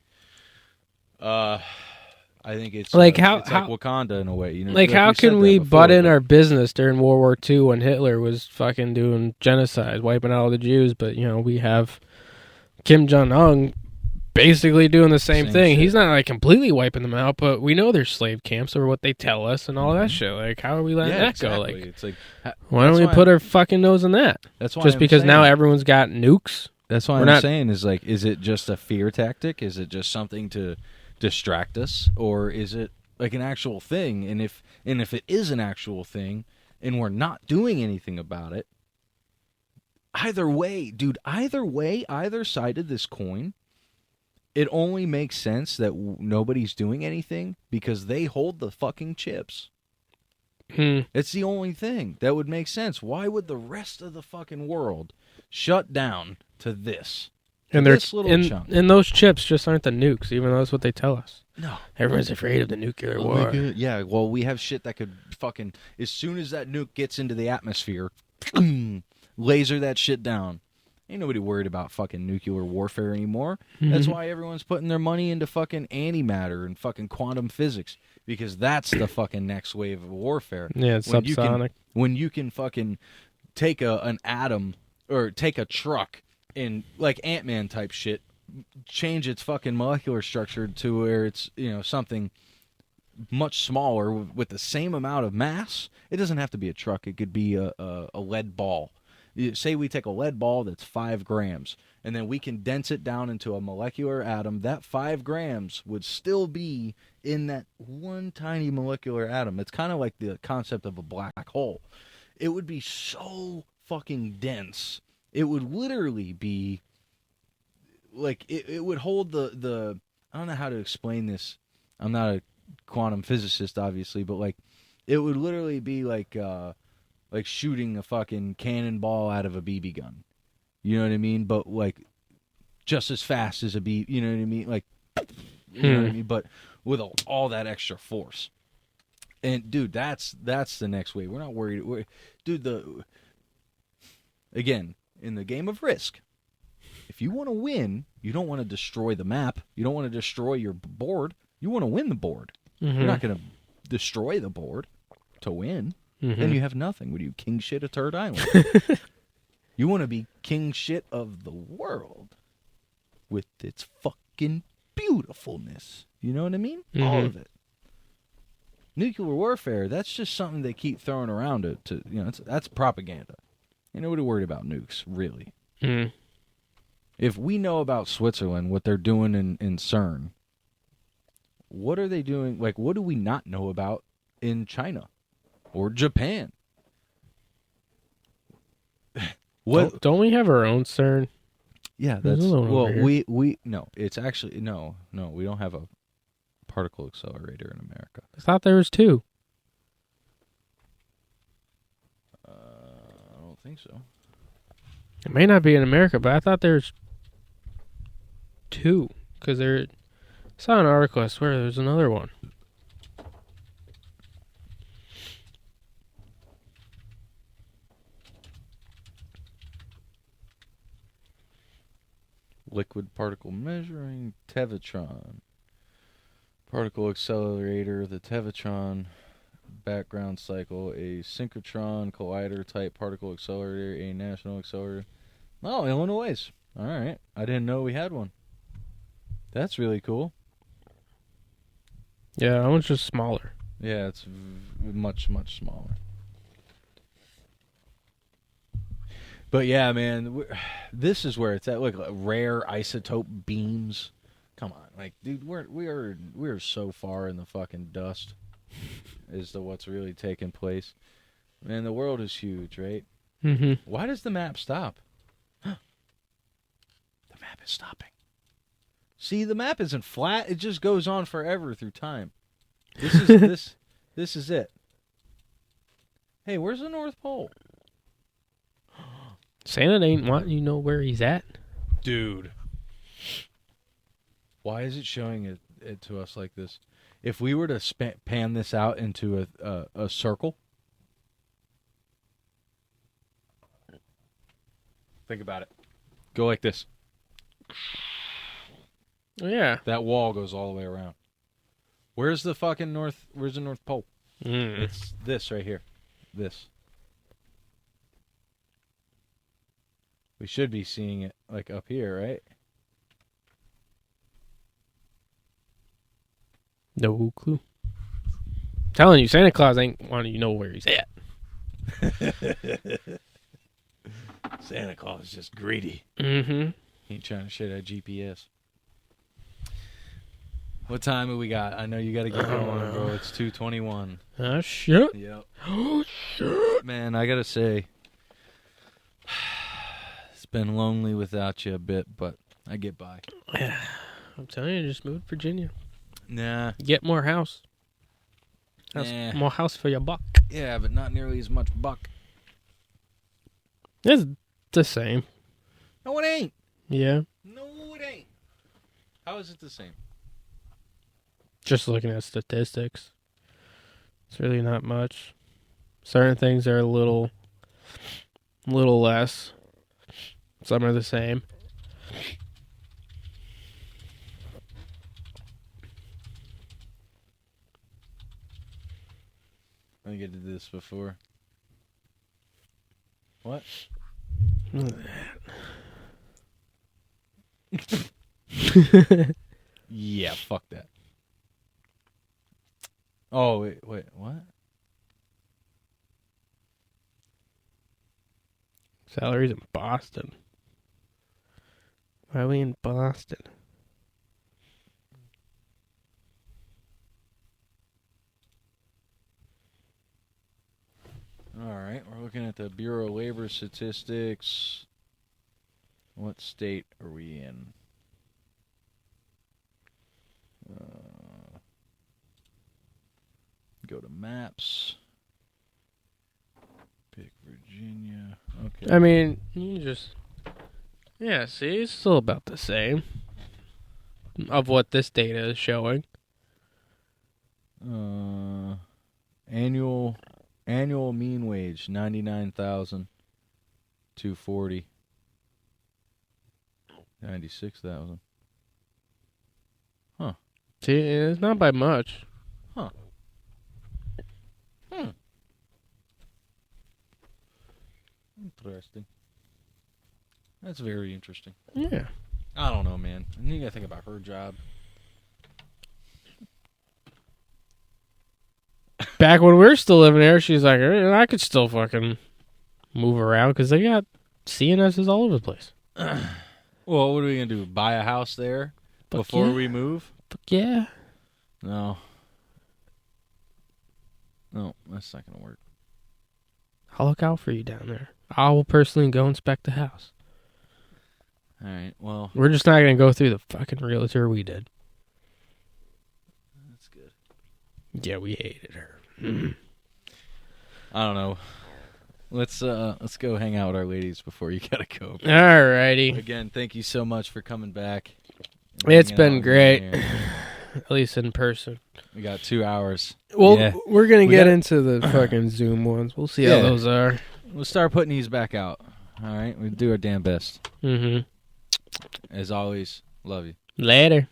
I think it's like it's like Wakanda in a way. Like how can we butt in our business during World War II when Hitler was fucking doing genocide, wiping out all the Jews? But we have Kim Jong-un basically doing the same thing. Shit. He's not like completely wiping them out, but we know there's slave camps or what they tell us and all that shit. Like, how are we letting that go? Like, it's like, why don't we put our fucking nose in that? That's why. Just because now everyone's got nukes. That's why I'm saying is like, is it just a fear tactic? Is it just something to distract us, or is it like an actual thing? And if it is an actual thing, and we're not doing anything about it, either way, dude, either side of this coin, it only makes sense that nobody's doing anything because they hold the fucking chips. It's the only thing that would make sense. Why would the rest of the fucking world shut down to this? And and those chips just aren't the nukes, even though that's what they tell us. No. Everyone's afraid of the nuclear war. Yeah, well, we have shit that could fucking, as soon as that nuke gets into the atmosphere, laser that shit down. Ain't nobody worried about fucking nuclear warfare anymore. That's why everyone's putting their money into fucking antimatter and fucking quantum physics, because that's the fucking next wave of warfare. Yeah, it's subsonic. When you can fucking take an atom or take a truck and, like Ant-Man type shit, change its fucking molecular structure to where it's, something much smaller with the same amount of mass. It doesn't have to be a truck. It could be a lead ball. Say we take a lead ball that's 5 grams, and then we condense it down into a molecular atom. That 5 grams would still be in that one tiny molecular atom. It's kind of like the concept of a black hole. It would be so fucking dense. It would literally be like, it would hold the I don't know how to explain this. I'm not a quantum physicist, obviously, but like, it would literally be like shooting a fucking cannonball out of a BB gun. You know what I mean? But like, just as fast as a BB, you know what I mean? Like, you know what I mean? But with all that extra force. And dude, that's the next wave. We're not worried. Dude, again, in the game of Risk, if you want to win, you don't want to destroy the map. You don't want to destroy your board. You want to win the board. You're not going to destroy the board to win. Then you have nothing. Would you king shit a turd island? You want to be king shit of the world with its fucking beautifulness. You know what I mean? All of it. Nuclear warfare, that's just something they keep throwing around to that's propaganda. Ain't nobody worried about nukes, really. If we know about Switzerland, what they're doing in CERN, what are they doing? Like, what do we not know about in China or Japan? What? Don't we have our own CERN? Yeah, that's no. It's actually no. We don't have a particle accelerator in America. I thought there was 2. I don't think so. It may not be in America, but I thought there's 2 because I saw an article. I swear there's another one. Liquid particle measuring, Tevatron. Particle accelerator, the Tevatron background cycle, a synchrotron collider type particle accelerator, a national accelerator. Oh, Illinois. All right. I didn't know we had one. That's really cool. Yeah, that one's just smaller. Yeah, it's much, much smaller. But yeah, man, this is where it's at. Look, rare isotope beams. Come on, like, dude, we are so far in the fucking dust. Is what's really taking place. Man, the world is huge, right? Mm-hmm. Why does the map stop? The map is stopping. See, the map isn't flat. It just goes on forever through time. This is this is it. Hey, where's the North Pole? Santa ain't wanting you to know where he's at. Dude. Why is it showing it to us like this? If we were to pan this out into a circle. Think about it. Go like this. Yeah. That wall goes all the way around. Where's the fucking North Pole? It's this right here. This. We should be seeing it like up here, right? No clue. Telling you, Santa Claus ain't wanting you to know where he's at. Santa Claus is just greedy. Mm-hmm. He ain't trying to share that GPS. What time have we got? I know you got to get going, bro. It's 2:21. Oh, shit. Yep. Oh, shit. Man, I got to say, it's been lonely without you a bit, but I get by. I'm telling you, just move to Virginia. Nah. Get more house. More house for your buck. Yeah, but not nearly as much buck. It's the same. No, it ain't. Yeah. No, it ain't. How is it the same? Just looking at statistics. It's really not much. Certain things are a little less. Some are the same. I think I did this before. What? Yeah, fuck that. Oh, wait, what? Salaries in Boston. Why are we in Boston? All right, we're looking at the Bureau of Labor Statistics. What state are we in? Go to maps. Pick Virginia. Okay. I mean, you just... Yeah, see, it's still about the same of what this data is showing. Annual mean wage, 99,240. 96,000. Huh. See, it's not by much. Huh. Interesting. That's very interesting. Yeah. I don't know, man. You gotta think about her job. Back when we were still living there, she's like, I could still fucking move around because they got CNSs all over the place. Well, what are we gonna do? Buy a house there before we move? Fuck yeah. No, that's not gonna work. I'll look out for you down there. I will personally go inspect the house. All right. Well, we're just not gonna go through the fucking realtor we did. That's good. Yeah, we hated her. I don't know. Let's go hang out with our ladies before you gotta go. Alrighty. Again, thank you so much for coming back. It's been great. At least in person. We got 2 hours. Well, we're going to get into the fucking Zoom ones. We'll see how those are. We'll start putting these back out. All right? We'll do our damn best. Mm-hmm. As always, love you. Later.